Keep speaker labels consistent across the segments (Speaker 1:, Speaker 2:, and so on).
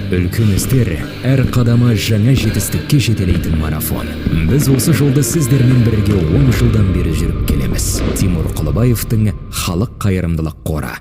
Speaker 1: Үлкен істер әр қадамы жаңа жетістікке жетелейтін марафон. Біз осы жолды сіздермен бірге 10 жылдан бері жүріп келеміз. Тимур Құлыбаевтың халық қайырымдылық қоры.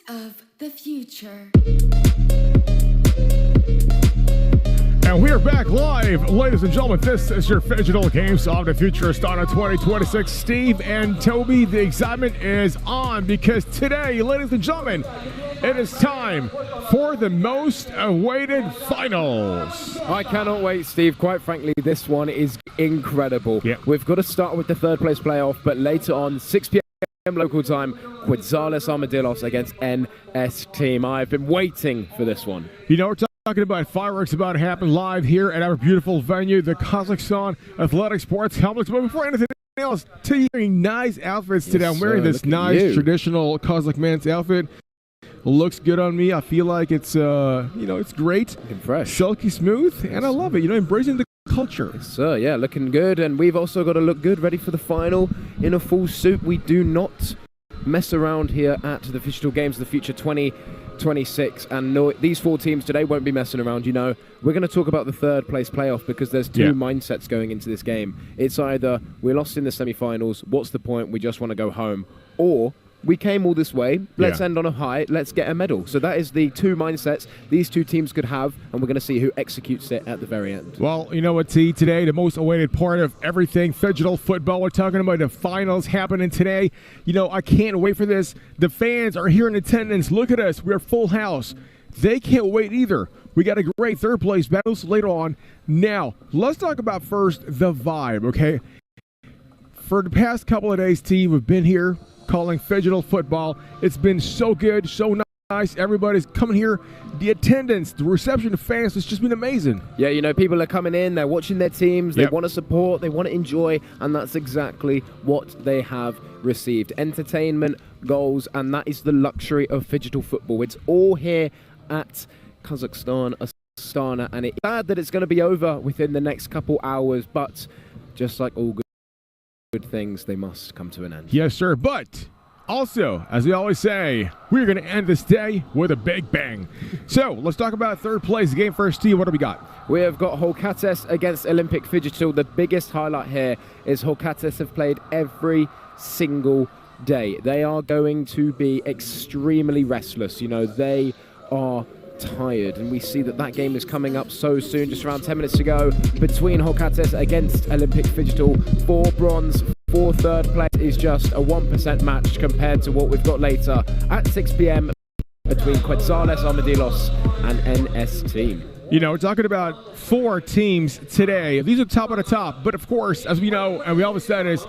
Speaker 2: Of the future.
Speaker 3: And we are back live, ladies and gentlemen. This is your Phygital Games of the Future, Astana 2026. Steve and Toby, the excitement is on because today, ladies and gentlemen, it is time for the most awaited finals.
Speaker 4: I cannot wait, Steve. Quite frankly, this one is incredible.
Speaker 3: Yeah.
Speaker 4: We've got to start with the third place playoff, but later on, 6 p.m. local time, Quetzales Armadillos against NS Team. I've been waiting for this one.
Speaker 3: You know, we're talking about fireworks about to happen live here at our beautiful venue, the Kazakhstan Athletic Sports Complex. But before anything else, two wearing nice outfits today. I'm wearing this nice traditional Kazakh men's outfit. Looks good on me. I feel like it's, it's great.
Speaker 4: Looking fresh.
Speaker 3: Silky smooth, and I love it. Embracing the culture.
Speaker 4: Yes, sir. Yeah, looking good. And we've also got to look good, ready for the final in a full suit. We do not mess around here at the Phygital Games of the Future 2026. And no, these four teams today won't be messing around. We're going to talk about the third place playoff because there's two mindsets going into this game. It's either we're lost in the semi-finals, what's the point, we just want to go home, or we came all this way, let's end on a high, let's get a medal. So that is the two mindsets these two teams could have, and we're going to see who executes it at the very end.
Speaker 3: Well, you know what, T, today, the most awaited part of everything, Phygital football. We're talking about the finals happening today. I can't wait for this. The fans are here in attendance. Look at us. We're full house. They can't wait either. We got a great third place battles later on. Now, let's talk about first the vibe, okay? For the past couple of days, T, we've been here calling Phygital football. It's been so good, so nice. Everybody's coming here. The attendance, the reception of fans has just been amazing.
Speaker 4: Yeah, people are coming in, they're watching their teams, they want to support, they want to enjoy, and that's exactly what they have received. Entertainment, goals, and that is the luxury of Phygital football. It's all here at Kazakhstan, Astana, and it's sad that it's going to be over within the next couple hours, but just like all good things, they must come to an end.
Speaker 3: Yes, sir. But also, as we always say, we're going to end this day with a big bang. So let's talk about third place game first. Steve, what do we got?
Speaker 4: We have got Holcates against Olympic Phygital. The biggest highlight here is Holcates have played every single day. They are going to be extremely restless. They are tired, and we see that game is coming up so soon, just around 10 minutes to go, between Holcates against Olympic Phygital. 4 bronze, 4 third place is just a 1% match compared to what we've got later at 6 p.m. between Quetzales Armadillos and NS Team.
Speaker 3: We're talking about 4 teams today. These are top of the top, but of course, as we know, and we always said, is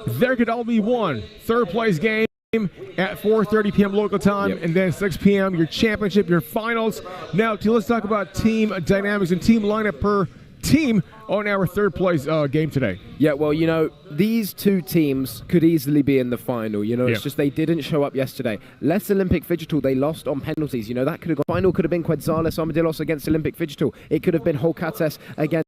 Speaker 3: there could all be one third place game at 4:30 p.m. local time, and then 6 p.m. your championship, your finals. Now, let's talk about team dynamics and team lineup per team on our third place game today.
Speaker 4: Yeah, well, these two teams could easily be in the final. It's just they didn't show up yesterday. Less Olympic Phygital, they lost on penalties. That could have gone. Final could have been Quetzales Armadillos against Olympic Phygital. It could have been Holcates against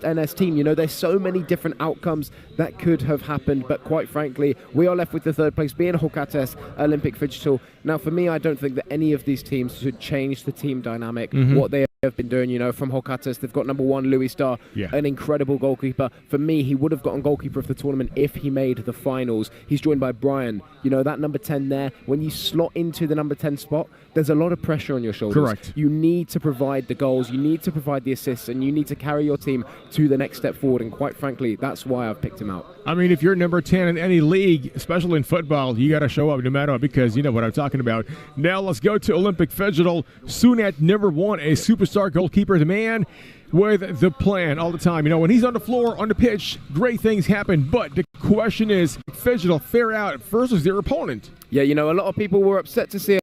Speaker 4: NS Team. There's so many different outcomes that could have happened, but quite frankly, we are left with the third place being Holcates Olympic Phygital. Now, for me, I don't think that any of these teams should change the team dynamic. What they have been doing, from Holcates, they've got number 1 Louis Starr, an incredible goalkeeper. For me, he would have gotten goalkeeper of the tournament if he made the finals. He's joined by Brian. That number 10 there, when you slot into the number 10 spot, there's a lot of pressure on your shoulders.
Speaker 3: Correct.
Speaker 4: You need to provide the goals, you need to provide the assists, and you need to carry your team to the next step forward, and quite frankly, that's why I've picked him out.
Speaker 3: I mean, if you're number 10 in any league, especially in football, you got to show up no matter what, because you know what I'm talking about. Now let's go to Olympic Phygital. Soon at number 1, a superstar goalkeeper, the man with the plan all the time. You know, when he's on the floor, on the pitch, great things happen. But the question is, Phygital fare out versus their opponent.
Speaker 4: Yeah, you know, a lot of people were upset to see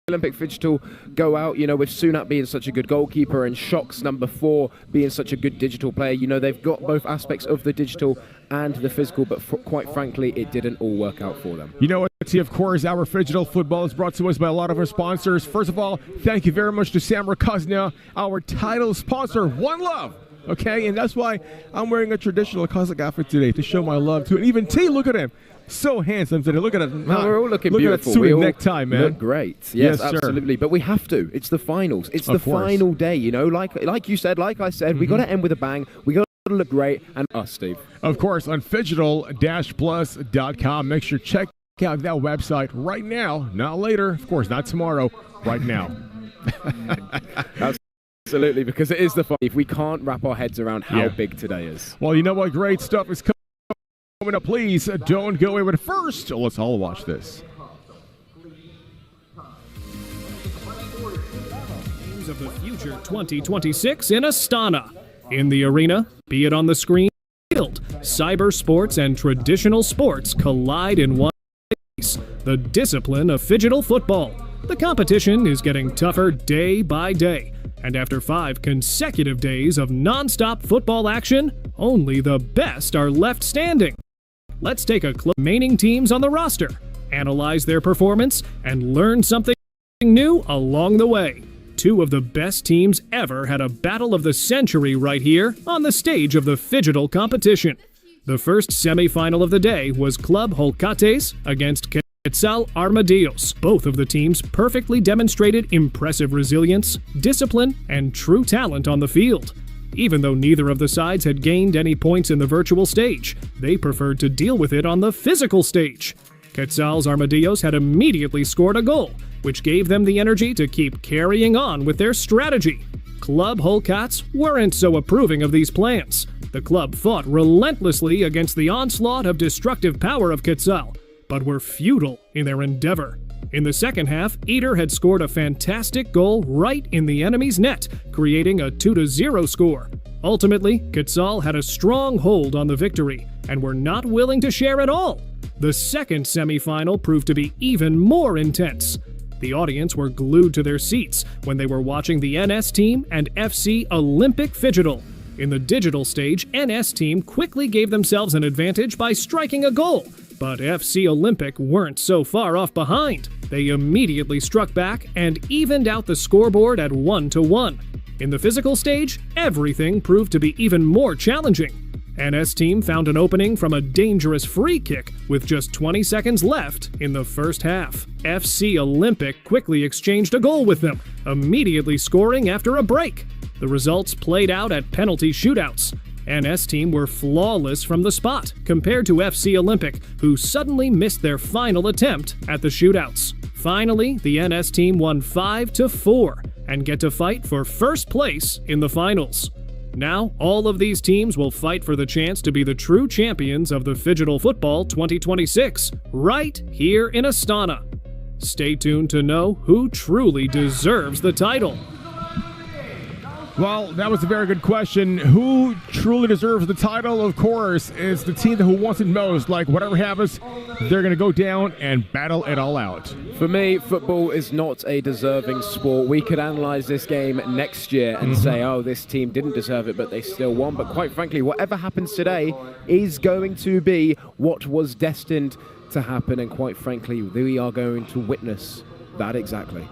Speaker 4: Olympic Phygital go out, you know, with Sunat being such a good goalkeeper and Shocks number 4 being such a good digital player. You know, they've got both aspects of the digital and the physical, but quite frankly, it didn't all work out for them.
Speaker 3: You know what, of course, our Phygital football is brought to us by a lot of our sponsors. First of all, thank you very much to Samra Kuzna, our title sponsor, One Love. Okay, and that's why I'm wearing a traditional Kazakh outfit today, to show my love to it. And even T, look at him. So handsome today. Look at it.
Speaker 4: We're all looking beautiful.
Speaker 3: Look at that suit
Speaker 4: and
Speaker 3: necktie, man.
Speaker 4: Look great. Yes,
Speaker 3: Yes,
Speaker 4: absolutely.
Speaker 3: sir.
Speaker 4: But we have to. It's the finals. It's the
Speaker 3: Of course.
Speaker 4: final day, you know. Like you said, like I said, we got to end with a bang. We got to look great. And us, Steve.
Speaker 3: Of course, on Phygital-plus.com. Make sure to check out that website right now, not later. Of course, not tomorrow, right now.
Speaker 4: Absolutely, because it is the fun. If we can't wrap our heads around how
Speaker 3: Yeah.
Speaker 4: big today is.
Speaker 3: Well, you know what? Great stuff is coming up. Please don't go away. But first, let's all watch this.
Speaker 5: Games of the Future 2026 in Astana. In the arena, be it on the screen, field, cyber sports and traditional sports collide in one place. The discipline of Phygital football. The competition is getting tougher day by day. And after 5 consecutive days of non-stop football action, only the best are left standing. Let's take a close look at the remaining teams on the roster, analyze their performance, and learn something new along the way. 2 of the best teams ever had a battle of the century right here on the stage of the Phygital competition. The first semi-final of the day was Club Holcates against Quetzal Armadillos. Both of the teams perfectly demonstrated impressive resilience, discipline, and true talent on the field. Even though neither of the sides had gained any points in the virtual stage, they preferred to deal with it on the physical stage. Quetzal's Armadillos had immediately scored a goal, which gave them the energy to keep carrying on with their strategy. Club Holcats weren't so approving of these plans. The club fought relentlessly against the onslaught of destructive power of Quetzal, but were futile in their endeavor. In the second half, Eater had scored a fantastic goal right in the enemy's net, creating a 2-0 score. Ultimately, Quetzal had a strong hold on the victory, and were not willing to share at all. The second semi-final proved to be even more intense. The audience were glued to their seats when they were watching the NS team and FC Olympic Phygital. In the digital stage, NS team quickly gave themselves an advantage by striking a goal, but FC Olympic weren't so far off behind. They immediately struck back and evened out the scoreboard at 1-1. In the physical stage, everything proved to be even more challenging. NS team found an opening from a dangerous free kick with just 20 seconds left in the first half. FC Olympic quickly exchanged a goal with them, immediately scoring after a break. The results played out at penalty shootouts. NS team were flawless from the spot compared to FC Olympic, who suddenly missed their final attempt at the shootouts. Finally, the NS team won 5-4 and get to fight for first place in the finals. Now, all of these teams will fight for the chance to be the true champions of the Phygital Football 2026, right here in Astana. Stay tuned to know who truly deserves the title.
Speaker 3: Well, that was a very good question. Who truly deserves the title? Of course, it's the team who wants it most. Like, whatever happens, they're going to go down and battle it all out.
Speaker 4: For me, football is not a deserving sport. We could analyze this game next year and say, oh, this team didn't deserve it, but they still won. But quite frankly, whatever happens today is going to be what was destined to happen. And quite frankly, we are going to witness that exactly.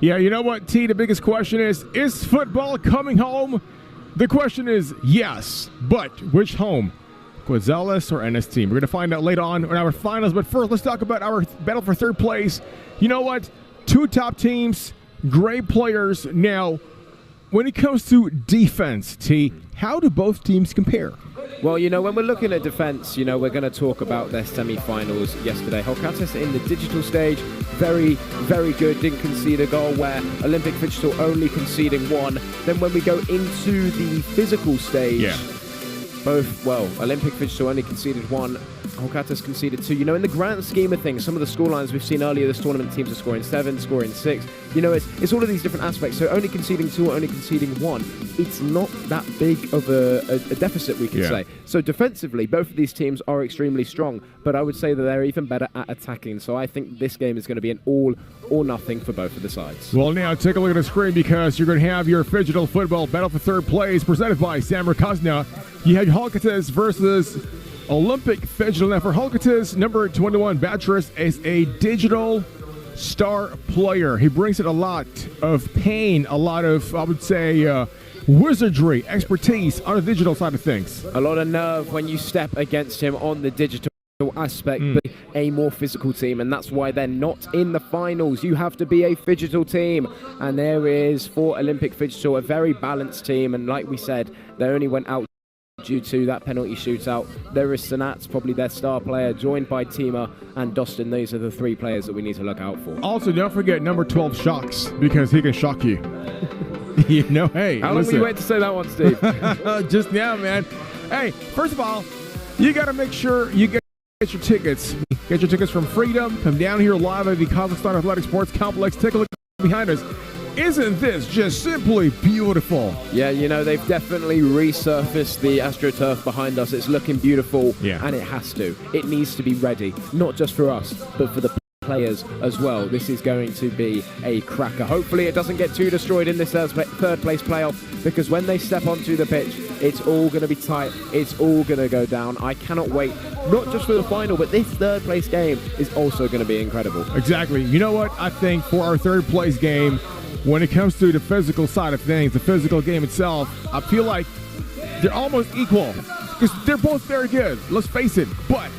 Speaker 3: Yeah, you know what, T? The biggest question is football coming home? The question is yes, but which home? Quetzales or NS team? We're going to find out later on in our finals, but first, let's talk about our battle for third place. You know what? 2 top teams, great players. Now, when it comes to defense, T, how do both teams compare?
Speaker 4: Well, when we're looking at defence, we're going to talk about their semi-finals yesterday. Holkatis in the digital stage, very, very good. Didn't concede a goal, where Olympic Phygital only conceding 1. Then when we go into the physical stage, Olympic Phygital only conceded 1. Holkatis conceded 2. In the grand scheme of things, some of the scorelines we've seen earlier this tournament, teams are scoring 7, scoring 6. It's all of these different aspects. So only conceding 2 or only conceding 1, it's not that big of a deficit, we could say. So defensively, both of these teams are extremely strong, but I would say that they're even better at attacking. So I think this game is going to be an all or nothing for both of the sides.
Speaker 3: Well, now take a look at the screen, because you're going to have your Phygital football battle for third place presented by Sam Rakazna. You had Holkatis versus Olympic Phygital. Now for Holkatis, number 21, Batris is a digital star player. He brings in a lot of pain, a lot of, I would say, wizardry, expertise on the digital side of things.
Speaker 4: A lot of nerve when you step against him on the digital aspect, but a more physical team, and that's why they're not in the finals. You have to be a Phygital team, and there is, for Olympic Phygital, a very balanced team, and like we said, they only went out due to that penalty shootout. There is Sanat's probably their star player, joined by Tima and Dostin. These are the 3 players that we need to look out for.
Speaker 3: Also, don't forget number 12, Shocks, because he can shock you. Hey,
Speaker 4: how long will you wait to say that one, Steve?
Speaker 3: Just now, man. Hey, first of all, you got to make sure you get your tickets. Get your tickets from Freedom. Come down here live at the Kazakhstan Athletic Sports Complex. Take a look behind us. Isn't this just simply beautiful?
Speaker 4: Yeah, they've definitely resurfaced the AstroTurf behind us. It's looking beautiful, and it has to. It needs to be ready, not just for us, but for the players as well. This is going to be a cracker. Hopefully it doesn't get too destroyed in this third place playoff, because when they step onto the pitch, it's all going to be tight. It's all going to go down. I cannot wait, not just for the final, but this third place game is also going to be incredible.
Speaker 3: Exactly. You know what? I think for our third place game, when it comes to the physical side of things, the physical game itself, I feel like they're almost equal, because they're both very good. Let's face it. But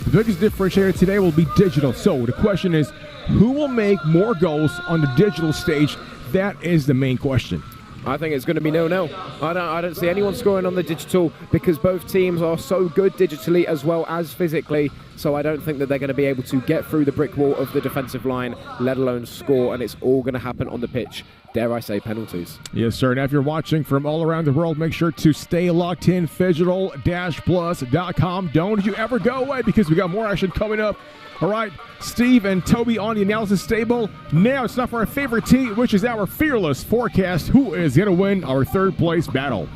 Speaker 3: the biggest differentiator today will be digital. So the question is, who will make more goals on the digital stage? That is the main question.
Speaker 4: I think it's going to be 0-0. I don't see anyone scoring on the digital, because both teams are so good digitally as well as physically. So I don't think that they're going to be able to get through the brick wall of the defensive line, let alone score. And it's all going to happen on the pitch. Dare I say, penalties.
Speaker 3: Yes, sir. Now, if you're watching from all around the world, make sure to stay locked in. Phygital-plus.com. Don't you ever go away, because we got more action coming up. All right, Steve and Toby on the analysis table. Now it's time for our favorite team, which is our fearless forecast. Who is going to win our third place battle?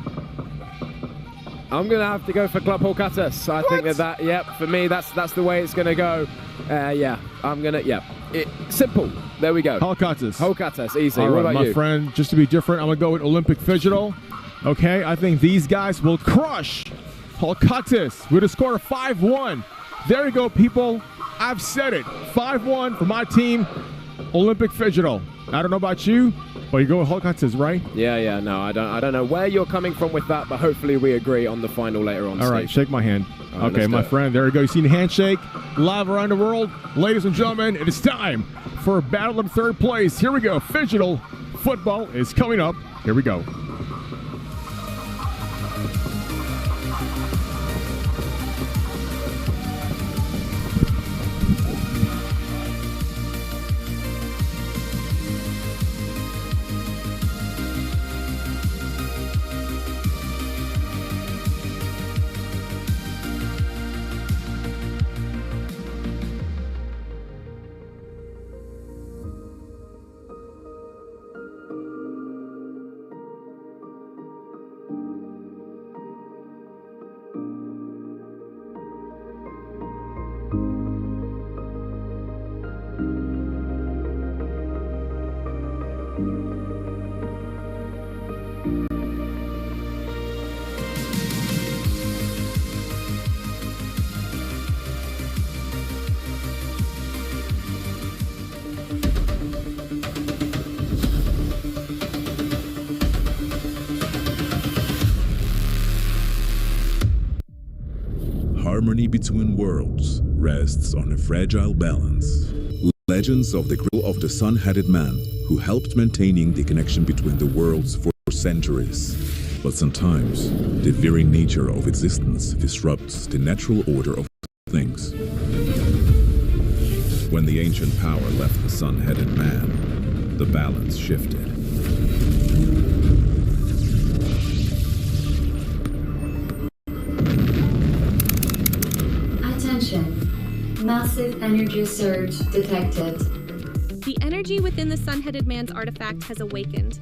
Speaker 4: I'm going to have to go for Club Holkatis. I think that, for me, that's the way it's going to go. I'm going to, simple. There we go.
Speaker 3: Holkatis,
Speaker 4: easy.
Speaker 3: All
Speaker 4: what
Speaker 3: right,
Speaker 4: about
Speaker 3: my
Speaker 4: you?
Speaker 3: friend, just to be different, I'm going to go with Olympic Phygital. Okay, I think these guys will crush Holkatis with a score of 5-1. There you go, people. I've said it. 5-1 for my team, Olympic Phygital. I don't know about you, but you go with Holkatis, right?
Speaker 4: Yeah. No, I don't know where you're coming from with that, but hopefully we agree on the final later on.
Speaker 3: All right, shake my hand. Okay, my friend, there you go. You see the handshake live around the world. Ladies and gentlemen, it is time for a battle of third place. Here we go. Phygital football is coming up. Here we go.
Speaker 6: Harmony between worlds rests on a fragile balance. Legends of the Grill of the Sun-Headed Man, who helped maintaining the connection between the worlds for centuries. But sometimes, the very nature of existence disrupts the natural order of things. When the ancient power left the sun-headed man, the balance shifted.
Speaker 2: Attention. Massive energy surge detected.
Speaker 7: The energy within the sun-headed man's artifact has awakened.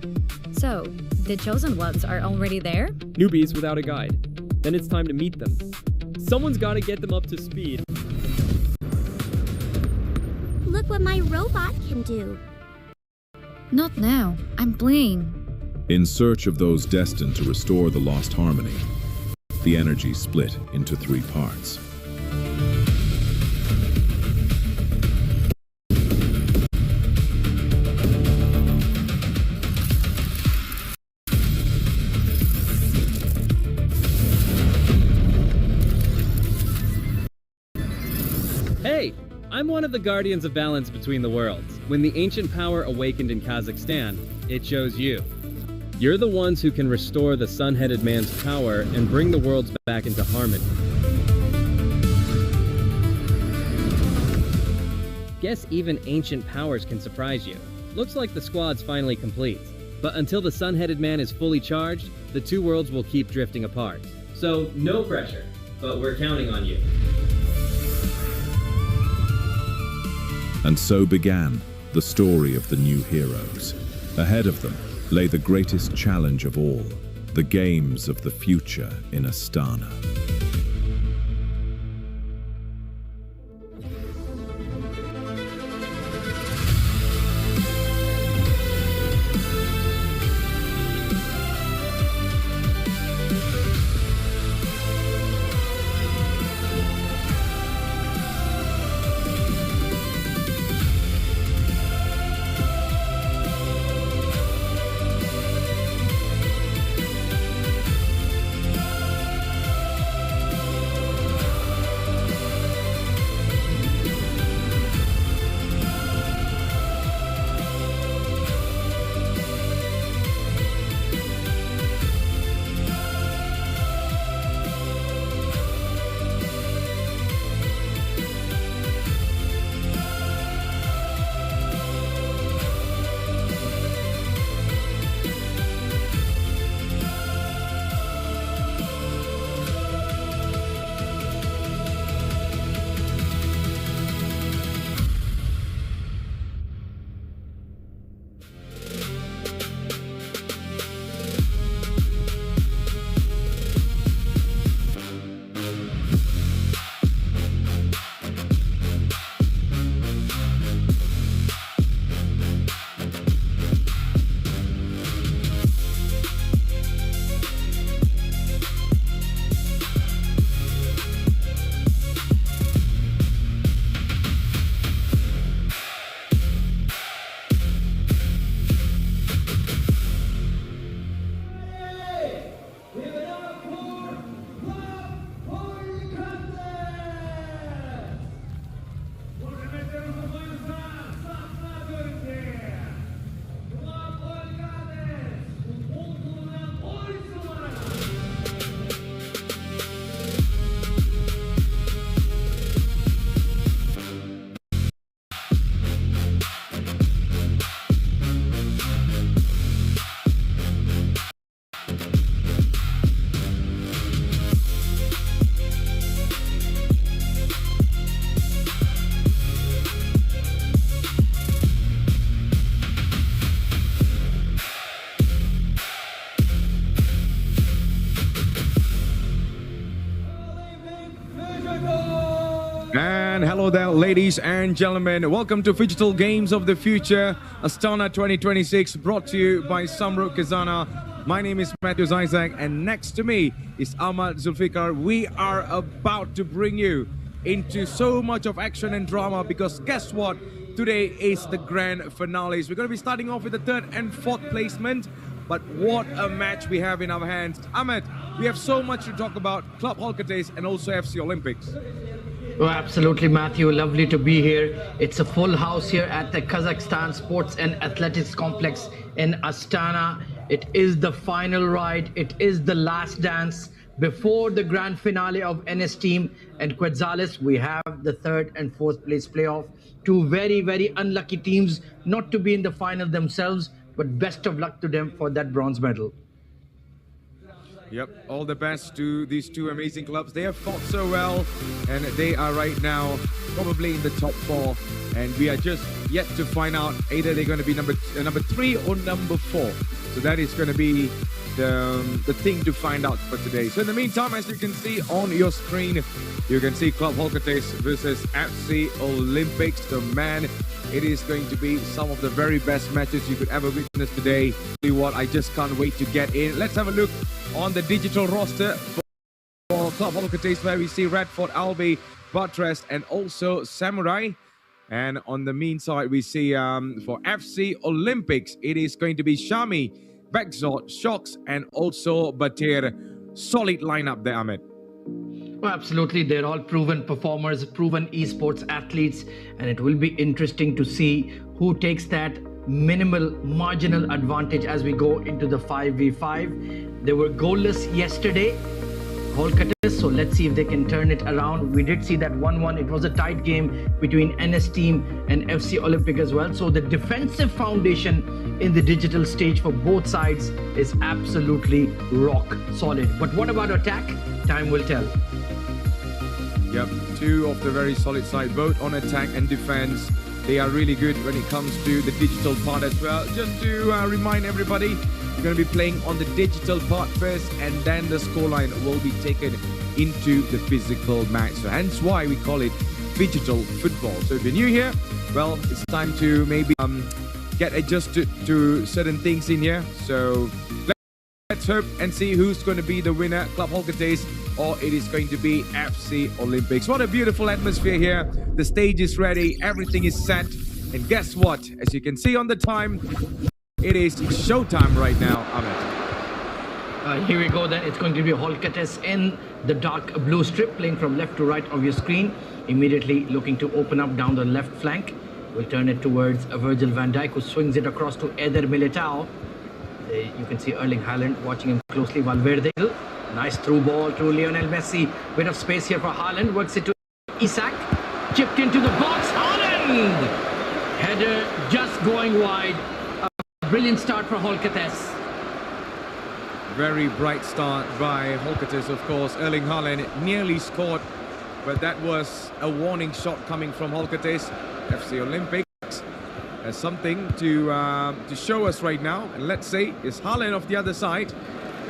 Speaker 8: So, the chosen ones are already there?
Speaker 9: Newbies without a guide. Then it's time to meet them. Someone's got to get them up to speed.
Speaker 10: Look what my robot can do.
Speaker 8: Not now. I'm playing.
Speaker 6: In search of those destined to restore the lost harmony, the energy split into 3 parts.
Speaker 9: Hey! I'm one of the guardians of balance between the worlds. When the ancient power awakened in Kazakhstan, it chose you. You're the ones who can restore the sun-headed man's power and bring the worlds back into harmony. Guess even ancient powers can surprise you. Looks like the squad's finally complete. But until the sun-headed man is fully charged, the 2 worlds will keep drifting apart. So, no pressure, but we're counting on you.
Speaker 6: And so began the story of the new heroes. Ahead of them lay the greatest challenge of all, the games of the future in Astana.
Speaker 3: And hello there, ladies and gentlemen. Welcome to Phygital Games of the Future, Astana 2026, brought to you by Samruk Kazana. My name is Matthew Isaac, and next to me is Ahmad Zulfikar. We are about to bring you into so much of action and drama, because guess what? Today is the grand finales. We're going to be starting off with the 3rd and 4th placement. But what a match we have in our hands. Ahmed, we have so much to talk about. Club Holcates and also FC Olympics.
Speaker 11: Oh, absolutely, Matthew. Lovely to be here. It's a full house here at the Kazakhstan Sports and Athletics Complex in Astana. It is the final ride. It is the last dance before the grand finale of NS team and Quetzales. We have the third and fourth place playoff. Two very, very unlucky teams not to be in the final themselves, but best of luck to them for that bronze medal.
Speaker 3: Yep, all the best to these two amazing clubs. They have fought so well, and they are right now probably in the top four. And we are just yet to find out either they're going to be number 3 or number 4. So that is going to be the thing to find out for today. So in the meantime, as you can see on your screen, you can see Club Holcates versus FC Olympics. So man, it is going to be some of the very best matches you could ever witness today. What I just can't wait to get in. Let's have a look on the digital roster for Club Holcates, where we see Radford, Albi, Buttress, and also Samurai. And on the mean side, we see for FC Olympics, it is going to be Shami, Bexot, Shocks, and also Batir. Solid lineup there, Ahmed.
Speaker 11: Oh, absolutely. They're all proven performers, proven esports athletes, and it will be interesting to see who takes that minimal marginal advantage as we go into the 5v5. They were goalless yesterday, Holcates, so let's see if they can turn it around. We did see that 1-1. It was a tight game between NS team and FC Olympic as well. So the defensive foundation in the digital stage for both sides is absolutely rock solid. But what about attack? Time will tell.
Speaker 3: Yep, two of the very solid side, both on attack and defense. They are really good when it comes to the digital part as well. Just to remind everybody, we're going to be playing on the digital part first, and then the scoreline will be taken into the physical match. So hence why we call it Phygital football. So if you're new here, well, it's time to maybe get adjusted to certain things in here. So let's hope and see who's going to be the winner, Club Holcates, or it is going to be FC Olympics. What a beautiful atmosphere here. The stage is ready, everything is set, and guess what? As you can see on the time, it is showtime right now, Ahmed.
Speaker 11: Here we go then. It's going to be Holcates in the dark blue strip, playing from left to right of your screen. Immediately looking to open up down the left flank. We'll turn it towards Virgil van Dijk, who swings it across to Eder Militao. You can see Erling Haaland watching him closely. Valverde. Nice through ball to Lionel Messi. Bit of space here for Haaland. Works it to Isak. Chipped into the box. Haaland! Header just going wide. A brilliant start for Holcates.
Speaker 3: Very bright start by Holcates, of course. Erling Haaland nearly scored, but that was a warning shot coming from Holcates. FC Olympics has something to show us right now. And let's see, is Haaland off the other side.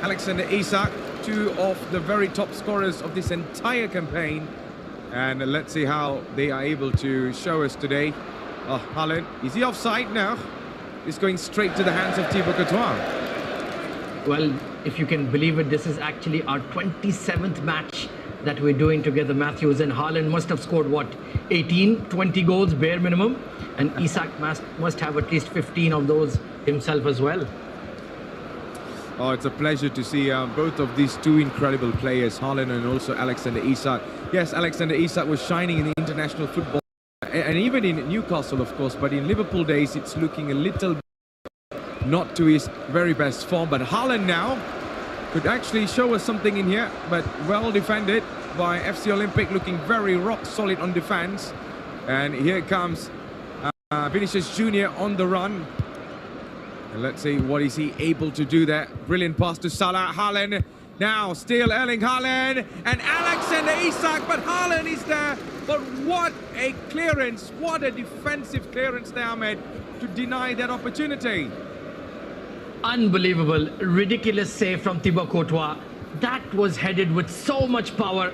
Speaker 3: Alexander Isak, two of the very top scorers of this entire campaign. And let's see how they are able to show us today. Oh, Haaland, is he offside now? He's going straight to the hands of Thibaut Courtois.
Speaker 11: Well, if you can believe it, this is actually our 27th match that we're doing together, Matthews, and Haaland must have scored, what, 18, 20 goals, bare minimum? And Isak must have at least 15 of those himself as well.
Speaker 3: Oh, it's a pleasure to see both of these two incredible players, Haaland and also Alexander Isak. Yes, Alexander Isak was shining in the international football, and even in Newcastle, of course, but in Liverpool days, it's looking a little not to his very best form. But Haaland now could actually show us something in here, but well defended by FC Olympic, looking very rock solid on defense. And here comes Vinicius Jr. on the run. And let's see what is he able to do there. Brilliant pass to Salah. Haaland now still Erling Haaland and Alexander Isak, but Haaland is there. But what a clearance, what a defensive clearance there, Ahmed, to deny that opportunity.
Speaker 11: Unbelievable, ridiculous save from Thibaut Courtois. That was headed with so much power,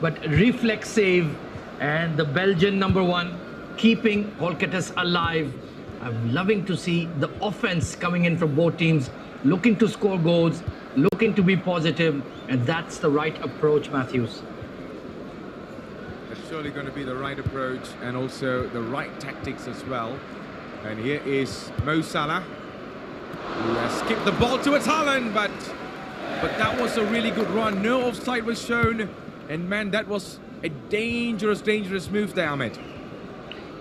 Speaker 11: but reflex save, and the Belgian #1 keeping Holcates alive. I'm loving to see the offense coming in from both teams, looking to score goals, looking to be positive, and that's the right approach, Matthews.
Speaker 3: It's surely going to be the right approach and also the right tactics as well. And here is Mo Salah, who has skipped the ball towards Haaland, but that was a really good run. No offside was shown, and man, that was a dangerous move there, Ahmed.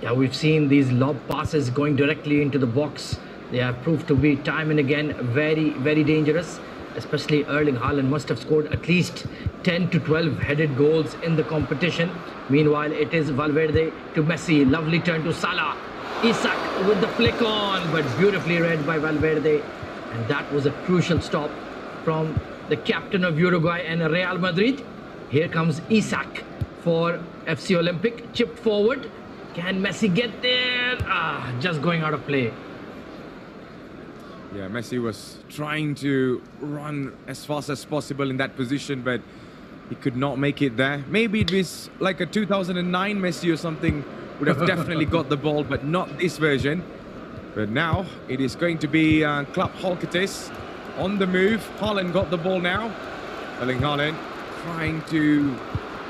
Speaker 11: Yeah, we've seen these lob passes going directly into the box They have proved to be time and again very, very dangerous. Especially Erling Haaland must have scored at least 10 to 12 headed goals in the competition. Meanwhile, it is Valverde to Messi. Lovely turn to Salah. Isak with the flick on, but beautifully read by Valverde. And that was a crucial stop from the captain of Uruguay and Real Madrid. Here comes Isak for FC Olympic. Chipped forward. Can Messi get there? Just going out of play.
Speaker 3: Yeah, Messi was trying to run as fast as possible in that position, but he could not make it there. Maybe it was like a 2009 Messi or something would have definitely got the ball, but not this version. But now it is going to be Club Holketis on the move. Haaland got the ball now. Erling Haaland trying to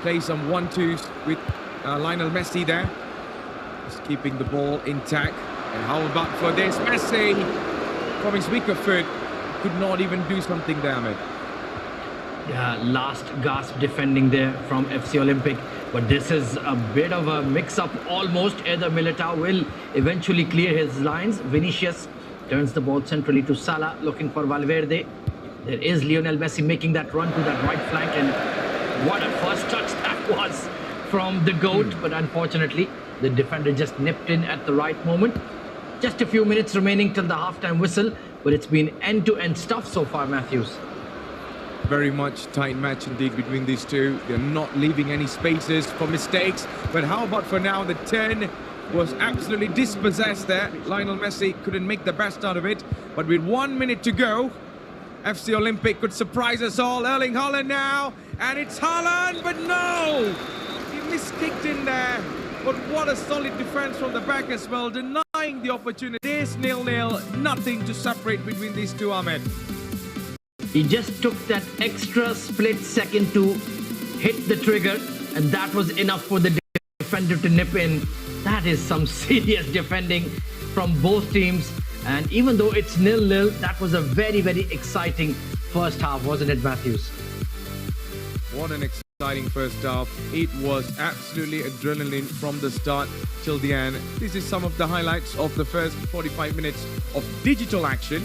Speaker 3: play some 1-2s with Lionel Messi there. Just keeping the ball intact. And how about for this? Messi, from his weaker foot, could not even do something damage.
Speaker 11: Yeah, last gasp defending there from FC Olympic. But this is a bit of a mix-up almost. Either Militao will eventually clear his lines. Vinicius turns the ball centrally to Salah, looking for Valverde. There is Lionel Messi making that run to that right flank. And what a first touch that was from the GOAT. But unfortunately, the defender just nipped in at the right moment. Just a few minutes remaining till the halftime whistle, but it's been end-to-end stuff so far, Matthews.
Speaker 3: Very much tight match indeed between these two. They're not leaving any spaces for mistakes. But how about for now? The 10 was absolutely dispossessed there. Lionel Messi couldn't make the best out of it. But with 1 minute to go, FC Olympic could surprise us all. Erling Haaland now, and it's Haaland, but no! He miskicked in there. But what a solid defense from the back as well, denying the opportunity. It is 0-0, nothing to separate between these two, Ahmed.
Speaker 11: He just took that extra split second to hit the trigger, and that was enough for the defender to nip in. That is some serious defending from both teams. And even though it's 0-0, that was a very, very exciting first half, wasn't it, Matthews?
Speaker 3: What an exciting first half. It was absolutely adrenaline from the start till the end. This is some of the highlights of the first 45 minutes of digital action.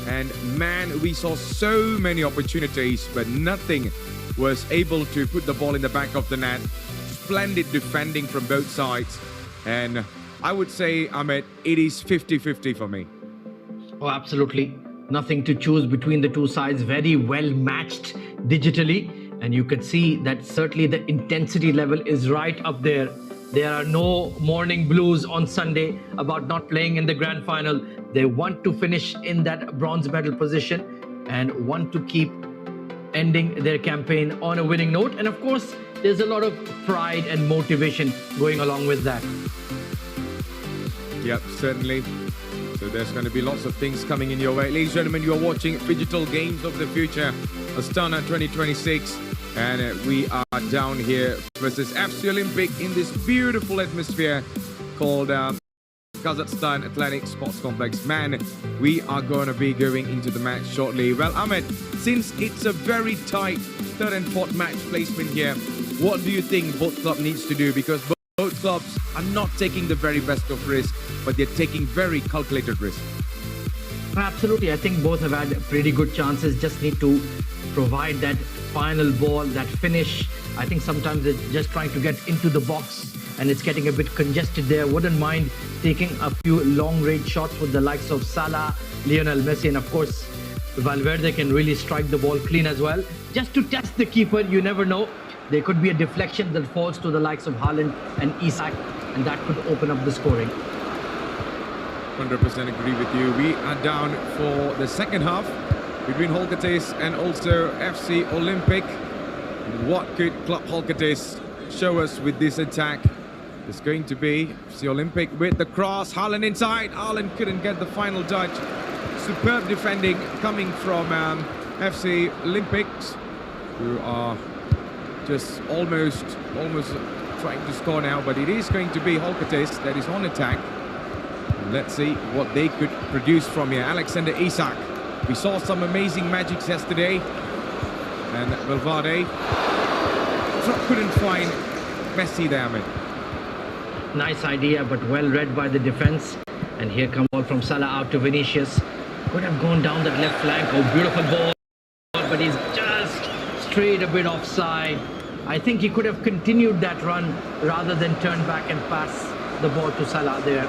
Speaker 3: And man, we saw so many opportunities, but nothing was able to put the ball in the back of the net. Splendid defending from both sides. And I would say, Ahmed, it is 50-50 for me.
Speaker 11: Oh, absolutely. Nothing to choose between the two sides. Very well matched digitally. And you could see that certainly the intensity level is right up there. There are no morning blues on Sunday about not playing in the grand final. They want to finish in that bronze medal position and want to keep ending their campaign on a winning note. And of course, there's a lot of pride and motivation going along with that.
Speaker 3: Yep, certainly. So there's going to be lots of things coming in your way. Ladies and gentlemen, you are watching Phygital Games of the Future, Astana 2026. And we are down here versus FC Olympic in this beautiful atmosphere called Kazakhstan Atlantic Sports Complex. Man, we are going to be going into the match shortly. Well, Ahmed, since it's a very tight third and fourth match placement here, what do you think both clubs needs to do? Because both clubs are not taking the very best of risk, but they're taking very calculated risk.
Speaker 11: Absolutely. I think both have had pretty good chances. Just need to provide that final ball, that finish. I think sometimes they're just trying to get into the box and it's getting a bit congested there. Wouldn't mind taking a few long-range shots with the likes of Salah, Lionel Messi, and of course, Valverde can really strike the ball clean as well. Just to test the keeper, you never know. There could be a deflection that falls to the likes of Haaland and Isak, and that could open up the scoring.
Speaker 3: 100% agree with you. We are down for the second half between Holketis and also FC Olympic. What could Club Holketis show us with this attack? It's going to be FC Olympic with the cross. Haaland inside. Haaland couldn't get the final touch. Superb defending coming from FC Olympics, who are just almost trying to score now. But it is going to be Holketis that is on attack. Let's see what they could produce from here. Alexander Isak. We saw some amazing magics yesterday. And Valverde couldn't find Messi there, man.
Speaker 11: Nice idea, but well read by the defense. And here comes ball from Salah out to Vinicius. Could have gone down that left flank. Oh, beautiful ball. But he's just strayed a bit offside. I think he could have continued that run rather than turn back and pass the ball to Salah there.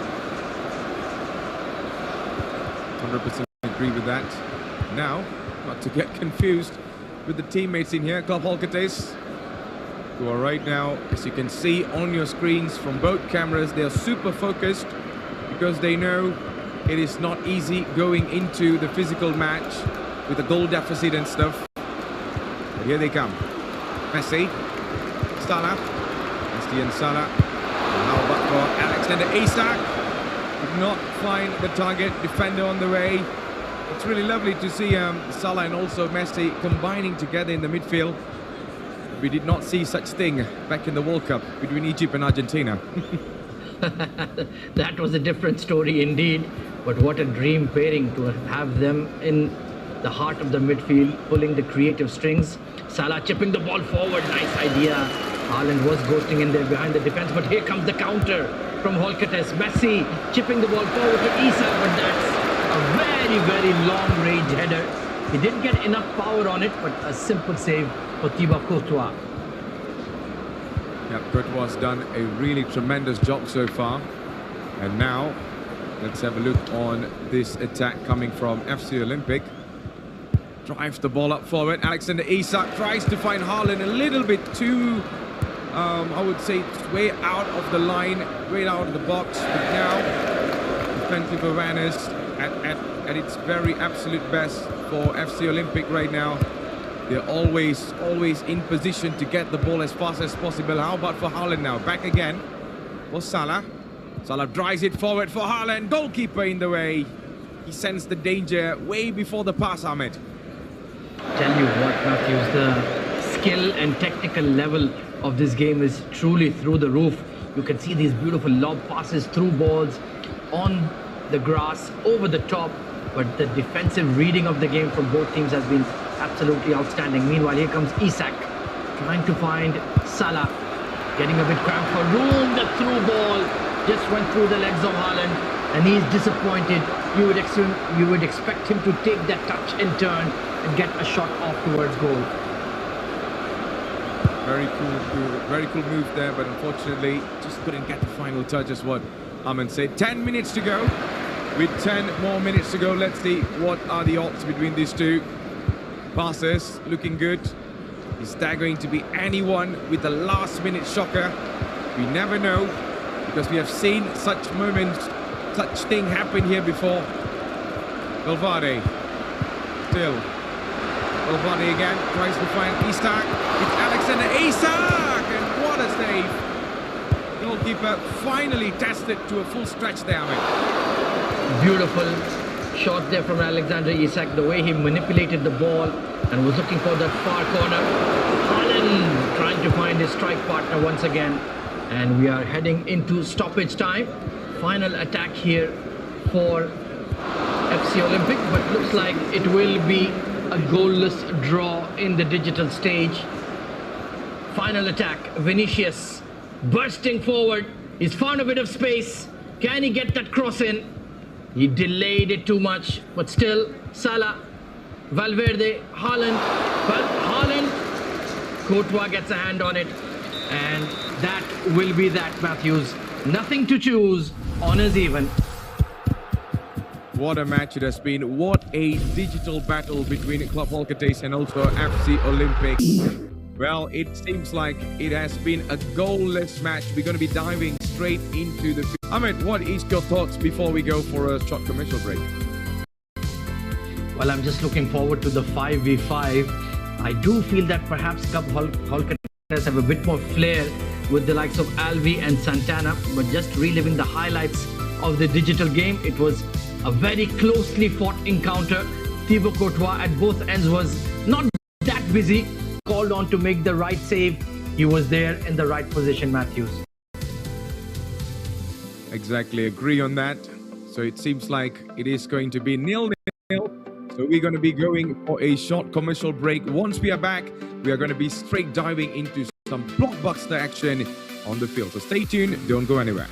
Speaker 3: 100% agree with that. Now, not to get confused with the teammates in here, Club Holcates, who are right now, as you can see on your screens from both cameras, they are super focused because they know it is not easy going into the physical match with a goal deficit and stuff. But here they come. Messi, Salah, Messi and Salah. Now back for Alexander Isak. Did not find the target, defender on the way. It's really lovely to see Salah and also Messi combining together in the midfield. We did not see such thing back in the World Cup between Egypt and Argentina.
Speaker 11: That was a different story indeed. But what a dream pairing to have them in the heart of the midfield, pulling the creative strings. Salah chipping the ball forward, nice idea. Haaland was ghosting in there behind the defense, but here comes the counter from Holcates. Messi chipping the ball forward to Isak, but that's a very, very long-range header. He didn't get enough power on it, but a simple save for Thibaut Courtois.
Speaker 3: Yeah, Courtois done a really tremendous job so far. And now, let's have a look on this attack coming from FC Olympic. Drives the ball up forward. Alexander Isak tries to find Haaland a little bit too, I would say, way out of the line, way out of the box. But now, defensive awareness at its very absolute best for FC Olympic right now. They're always in position to get the ball as fast as possible. How about for Haaland now? Back again for Salah. Salah drives it forward for Haaland. Goalkeeper in the way. He sensed the danger way before the pass, Ahmed.
Speaker 11: Tell you what, Matthews, the skill and technical level of this game is truly through the roof. You can see these beautiful lob passes through balls on the grass, over the top. But the defensive reading of the game from both teams has been absolutely outstanding. Meanwhile, here comes Isak, trying to find Salah, getting a bit cramped for room. The through ball just went through the legs of Haaland, and he's disappointed. You would expect him to take that touch and turn and get a shot off towards goal.
Speaker 3: Very cool move there, but unfortunately just couldn't get the final touch, is what Ahmed said. 10 minutes to go. With 10 more minutes to go, let's see what are the odds between these two. Passes looking good. Is there going to be anyone with the last minute shocker? We never know, because we have seen such moments, such thing happen here before. Valverde still. Valverde again tries to find Isak. It's Alexander Isak, and what a save! Goalkeeper finally tested to a full stretch there, Ahmed.
Speaker 11: Beautiful shot there from Alexander Isak, the way he manipulated the ball and was looking for that far corner. Haaland trying to find his strike partner once again, and we are heading into stoppage time. Final attack here for FC Olympic, but looks like it will be a goalless draw in the digital stage. Final attack, Vinicius bursting forward. He's found a bit of space. Can he get that cross in? He delayed it too much, but still, Salah, Valverde, Haaland. Well, Haaland, Courtois gets a hand on it, and that will be that, Matthews. Nothing to choose, honors even.
Speaker 3: What a match it has been. What a digital battle between Club Holcates and also FC Olympic. Well, it seems like it has been a goalless match. We're going to be diving straight into the... Ahmed, what is your thoughts before we go for a short commercial break?
Speaker 11: Well, I'm just looking forward to the 5v5. I do feel that perhaps Club Holcates have a bit more flair with the likes of Alvi and Santana, but just reliving the highlights of the digital game, it was a very closely fought encounter. Thibaut Courtois at both ends was not that busy, called on to make the right save. He was there in the right position, Matthews.
Speaker 3: Exactly, agree on that. So it seems like it is going to be 0-0. So we're going to be going for a short commercial break. Once we are back, we are going to be straight diving into some blockbuster action on the field. So stay tuned, don't go anywhere.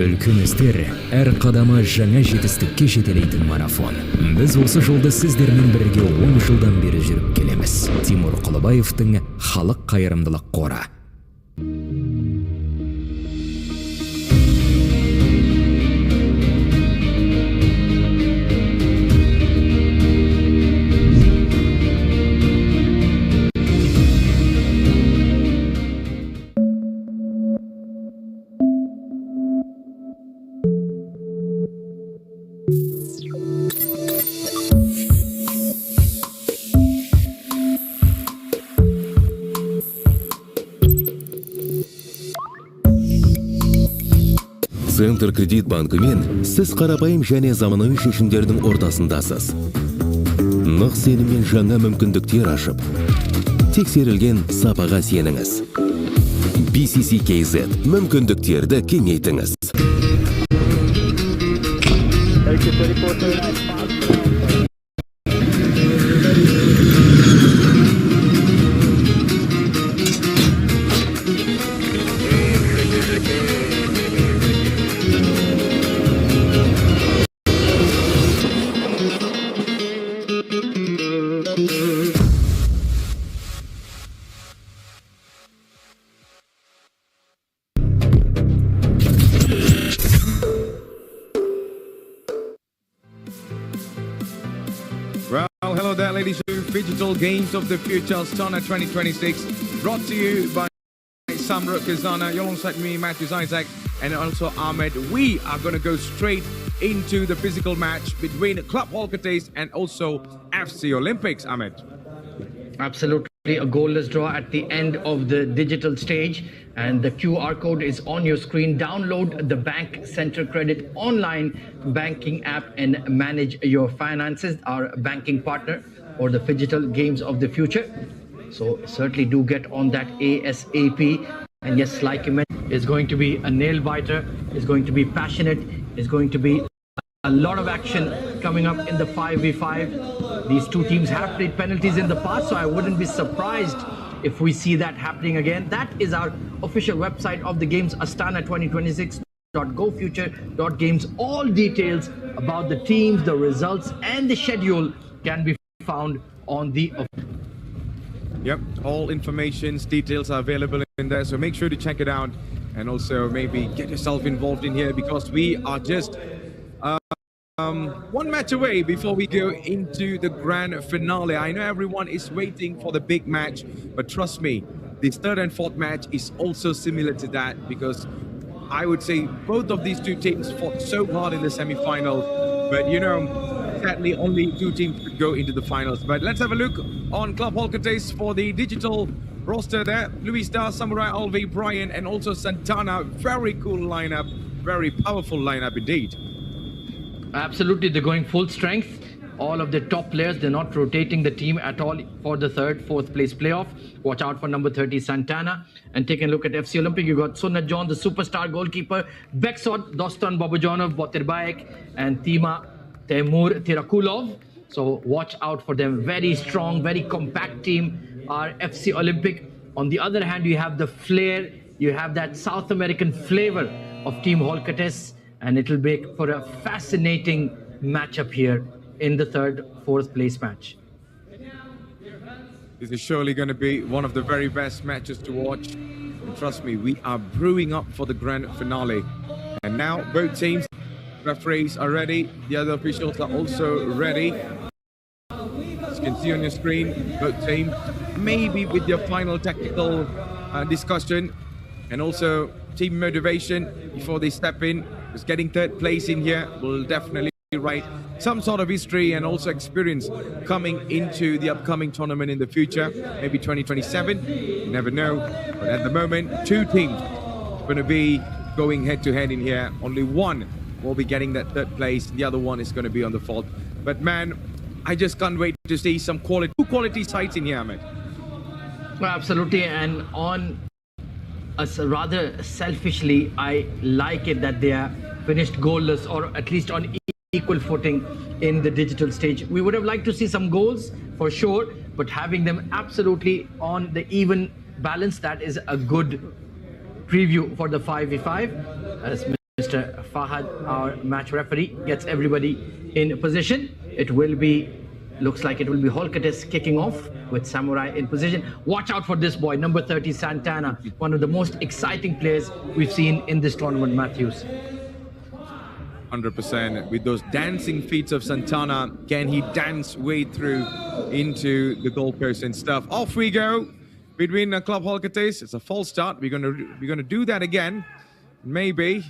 Speaker 1: үлкен істер әр қадамы жаңа жетістікке жетелейтін марафон. Біз осы жолды сіздермен бірге 10 жылдан бері жүріп келеміз. Тимур Құлыбаевтың халық қайырымдылық қоры.
Speaker 12: Центр кредит банкымен сіз қарапайым және заманауи шешімдердің ортасындасыз. Нық сеніммен жаңа мүмкіндіктер ашып, тексерілген сапаға сеніңіз. BCCKZ мүмкіндіктерді кеңейтіңіз.
Speaker 3: Well, hello there, ladies and gentlemen. Phygital Games of the Future Astana 2026, brought to you by Samra Kazana. You're alongside me, Matthews Isaac, and also Ahmed. We are going to go straight into the physical match between Club Holcates and also FC Olympics, Ahmed.
Speaker 11: Absolutely, a goalless draw at the end of the digital stage, and the QR code is on your screen. Download the Bank Center Credit online banking app and manage your finances, our banking partner for the Phygital Games of the Future. So certainly do get on that ASAP. And yes, like you mentioned, it's going to be a nail biter, it's going to be passionate, it's going to be a lot of action coming up in the 5v5. These two teams have played penalties in the past, so I wouldn't be surprised if we see that happening again. That is our official website of the games, Astana2026.gofuture.games. All details about the teams, the results, and the schedule can be found on the.
Speaker 3: Yep, all informations, details are available in there, so make sure to check it out, and also maybe get yourself involved in here, because we are just one match away before we go into the grand finale. I know everyone is waiting for the big match, but trust me, this third and fourth match is also similar to that, because I would say both of these two teams fought so hard in the semi-final, but you know, sadly only two teams could go into the finals. But let's have a look on Club Holcates for the digital roster there. Louis Star, Samurai, Alve, Brian, and also Santana. Very cool lineup, very powerful lineup indeed.
Speaker 11: Absolutely, they're going full strength. All of the top players, they're not rotating the team at all for the third, fourth place playoff. Watch out for number 30, Santana. And take a look at FC Olympic. You got Sunna John, the superstar goalkeeper, Beksot, Dostan Babajonov, Botirbaek, and Tima Temur Tirakulov. So watch out for them. Very strong, very compact team are FC Olympic. On the other hand, you have the flair, you have that South American flavor of Team Holcates, and it'll make for a fascinating matchup here in the third, fourth place match.
Speaker 3: This is surely going to be one of the very best matches to watch. And trust me, we are brewing up for the grand finale. And now both teams, referees are ready. The other officials are also ready. As you can see on your screen, both teams maybe with their final tactical discussion and also team motivation before they step in. Because getting third place in here will definitely write some sort of history and also experience coming into the upcoming tournament in the future, maybe 2027. You never know. But at the moment, two teams are going to be going head to head in here. Only one will be getting that third place. The other one is going to be on the fourth. But man, I just can't wait to see some quality sides in here, Ahmed.
Speaker 11: Well, absolutely. And on us, rather selfishly, I like it that they are finished goalless, or at least on equal footing in the digital stage. We would have liked to see some goals for sure, but having them absolutely on the even balance, that is a good preview for the 5v5. As Mr. Mr. Fahad, our match referee, gets everybody in position. It will be, looks like it will be Holcates kicking off with Samurai in position. Watch out for this boy, number 30, Santana, one of the most exciting players we've seen in this tournament, Matthews.
Speaker 3: 100%. With those dancing feet of Santana, can he dance way through into the goalpost and stuff? Off we go between Club Holcates. It's a false start. We're gonna do that again. Maybe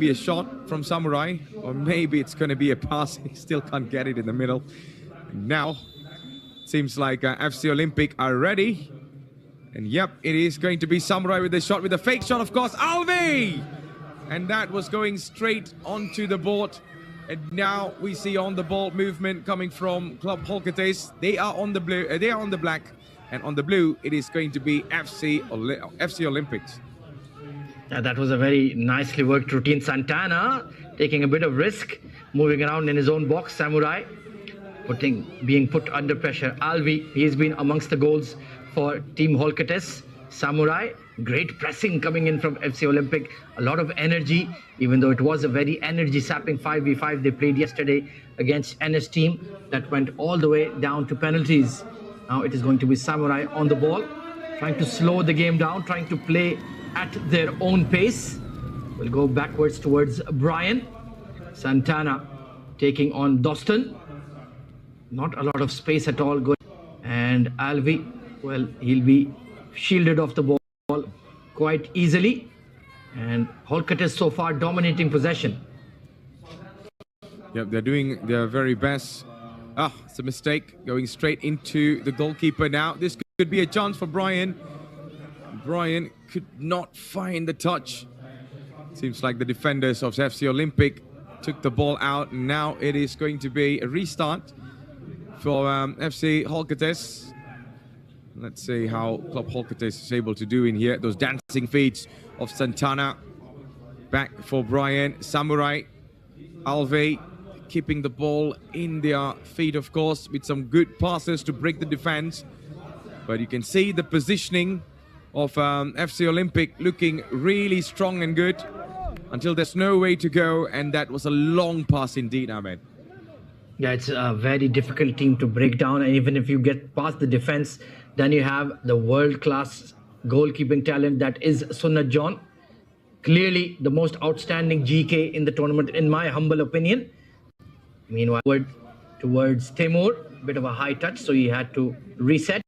Speaker 3: a shot from Samurai, or maybe it's gonna be a pass. He still can't get it in the middle. Now, seems like FC Olympic are ready. And yep, it is going to be Samurai with the shot, with the fake shot, of course. Alvi! And that was going straight onto the board. And now we see on the ball movement coming from Club Holcates. They are on the blue, they are on the black, and on the blue it is going to be FC Olympics.
Speaker 11: That was a very nicely worked routine. Santana taking a bit of risk, moving around in his own box. Samurai being put under pressure. Alvi, he's been amongst the goals for Team Holcates. Samurai, great pressing coming in from FC Olympic. A lot of energy, even though it was a very energy-sapping 5v5 they played yesterday against NS team that went all the way down to penalties. Now it is going to be Samurai on the ball, trying to slow the game down, trying to play at their own pace. We'll go backwards towards Brian. Santana taking on Doston. Not a lot of space at all. Good. And Alvi, well, he'll be shielded off the ball quite easily. And Holcates so far dominating possession.
Speaker 3: Yep, they're doing their very best. Ah, it's a mistake. Going straight into the goalkeeper now. This could be a chance for Brian. Brian could not find the touch. Seems like the defenders of FC Olympic took the ball out. And now it is going to be a restart for FC Holcates. Let's see how Club Holcates is able to do in here. Those dancing feet of Santana. Back for Brian. Samurai. Alve keeping the ball in their feet, of course, with some good passes to break the defense. But you can see the positioning of FC Olympic looking really strong and good until there's no way to go, and that was a long pass indeed, Ahmed.
Speaker 11: Yeah, it's a very difficult team to break down, and even if you get past the defense, then you have the world-class goalkeeping talent that is Sunnat John. Clearly the most outstanding GK in the tournament, in my humble opinion. Meanwhile, towards Timur, bit of a high touch, so he had to reset.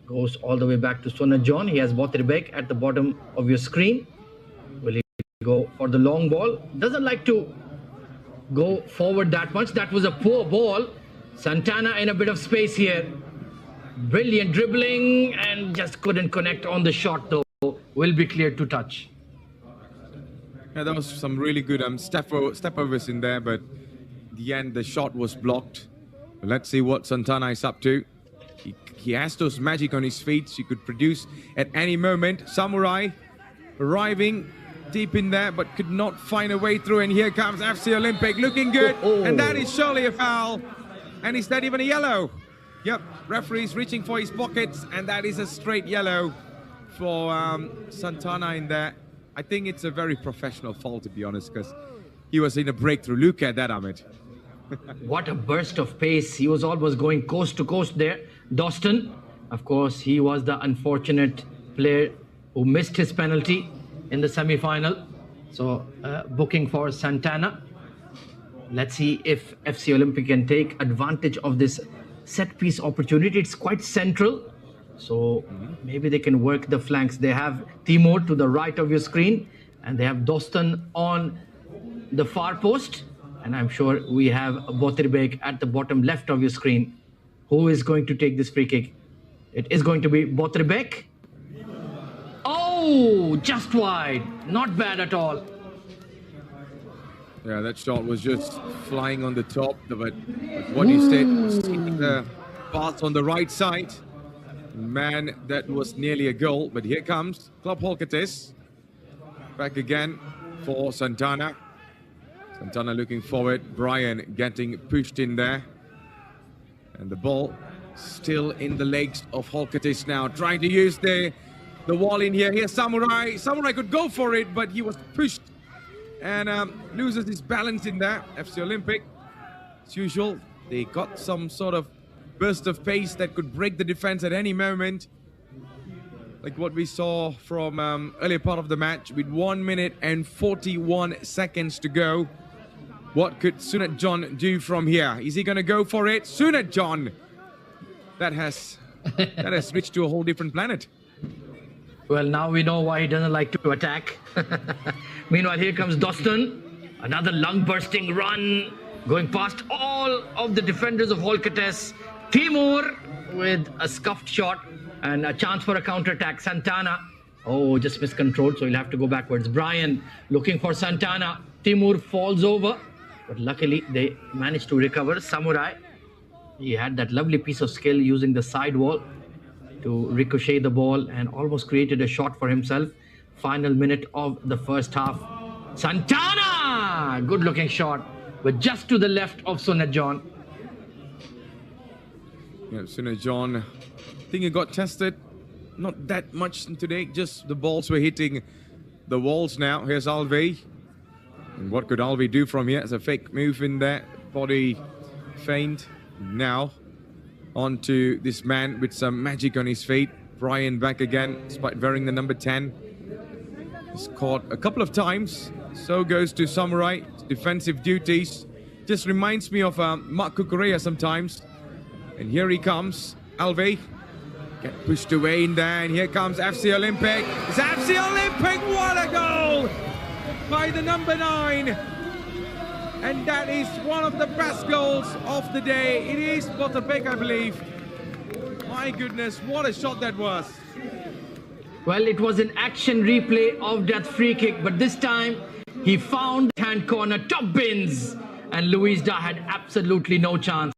Speaker 11: Goes all the way back to Sunnat John. He has Botirbek at the bottom of your screen. Will he go for the long ball? Doesn't like to go forward that much. That was a poor ball. Santana in a bit of space here. Brilliant dribbling and just couldn't connect on the shot though. Will be cleared to touch.
Speaker 3: Yeah, that was some really good step overs in there, but in the end the shot was blocked. Let's see what Santana is up to. He has those magic on his feet. He could produce at any moment. Samurai arriving deep in there, but could not find a way through. And here comes FC Olympic, looking good. And that is surely a foul. And is that even a yellow? Yep, referee's reaching for his pockets, and that is a straight yellow for Santana in there. I think it's a very professional foul, to be honest, because he was in a breakthrough. Look at that, Ahmed.
Speaker 11: What a burst of pace. He was almost going coast to coast there. Doston, of course, he was the unfortunate player who missed his penalty in the semi-final. So booking for Santana. Let's see if FC Olympic can take advantage of this set piece opportunity. It's quite central. So maybe they can work the flanks. They have Timur to the right of your screen, and they have Doston on the far post. And I'm sure we have Botirbek at the bottom left of your screen. Who is going to take this free kick? It is going to be Botirbek. Oh, just wide. Not bad at all.
Speaker 3: Yeah, that shot was just flying on the top. But what you said was hitting the pass on the right side. Man, that was nearly a goal. But here comes Club Holcates. Back again for Santana. Santana looking forward. Brian getting pushed in there. And the ball still in the legs of Holcates now. Trying to use the wall in here. Here's Samurai. Samurai could go for it, but he was pushed and loses his balance in there. FC Olympic, as usual, they got some sort of burst of pace that could break the defense at any moment, like what we saw from earlier part of the match. With 1 minute and 41 seconds to go, what could Sunat John do from here? Is he going to go for it? Sunat John, that has switched to a whole different planet.
Speaker 11: Well, now we know why he doesn't like to attack. Meanwhile, here comes Doston. Another lung-bursting run, going past all of the defenders of Holcates. Timur with a scuffed shot and a chance for a counter-attack. Santana, oh, just miscontrolled, so he'll have to go backwards. Brian looking for Santana. Timur falls over, but luckily they managed to recover. Samurai, he had that lovely piece of skill using the side wall to ricochet the ball and almost created a shot for himself. Final minute of the first half. Santana! Good looking shot, but just to the left of Sunat John.
Speaker 3: Yeah, Sunat John, I think he got tested. Not that much today, just the balls were hitting the walls now. Here's Alvey. And what could Alvey do from here? It's a fake move in there. Body feint. Now, on to this man with some magic on his feet. Brian back again, despite wearing the number 10. He's caught a couple of times. So goes to Samurai. Defensive duties. Just reminds me of Mark Kukurea sometimes. And here he comes. Alvey. Get pushed away in there. And here comes FC Olympic. It's FC Olympic. What a goal by the number 9. And that is one of the best goals of the day. It is Botabek, I believe. My goodness, what a shot that was.
Speaker 11: Well, it was an action replay of that free kick, but this time he found the hand corner, top bins, and Luis Da had absolutely no chance.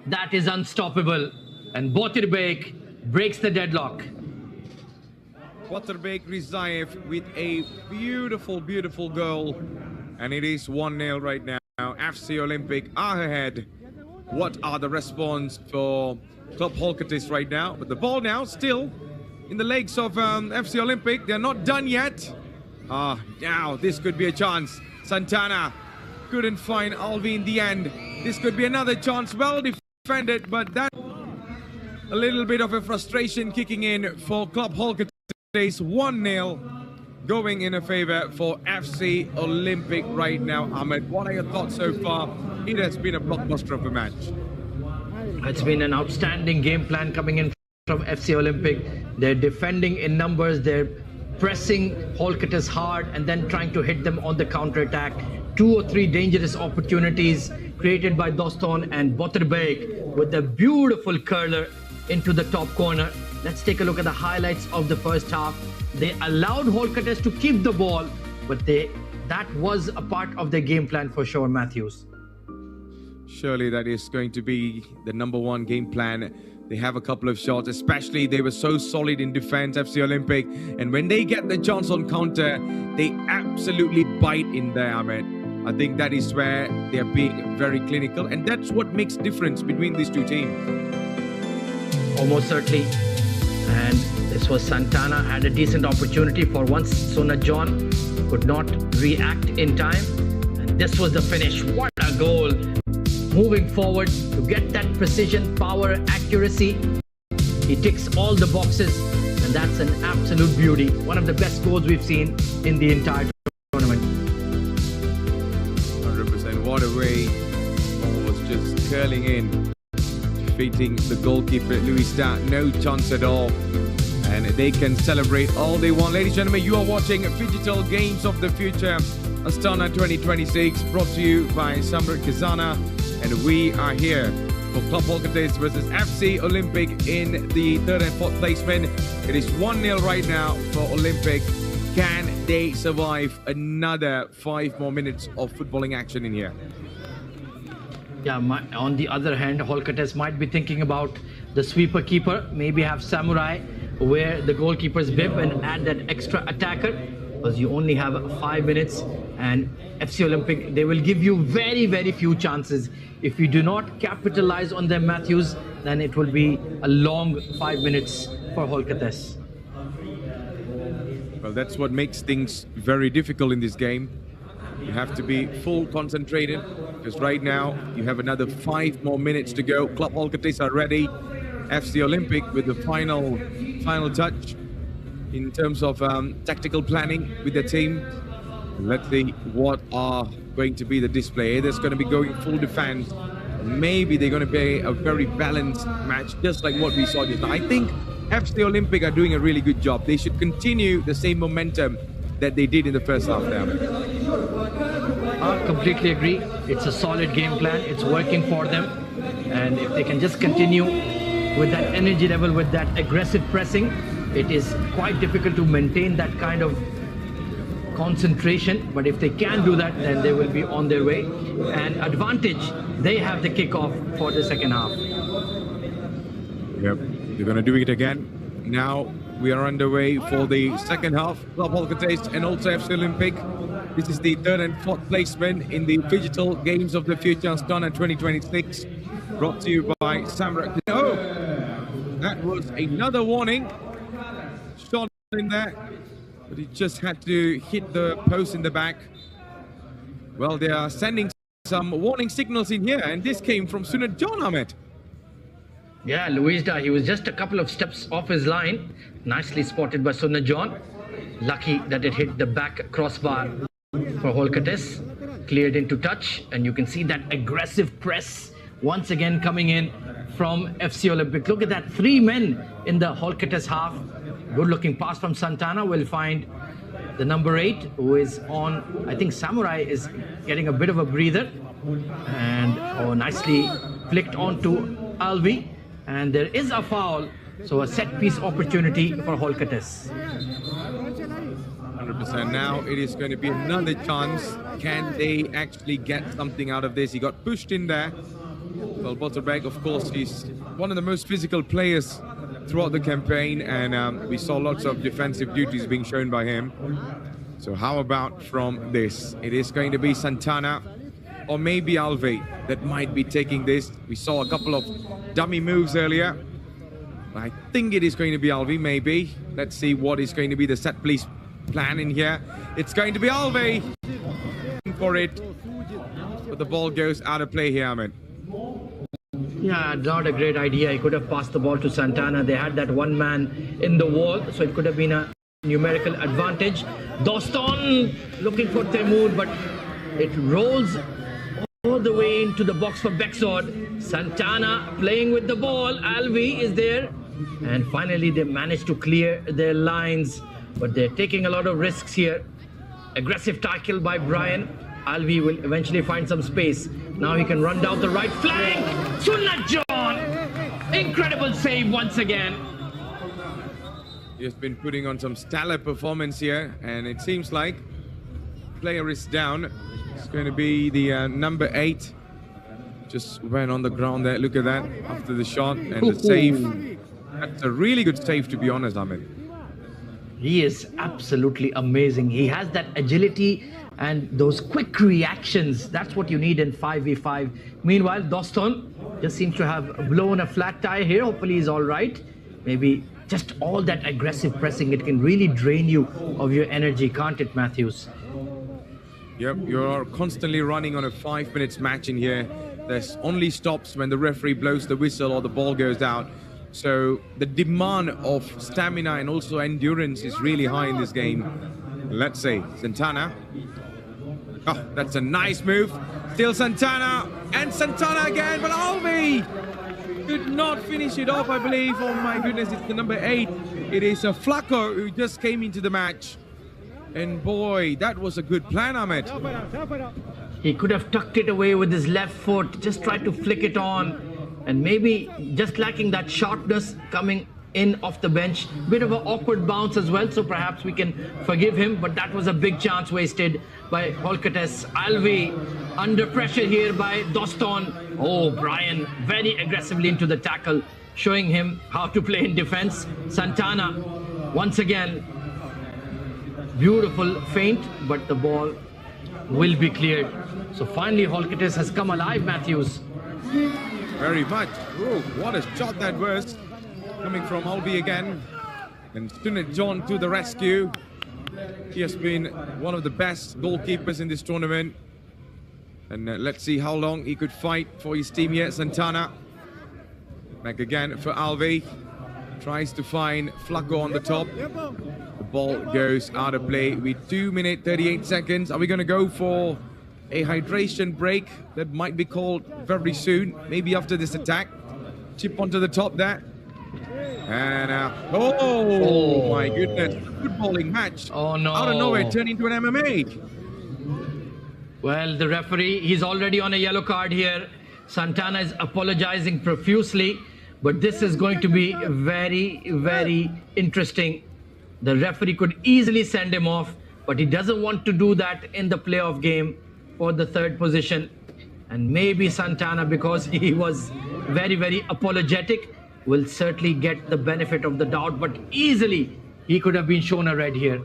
Speaker 11: That is unstoppable. And Botabek breaks the deadlock.
Speaker 3: Botabek Rizaev with a beautiful, beautiful goal. And it is 1-0 right now. FC Olympic are ahead. What are the response for Club Holcates right now? But the ball now still in the legs of FC Olympic. They're not done yet. Now this could be a chance. Santana couldn't find Alvey in the end. This could be another chance. Well defended, but that a little bit of a frustration kicking in for Club Holcates. 1-0. Going in a favor for FC Olympic right now. Ahmed, what are your thoughts so far? It has been a blockbuster of a match.
Speaker 11: It's been an outstanding game plan coming in from FC Olympic. They're defending in numbers. They're pressing Holcates hard and then trying to hit them on the counter-attack. 2 or 3 dangerous opportunities created by Doston and Botabek with a beautiful curler into the top corner. Let's take a look at the highlights of the first half. They allowed Holcates to keep the ball, but that was a part of their game plan for sure, Matthews.
Speaker 3: Surely that is going to be the number 1 game plan. They have a couple of shots, especially they were so solid in defense, FC Olympic. And when they get the chance on counter, they absolutely bite in there, Ahmed. I think that is where they are being very clinical. And that's what makes difference between these two teams.
Speaker 11: Almost certainly. And this was Santana, had a decent opportunity for once. Sunat John could not react in time. And this was the finish. What a goal. Moving forward to get that precision, power, accuracy. He ticks all the boxes. And that's an absolute beauty. One of the best goals we've seen in the entire tournament.
Speaker 3: 100%. What a way. Ball was just curling in. Defeating the goalkeeper, Luis Da. No chance at all. And they can celebrate all they want. Ladies and gentlemen, you are watching Phygital Games of the Future, Astana 2026, brought to you by Samrat Khazana. And we are here for Club Holcates versus FC Olympic in the 3rd and 4th placement. It is 1-0 right now for Olympic. Can they survive another 5 more minutes of footballing action in here?
Speaker 11: Yeah, on the other hand, Holcates might be thinking about the sweeper keeper, maybe have Samurai wear the goalkeeper's bib and add that extra attacker, because you only have 5 minutes, and FC Olympic, they will give you very, very few chances. If you do not capitalize on them, Matthews, then it will be a long 5 minutes for Holcates.
Speaker 3: Well, that's what makes things very difficult in this game. You have to be full concentrated because right now you have another 5 more minutes to go. Club Holcates are ready. FC Olympic with the final touch in terms of tactical planning with the team. Let's see what are going to be the display. There's going to be going full defense. Maybe they're going to be a very balanced match, just like what we saw just now. I think FC Olympic are doing a really good job. They should continue the same momentum that they did in the first half now.
Speaker 11: I completely agree. It's a solid game plan. It's working for them. And if they can just continue with that energy level, with that aggressive pressing, it is quite difficult to maintain that kind of concentration. But if they can do that, then they will be on their way. And advantage, they have the kickoff for the second half.
Speaker 3: Yep, they're going to do it again. Now we are underway for the second half. Club Holcates and also FC Olympic. This is the 3rd and 4th placement in the Phygital Games of the Future Astana 2026. Brought to you by Samrak. Oh, that was another warning. Shot in there, but he just had to hit the post in the back. Well, they are sending some warning signals in here, and this came from Sunat John Ahmed.
Speaker 11: Yeah, Luisda, he was just a couple of steps off his line. Nicely spotted by Sunat John. Lucky that it hit the back crossbar for Holcates. Cleared into touch, and you can see that aggressive press once again coming in from FC Olympic. Look at that, 3 men in the Holcates half. Good looking pass from Santana. Will find the number 8 who is on. I think Samurai is getting a bit of a breather. And nicely flicked on to Alvi. And there is a foul. So a set piece opportunity for Holcates.
Speaker 3: 100%. Now it is going to be another chance. Can they actually get something out of this? He got pushed in there. Well, Botterbeck, of course, he's one of the most physical players throughout the campaign, and we saw lots of defensive duties being shown by him. So how about from this? It is going to be Santana or maybe Alve that might be taking this. We saw a couple of dummy moves earlier. I think it is going to be Alve, maybe. Let's see what is going to be the set piece plan in here. It's going to be Alve for it, but the ball goes out of play here, Ahmed.
Speaker 11: Yeah, not a great idea. He could have passed the ball to Santana. They had that one man in the wall, so it could have been a numerical advantage. Doston looking for Temur, but it rolls all the way into the box for Bexod. Santana playing with the ball. Alvi is there. And finally, they managed to clear their lines, but they're taking a lot of risks here. Aggressive tackle by Brian. Alvi will eventually find some space. Now he can run down the right flank. Sunat John! Incredible save once again.
Speaker 3: He has been putting on some stellar performance here, and it seems like player is down. It's going to be the number 8. Just went on the ground there. Look at that after the shot and the save. That's a really good save, to be honest, Ahmed.
Speaker 11: He is absolutely amazing. He has that agility and those quick reactions. That's what you need in 5v5. Meanwhile, Doston just seems to have blown a flat tire here. Hopefully he's all right. Maybe just all that aggressive pressing, it can really drain you of your energy, can't it, Matthews?
Speaker 3: Yep, you're constantly running on a 5 minutes match in here. There's only stops when the referee blows the whistle or the ball goes out. So the demand of stamina and also endurance is really high in this game. Let's see, Santana. Oh, that's a nice move. Still Santana, and Santana again, but Alvi could not finish it off, I believe. Oh my goodness, it's the number 8. It is a Flacco who just came into the match. And boy, that was a good plan, Ahmed.
Speaker 11: He could have tucked it away with his left foot, just tried to flick it on. And maybe just lacking that sharpness coming in off the bench. Bit of an awkward bounce as well, so perhaps we can forgive him. But that was a big chance wasted by Holcates. Alvi under pressure here by Doston. Oh, Brian very aggressively into the tackle, showing him how to play in defense. Santana, once again, beautiful feint, but the ball will be cleared. So finally, Holcates has come alive, Matthews.
Speaker 3: Very much. Oh, what a shot that was. Coming from Albi again. And Sunat John to the rescue. He has been one of the best goalkeepers in this tournament. And let's see how long he could fight for his team here. Santana. Back again for Alvi. Tries to find Flacco on the top. The ball goes out of play with 2 minutes 38 seconds. Are we going to go for a hydration break that might be called very soon? Maybe after this attack. Chip onto the top there. And oh my goodness, footballing match.
Speaker 11: Oh no.
Speaker 3: Out of nowhere, turned into an MMA.
Speaker 11: Well, the referee, he's already on a yellow card here. Santana is apologizing profusely, but this is going to be very, very interesting. The referee could easily send him off, but he doesn't want to do that in the playoff game for the third position. And maybe Santana, because he was very, very apologetic, will certainly get the benefit of the doubt, but easily he could have been shown a red here.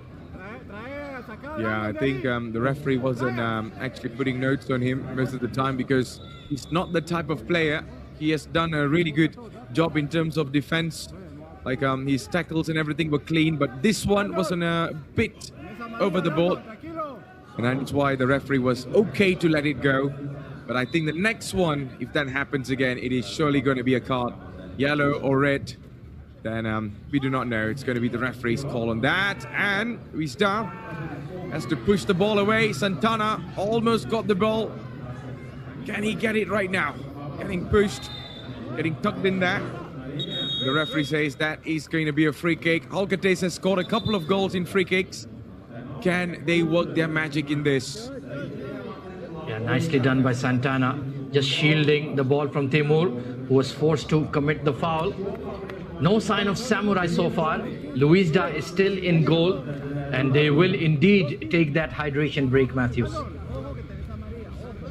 Speaker 3: Yeah, I think the referee wasn't actually putting notes on him most of the time because he's not the type of player. He has done a really good job in terms of defense. Like his tackles and everything were clean, but this one wasn't a bit over the ball. And that's why the referee was okay to let it go. But I think the next one, if that happens again, it is surely going to be a card. Yellow or red. Then we do not know. It's going to be the referee's call on that. And Wisda has to push the ball away. Santana almost got the ball. Can he get it right now? Getting pushed, getting tucked in there. The referee says that is going to be a free kick. Alcates has scored a couple of goals in free kicks. Can they work their magic in this?
Speaker 11: Yeah, nicely done by Santana. Just shielding the ball from Timur, who was forced to commit the foul. No sign of Samurai so far. Luisda is still in goal, and they will indeed take that hydration break, Matthews.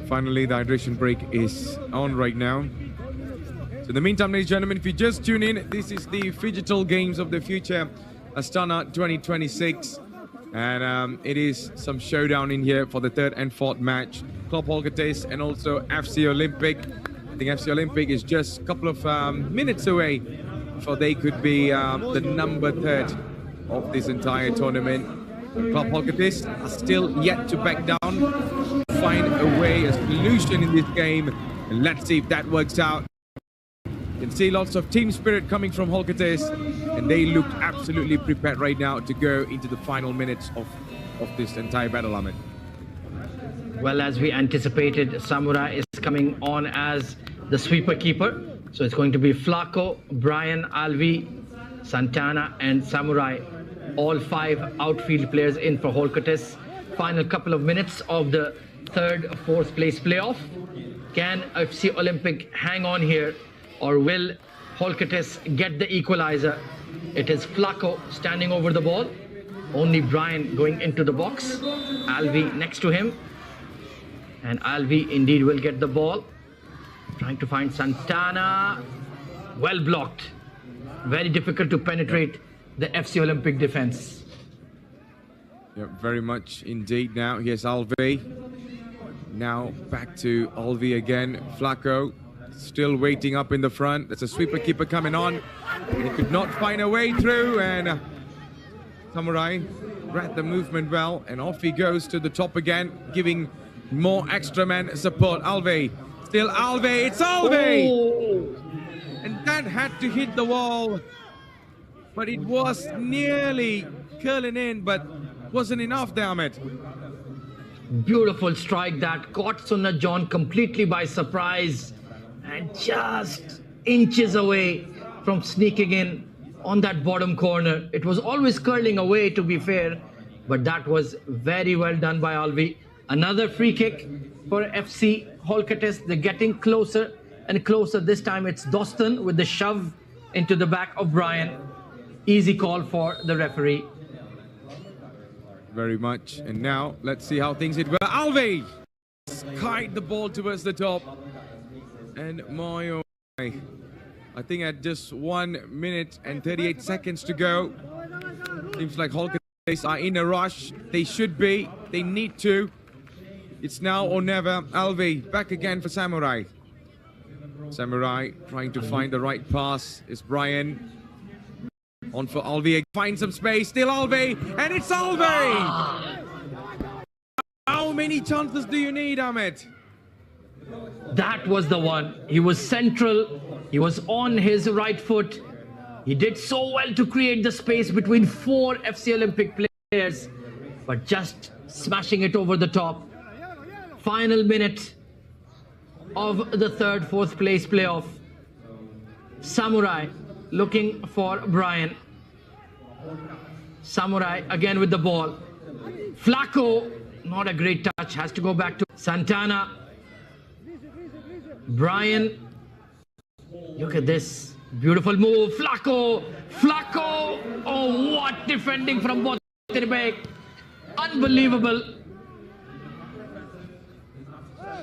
Speaker 3: Finally, the hydration break is on right now. So in the meantime, ladies and gentlemen, if you just tune in, this is the Phygital Games of the Future, Astana 2026. And it is some showdown in here for the third and fourth match. Club Alcates and also FC Olympic. I think FC Olympic is just a couple of minutes away before they could be the number third of this entire tournament. Club Alcates are still yet to back down, find a way, a solution in this game, and let's see if that works out. You can see lots of team spirit coming from Alcates, and they look absolutely prepared right now to go into the final minutes of this entire battle, Ahmed.
Speaker 11: Well, as we anticipated, Samurai is coming on as the sweeper keeper. So it's going to be Flacco, Brian, Alvi, Santana, and Samurai. All 5 outfield players in for Alcates. Final couple of minutes of the third, fourth place playoff. Can FC Olympic hang on here, or will Alcates get the equalizer? It is Flacco standing over the ball. Only Brian going into the box. Alvi next to him. And Alvi indeed will get the ball. Trying to find Santana. Well blocked. Very difficult to penetrate the FC Olympic defense.
Speaker 3: Yeah, very much indeed now. Here's Alvi. Now back to Alvi again. Flacco still waiting up in the front. There's a sweeper keeper coming on. He could not find a way through, and Samurai read the movement well, and off he goes to the top again, giving more extra man support. Alvi. Still Alvi. It's Alvi!
Speaker 11: Oh.
Speaker 3: And that had to hit the wall. But it was nearly curling in, but wasn't enough, damn it.
Speaker 11: Beautiful strike that caught Sunna John completely by surprise and just inches away from sneaking in on that bottom corner. It was always curling away, to be fair, but that was very well done by Alvi. Another free kick for FC Alcates. They're getting closer and closer. This time it's Dostan with the shove into the back of Brian. Easy call for the referee.
Speaker 3: Very much. And now let's see how things hit. Alvi kite the ball towards the top. And my oh my. I think at just 1 minute and 38 seconds to go. Seems like Alcates are in a rush. They should be. They need to. It's now or never. Alvi back again for Samurai. Samurai trying to find the right pass is Brian. On for Alvi. Find some space. Still Alvi. And it's Alvi! How many chances do you need, Ahmed?
Speaker 11: That was the one. He was central. He was on his right foot. He did so well to create the space between 4 FC Olympic players, but just smashing it over the top. Final minute of the fourth place playoff. Samurai looking for Brian. Samurai again with the ball. Flacco, not a great touch, has to go back to Santana. Brian, look at this. Beautiful move. Flacco. Oh, what defending from Boterbek. Unbelievable.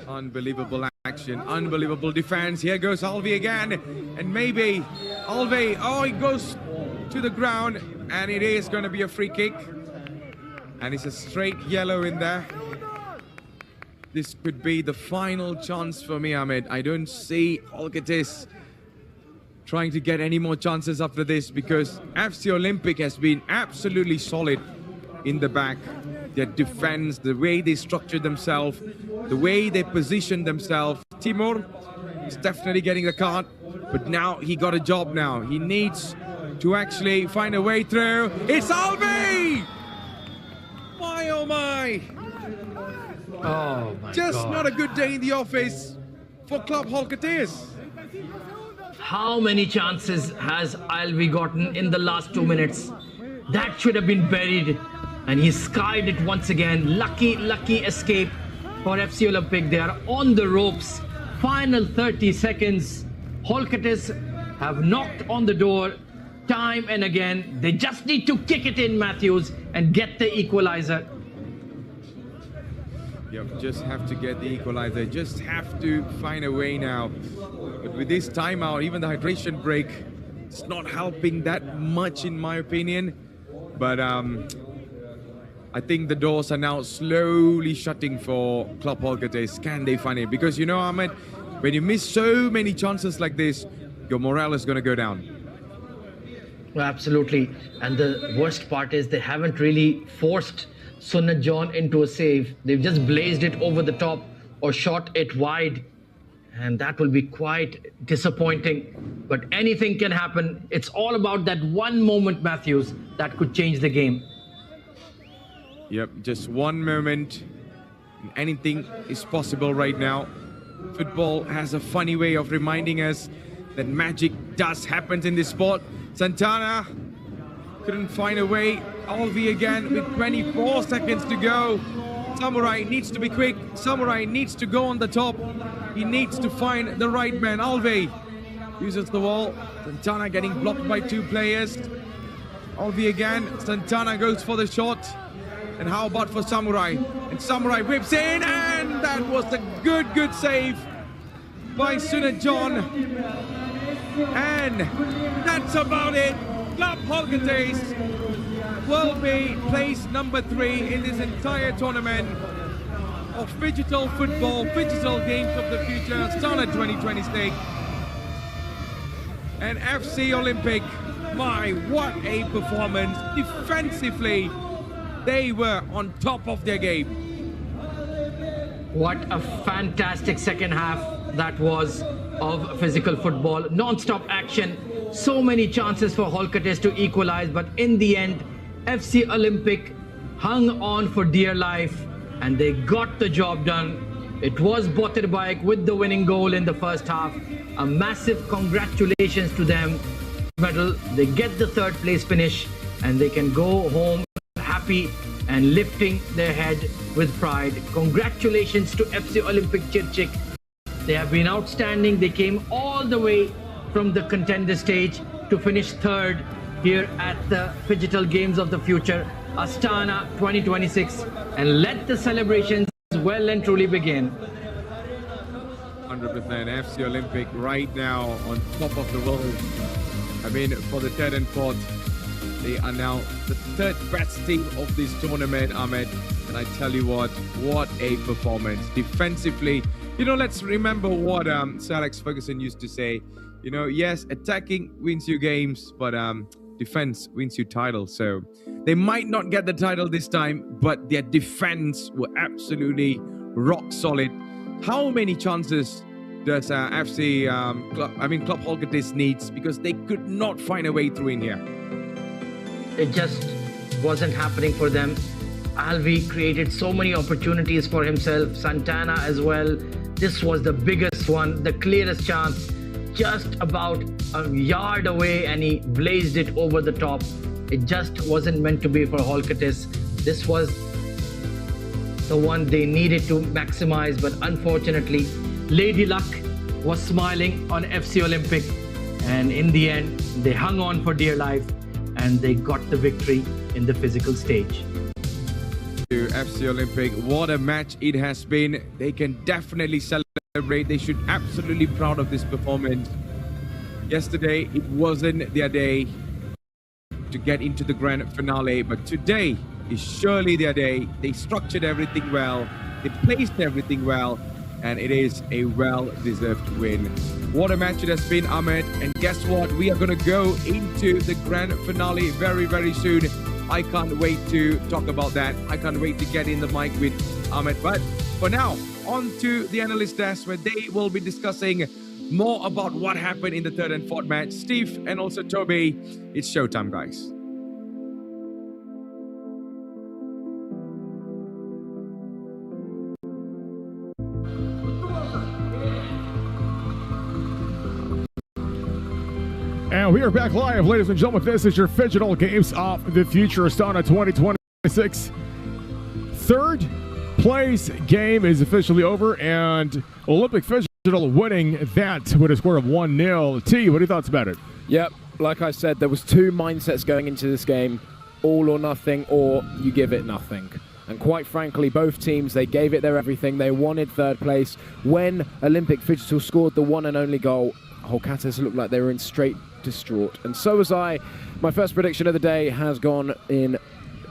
Speaker 3: Unbelievable action. Unbelievable defense. Here goes Alvi again. And maybe Alvi. Oh, he goes to the ground. And it is going to be a free kick. And it's a straight yellow in there. This could be the final chance for me, Ahmed. I don't see Holketis trying to get any more chances after this because FC Olympic has been absolutely solid in the back. Their defense, the way they structure themselves, the way they position themselves. Timur is definitely getting the card, but now he got a job now. He needs to actually find a way through. It's Alvi! My oh my!
Speaker 11: Oh my
Speaker 3: Just
Speaker 11: God.
Speaker 3: not a good day in the office for Club Holketis.
Speaker 11: How many chances has Alvi gotten in the last 2 minutes? That should have been buried, and he skied it once again. Lucky escape for FC Olympic. They are on the ropes. Final 30 seconds. Holketis have knocked on the door time and again. They just need to kick it in, Matthews, and get the equalizer.
Speaker 3: Yep, just have to get the equalizer. Just have to find a way now. But with this timeout, even the hydration break, it's not helping that much in my opinion. But I think the doors are now slowly shutting for Club Holketis. Can they find it? Because you know, Ahmed, when you miss so many chances like this, your morale is going to go down.
Speaker 11: Well, absolutely. And the worst part is they haven't really forced Sunat John into a save. They've just blazed it over the top or shot it wide. And that will be quite disappointing. But anything can happen. It's all about that one moment, Matthews, that could change the game.
Speaker 3: Yep, just one moment. Anything is possible right now. Football has a funny way of reminding us that magic does happen in this sport. Santana couldn't find a way. Alvi again with 24 seconds to go. Samurai needs to be quick. Samurai needs to go on the top. He needs to find the right man. Alvi uses the wall. Santana getting blocked by 2 players. Alvi again. Santana goes for the shot. And how about for Samurai? And Samurai whips in, and that was a good save by Sunat John. And that's about it. Club Holketis will be placed number 3 in this entire tournament of Phygital football, Phygital Games of the Future, Astana 2026. And FC Olympic, my, what a performance. Defensively, they were on top of their game.
Speaker 11: What a fantastic second half that was of physical football. Non-stop action. So many chances for Holketis to equalize, but in the end, FC Olympic hung on for dear life and they got the job done. It was Boterbek with the winning goal in the first half. A massive congratulations to them. Medal. They get the 3rd place finish and they can go home happy and lifting their head with pride. Congratulations to FC Olympic Chirchik. They have been outstanding. They came all the way from the contender stage to finish 3rd here at the Phygital Games of the Future, Astana 2026, and let the celebrations well and truly begin.
Speaker 3: 100% FC Olympic right now on top of the world. I mean, for the 3rd and 4th, they are now the 3rd best team of this tournament, Ahmed. And I tell you what a performance. Defensively, you know, let's remember what Sir Alex Ferguson used to say. You know, yes, attacking wins you games, but defense wins you title. So they might not get the title this time, but their defense were absolutely rock solid. How many chances does Club Holcatis needs, because they could not find a way through in here?
Speaker 11: It just wasn't happening for them. Alvi created so many opportunities for himself, Santana as well. This was the biggest one, the clearest chance, just about a yard away, and he blazed it over the top. It just wasn't meant to be for Holcatis. This was the one they needed to maximize, but unfortunately, Lady Luck was smiling on FC Olympic, and in the end, they hung on for dear life, and they got the victory in the physical stage.
Speaker 3: To FC Olympic, what a match it has been. They can definitely celebrate. They should absolutely be proud of this performance. Yesterday, it wasn't their day to get into the grand finale, but today is surely their day. They structured everything well, they placed everything well, and it is a well-deserved win. What a match it has been, Ahmed. And guess what? We are going to go into the grand finale very, very soon. I can't wait to talk about that. I can't wait to get in the mic with Ahmed. But for now, on to the analyst desk, where they will be discussing more about what happened in the third and fourth match. Steve and also Toby, it's showtime, guys. And we are back live, ladies and gentlemen. This is your Phygital Games of the Future Astana 2026. Third place game is officially over, and Olympic Phygital winning that with a score of 1-0. T, what are your thoughts about it?
Speaker 4: Yep, like I said, there was two mindsets going into this game: all or nothing, or you give it nothing. And quite frankly, both teams, they gave it their everything. They wanted third place. When Olympic Phygital scored the one and only goal, Holcatis looked like they were in straight distraught, and so was I. My first prediction of the day has gone in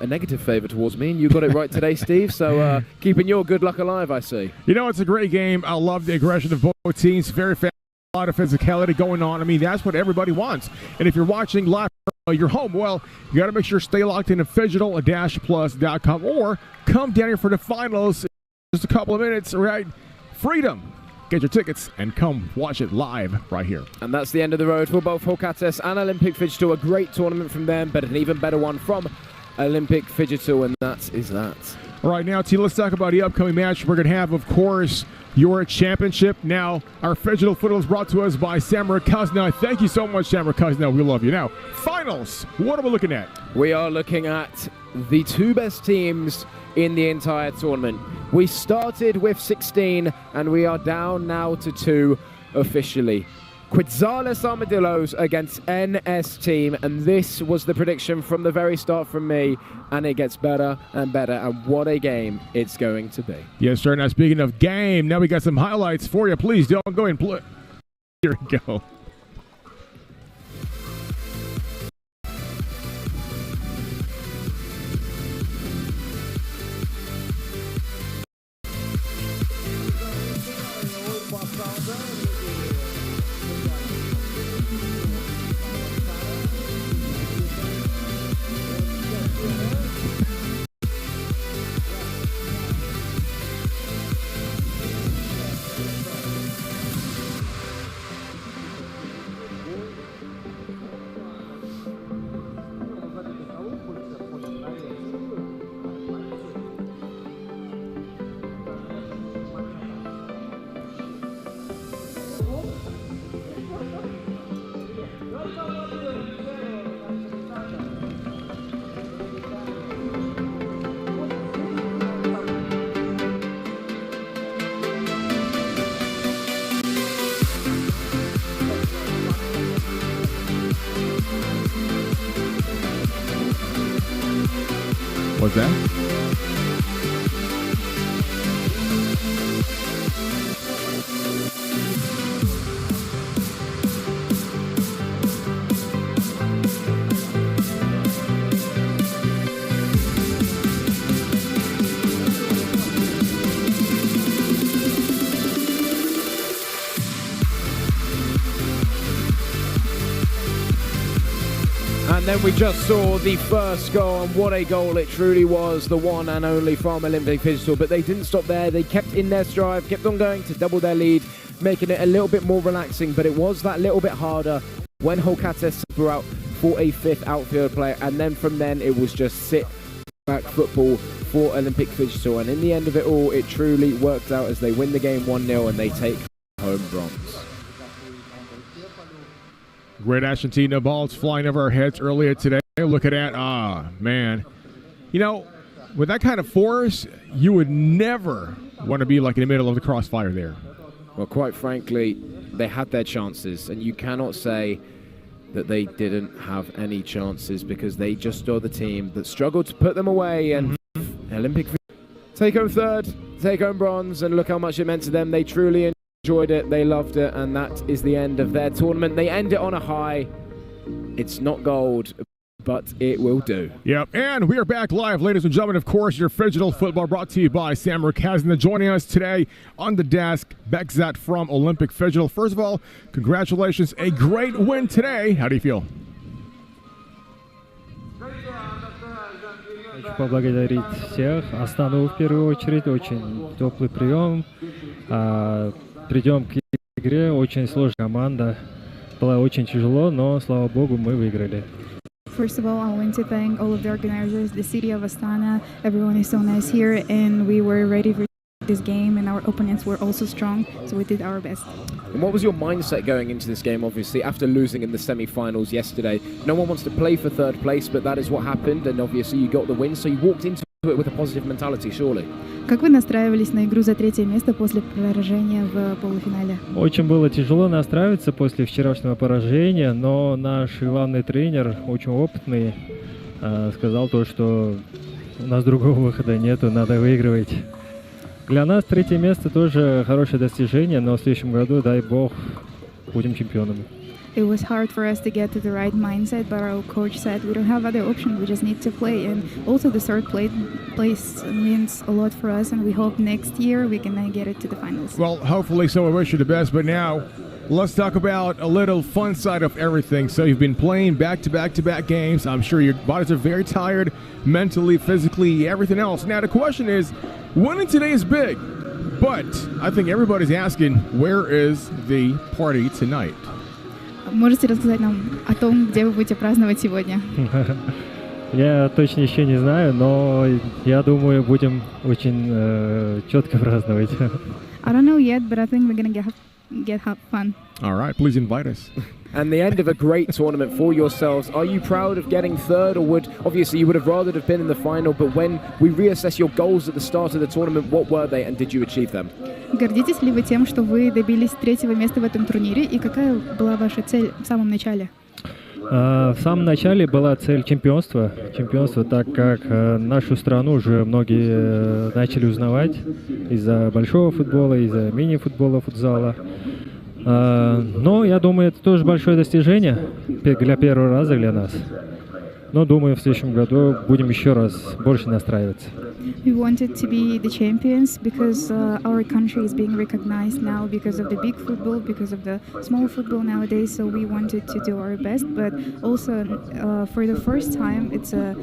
Speaker 4: a negative favour towards me, and you got it right today, Steve, so keeping your good luck alive, I see.
Speaker 3: You know, it's a great game. I love the aggression of both teams. Very fast, a lot of physicality going on. I mean, that's what everybody wants. And if you're watching live at your home, well, you got to make sure to stay locked in at Phygital-plus.com, or come down here for the finals in just a couple of minutes, right? Freedom. Get your tickets and come watch it live right here.
Speaker 4: And that's the end of the road for both Holcatis and Olympic Phygital. A great tournament from them, but an even better one from Olympic Phygital, and that is that.
Speaker 3: All right, now, T, let's talk about the upcoming match. We're going to have, of course, your championship. Now, our Phygital football is brought to us by Samurai Kazna. Thank you so much, Samurai Kazna. We love you. Now, finals. What are we looking at?
Speaker 4: We are looking at the two best teams in the entire tournament. We started with 16, and we are down now to 2 officially. Quetzales Armadillos against NS Team, and this was the prediction from the very start from me, and it gets better and better, and what a game it's going to be.
Speaker 3: Yes, sir. Now, speaking of game, now we got some highlights for you. Please don't go and play. Here we go. What's that?
Speaker 4: And then we just saw the first goal, and what a goal it truly was, the one and only from Olympic Phygital. But they didn't stop there. They kept in their stride, kept on going to double their lead, making it a little bit more relaxing. But it was that little bit harder when Holkates were out for a fifth outfield player. And then from then, it was just sit-back football for Olympic Phygital. And in the end of it all, it truly worked out as they win the game 1-0 and they take home bronze.
Speaker 3: Great Argentina balls flying over our heads earlier today. Look at that. Man. You know, with that kind of force, you would never want to be like in the middle of the crossfire there.
Speaker 4: Well, quite frankly, they had their chances, and you cannot say that they didn't have any chances because they just saw the team that struggled to put them away, and Olympic take home third, take home bronze, and look how much it meant to them. They truly enjoyed it, they loved it, and that is the end of their tournament. They end it on a high. It's not gold, but it will do.
Speaker 3: Yep, and we are back live, ladies and gentlemen. Of course, your Phygital football brought to you by Sam Rukazna. Joining us today on the desk, Bekzat from Olympic Phygital. First of all, congratulations, a great win today. How do you feel?
Speaker 13: Хочу поблагодарить всех. Астану в первую очередь, очень теплый прием. Придем к игре, очень сложная команда. Было очень тяжело, но, слава богу, мы выиграли.
Speaker 14: First of all, I want to thank all of the organizers, the city of Astana. Everyone is so nice here, and we were ready for this game, and our opponents were also strong, so we did our best.
Speaker 4: And what was your mindset going into this game, obviously, after losing in the semi-finals yesterday? No one wants to play for third place, but that is what happened, and obviously you got the win, so you walked into it with a positive mentality, surely.
Speaker 14: Как вы настраивались на игру за третье место после поражения в полуфинале?
Speaker 13: Очень было тяжело настраиваться после вчерашнего поражения, но наш главный тренер, очень опытный, сказал то, что у нас другого выхода нету, надо выигрывать. Для нас третье место тоже хорошее достижение, но в следующем году, дай бог, будем чемпионами.
Speaker 14: It was hard for us to get to the right mindset, but our coach said we don't have other option, we just need to play. And also the third place means a lot for us, and we hope next year we can get it to the finals.
Speaker 3: Well, hopefully so. I wish you the best. But now, let's talk about a little fun side of everything. So you've been playing back-to-back games. I'm sure your bodies are very tired, mentally, physically, everything else. Now the question is, winning today is big, but I think everybody's asking, where is the party tonight?
Speaker 14: Можете рассказать нам о том, где вы будете праздновать сегодня?
Speaker 13: Я точно еще не знаю, но я думаю, будем очень четко праздновать.
Speaker 14: I don't know yet, but I think we're gonna get fun.
Speaker 3: All right, please invite us.
Speaker 4: And the end of a great tournament for yourselves. Are you proud of getting third, or obviously you would have rather have been in the final, but when we reassess your goals at the start of the tournament, what were they and did you achieve them?
Speaker 14: Гордитесь ли вы тем, что вы добились третьего места в этом турнире, и какая была ваша цель в самом начале?
Speaker 13: В самом начале была цель чемпионства, так как нашу страну уже многие начали узнавать из-за большого футбола, из-за мини-футбола, футзала. Но я думаю, это тоже большое достижение для первого раза для нас. Но думаю, в следующем году будем еще раз больше настраиваться.
Speaker 14: We wanted to be the champions because our country is being recognized now because of the big football, because of the small football nowadays. So we wanted to do our best, but also for the first time, it's a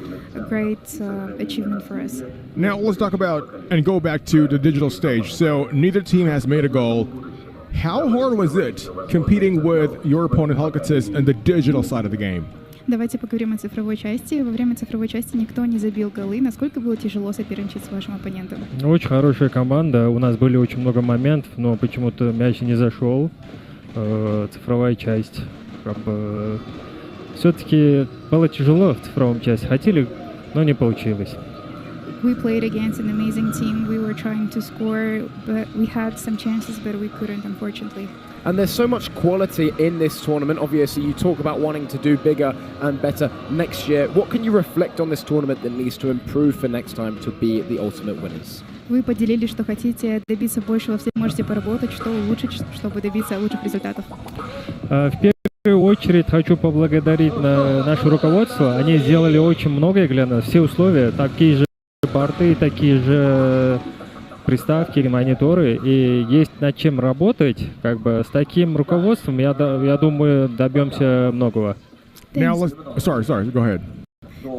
Speaker 14: great achievement for us.
Speaker 3: Now let's talk about and go back to the digital stage. So neither team has made a goal. How hard was it competing with your opponent Holkates in the digital side of the game?
Speaker 14: Давайте поговорим о цифровой части. Во время цифровой части никто не забил голы. Насколько было тяжело соперничать с вашим оппонентом?
Speaker 13: Очень хорошая команда. У нас были очень много моментов, но почему-то мяч не зашел. Цифровая часть. Все-таки было тяжело в цифровом части. Хотели, но не получилось.
Speaker 14: We played against an amazing team. We were trying to score, but we had some chances, but we couldn't, unfortunately.
Speaker 4: And there's so much quality in this tournament. Obviously, you talk about wanting to do bigger and better next year. What can you reflect on this tournament that needs to improve for next time to be the ultimate winners?
Speaker 14: Вы поделились, что хотите добиться большего, все можете поработать, что улучшить, чтобы добиться лучших результатов.
Speaker 13: В первую очередь хочу поблагодарить наше руководство. Они сделали очень многое для нас. Все условия, такие же порты, такие же приставки или мониторы, и есть над чем работать. С таким руководством, я думаю, добьемся многого.
Speaker 3: Now let's. Sorry. Go ahead.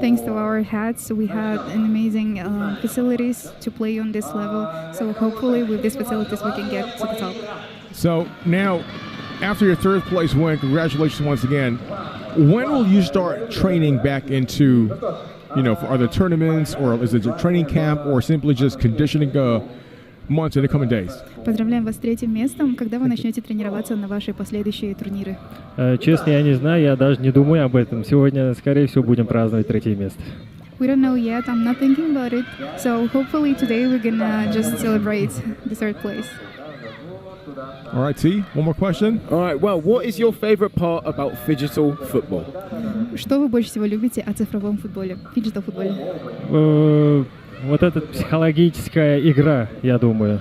Speaker 14: Thanks to our hats, we had an amazing facilities to play on this level. So hopefully with these facilities we can get to the top.
Speaker 3: So now, after your third place win, congratulations once again. When will you start training back into, for other tournaments, or is it a training camp, or simply just conditioning months in the coming days?
Speaker 14: Поздравляем вас с третьим местом. Когда вы начнете тренироваться на ваши последующие турниры?
Speaker 13: Честно, я не знаю, я даже не думаю об этом. Сегодня, скорее всего, будем праздновать третье место.
Speaker 14: We don't know yet. I'm not thinking about it. So hopefully today we're gonna just celebrate the third place.
Speaker 3: All right, T, one more question.
Speaker 4: All right, well, what is your favorite part about Phygital football?
Speaker 14: Что вы больше всего любите о цифровом футболе, Phygital футболе?
Speaker 13: Вот эта психологическая игра, я думаю.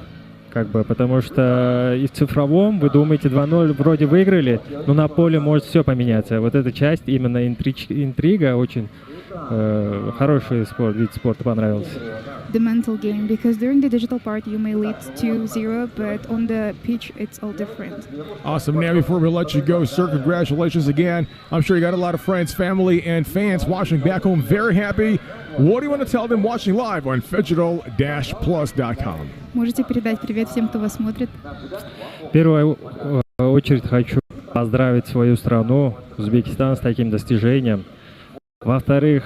Speaker 13: Потому что и в цифровом вы думаете 2-0 вроде выиграли, но на поле может все поменяться. Вот эта часть, именно интрига, очень хороший вид спорта понравился.
Speaker 14: The mental game, because during the digital part you may lead 2-0, but on the pitch it's all different.
Speaker 3: Awesome. Now before we let you go, sir, congratulations again. I'm sure you got a lot of friends, family, and fans watching back home very happy. What do you want to tell them watching live on Phygital-plus.com?
Speaker 14: Можете передать привет всем, кто вас смотрит.
Speaker 13: В первую очередь хочу поздравить свою страну, Узбекистан, с таким достижением. Во-вторых,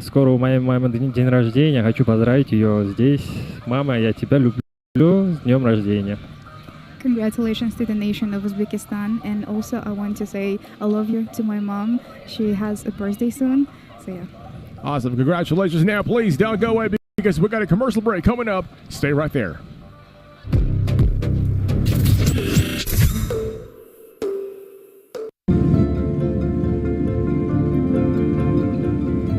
Speaker 13: скоро у моей мамы день рождения, хочу поздравить ее здесь. Мама, я тебя люблю, с днем рождения.
Speaker 14: Congratulations to the nation of Uzbekistan, and also I want to say I love you to my mom. She has a birthday soon, so yeah.
Speaker 3: Awesome. Congratulations. Now, please don't go away because we got a commercial break coming up. Stay right there.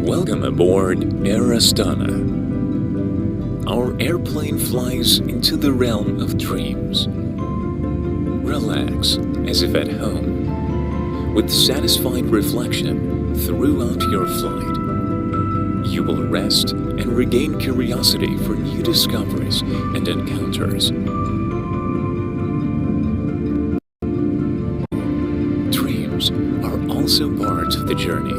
Speaker 15: Welcome aboard Air Astana. Our airplane flies into the realm of dreams. Relax as if at home, with satisfied reflection throughout your flight. You will rest and regain curiosity for new discoveries and encounters. Dreams are also part of the journey.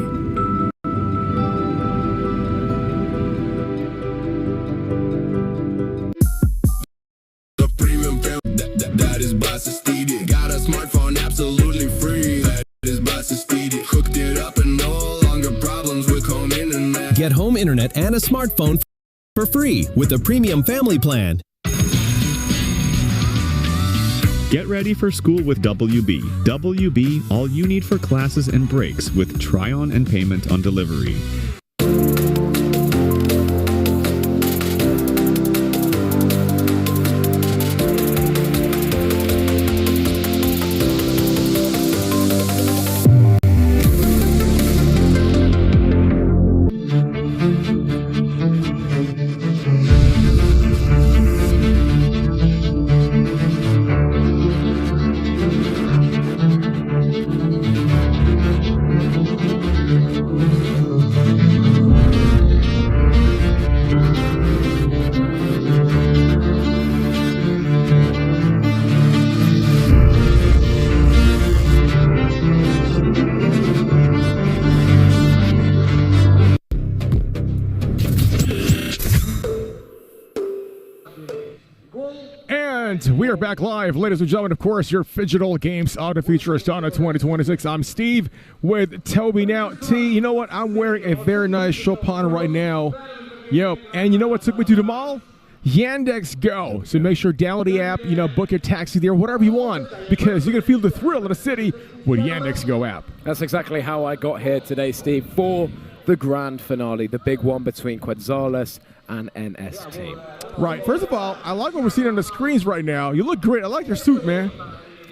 Speaker 16: The premium that is Bassistidi. Got a smartphone absolutely free. That is Bassistidi. Hooked it up and no longer problems with home internet.
Speaker 17: Get home internet and a smartphone for free with the premium family plan.
Speaker 18: Get ready for school with WB. WB, all you need for classes and breaks with try-on and payment on delivery.
Speaker 3: We are back live, ladies and gentlemen. Of course, your Phygital Games Auto Feature Astana 2026. I'm Steve with Toby. Now, T, you know what? I'm wearing a very nice Chopin right now. Yep. And you know what took me to the mall? Yandex Go. So make sure download the app, book your taxi there, whatever you want, because you can feel the thrill of the city with Yandex Go app.
Speaker 4: That's exactly how I got here today, Steve, for the grand finale, the big one between Quetzales and NS team.
Speaker 3: Right. First of all, I like what we're seeing on the screens right now. You look great. I like your suit, man.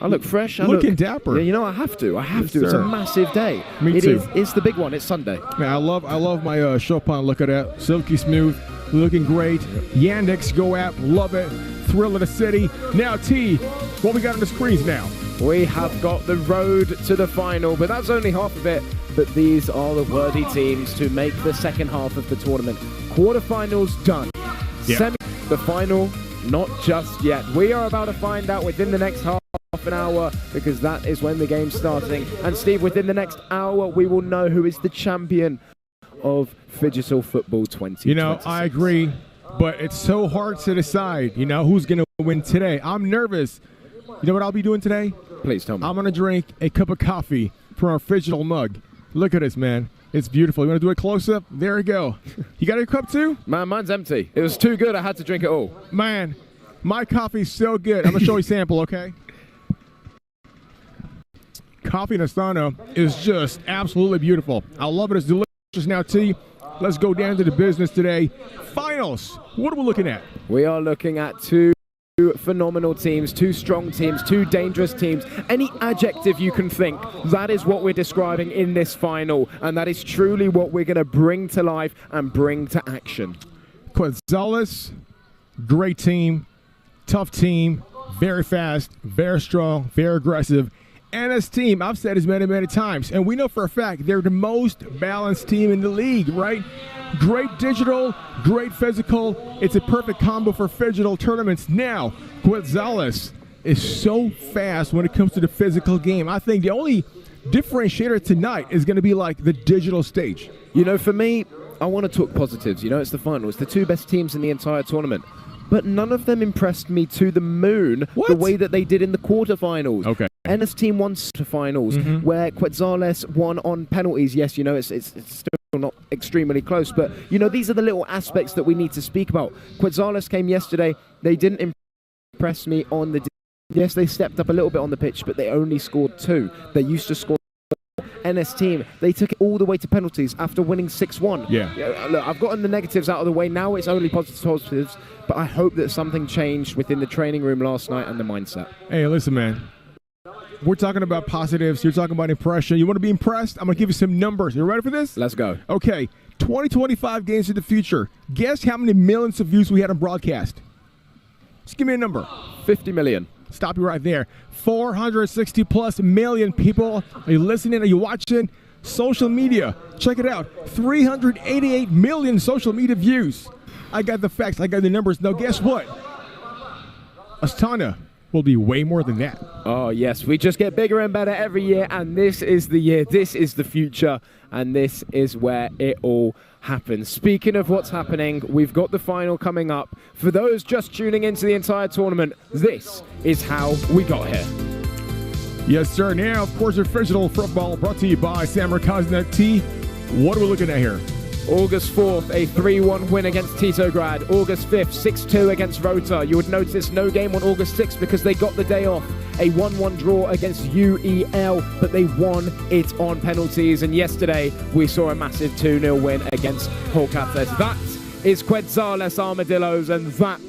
Speaker 4: I look fresh.
Speaker 3: Looking dapper.
Speaker 4: Yeah, I have to. Yes,
Speaker 3: to.
Speaker 4: It's a massive day.
Speaker 3: Me too.
Speaker 4: It's the big one. It's Sunday.
Speaker 3: Man, I love my Chopin. Look at that. Silky smooth. Looking great. Yandex Go app. Love it. Thrill of the city. Now, T, what we got on the screens now?
Speaker 4: We have got the road to the final, but that's only half of it. But these are the worthy teams to make the second half of the tournament. Quarterfinals done.
Speaker 3: Yeah.
Speaker 4: The final, not just yet. We are about to find out within the next half half an hour because that is when the game's starting. And Steve, within the next hour, we will know who is the champion of Phygital Football 2026.
Speaker 3: You know, I agree, but it's so hard to decide, you know, who's going to win today. I'm nervous. You know what I'll be doing today?
Speaker 4: Please tell me.
Speaker 3: I'm going to drink a cup of coffee from our Phygital mug. Look at this, man. It's beautiful. You want to do a close-up? There we go. You got your cup too?
Speaker 4: Man, mine's empty. It was too good. I had to drink it all.
Speaker 3: Man, my coffee's so good. I'm going to show you a sample, okay? Coffee in Astana is just absolutely beautiful. I love it. It's delicious. Now, T, let's go down to the business today. Finals. What are we looking at?
Speaker 4: We are looking at two phenomenal teams, two strong teams, two dangerous teams. Any adjective you can think, that is what we're describing in this final, and that is truly what we're going to bring to life and bring to action.
Speaker 3: Quetzales, great team, tough team, very fast, very strong, very aggressive. And this team, I've said this many, many times, and we know for a fact they're the most balanced team in the league, right? Great digital, great physical. It's a perfect combo for Phygital tournaments. Now, Quetzales is so fast when it comes to the physical game. I think the only differentiator tonight is going to be like the digital stage.
Speaker 4: You know, for me, I want to talk positives. You know, it's the final. It's the two best teams in the entire tournament. But none of them impressed me to the moon the way that they did in the quarterfinals.
Speaker 3: Okay.
Speaker 4: Ennis team won quarterfinals, where Quetzales won on penalties. Yes, you know, it's still not extremely close, but, you know, these are the little aspects that we need to speak about. Quetzales came yesterday. They didn't impress me on the... Yes, they stepped up a little bit on the pitch, but they only scored 2. They used to score... NS team, they took it all the way to penalties after winning 6-1.
Speaker 3: Yeah.
Speaker 4: Look, I've gotten the negatives out of the way. Now it's only positives, but I hope that something changed within the training room last night and the mindset.
Speaker 3: Hey, listen, man. We're talking about positives. You're talking about impression. You want to be impressed? I'm going to give you some numbers. You ready for this?
Speaker 4: Let's go.
Speaker 3: Okay. 2025 games in the future. Guess how many millions of views we had on broadcast? Just give me a number.
Speaker 4: 50 million.
Speaker 3: Stop you right there. 460 plus million people. Are you listening? Are you watching? Social media. Check it out. 388 million social media views. I got the facts. I got the numbers. Now, guess what? Astana will be way more than that.
Speaker 4: Oh, yes. We just get bigger and better every year, and this is the year. This is the future, and this is where it all happens. Speaking of what's happening, we've got the final coming up. For those just tuning into the entire tournament, this is how we got here.
Speaker 3: Yes, sir. Now, of course, our Phygital football brought to you by Samarkazna T. What are we looking at here?
Speaker 4: August 4th, a 3-1 win against Titograd. August 5th, 6-2 against Rota. You would notice no game on August 6th because they got the day off. A 1-1 draw against UEL, but they won it on penalties. And yesterday, we saw a massive 2-0 win against Holcates. That is Quetzales Armadillos, and that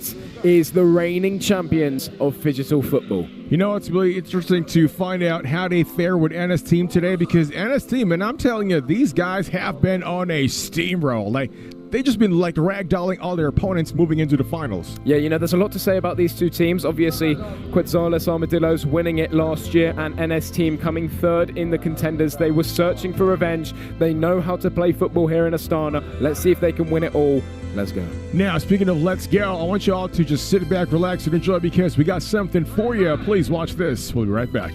Speaker 4: is the reigning champions of Phygital football.
Speaker 3: You know, it's really interesting to find out how they fare with NS team today, because NS team, and I'm telling you, these guys have been on a steamroll. Like, they just been like ragdolling all their opponents moving into the finals.
Speaker 4: Yeah, you know, there's a lot to say about these two teams. Obviously, Quetzales Armadillos winning it last year, and NS team coming third in the contenders. They were searching for revenge. They know how to play football here in Astana. Let's see if they can win it all. Let's go.
Speaker 3: Now, speaking of let's go, I want you all to just sit back, relax, and enjoy, because we got something for you. Please watch this. We'll be right back.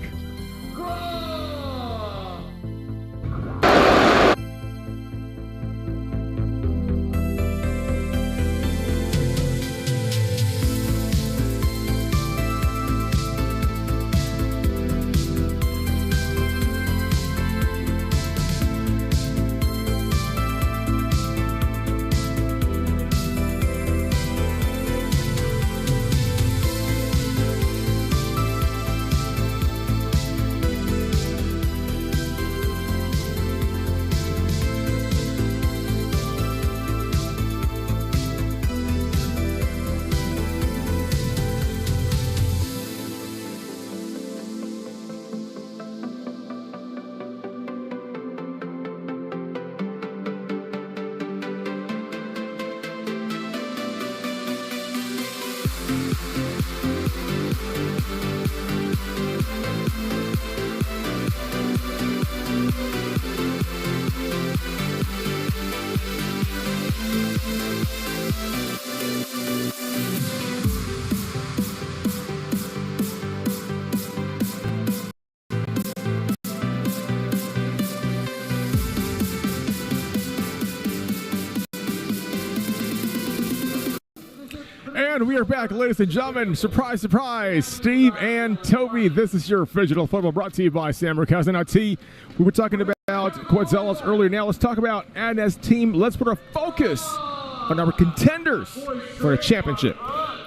Speaker 3: And we are back, ladies and gentlemen. Surprise, surprise. Steve and Toby. This is your Phygital Football brought to you by Sam Rukazan. Now, T, we were talking about Quetzales earlier. Now let's talk about Ana's team. Let's put our focus on our contenders for the championship.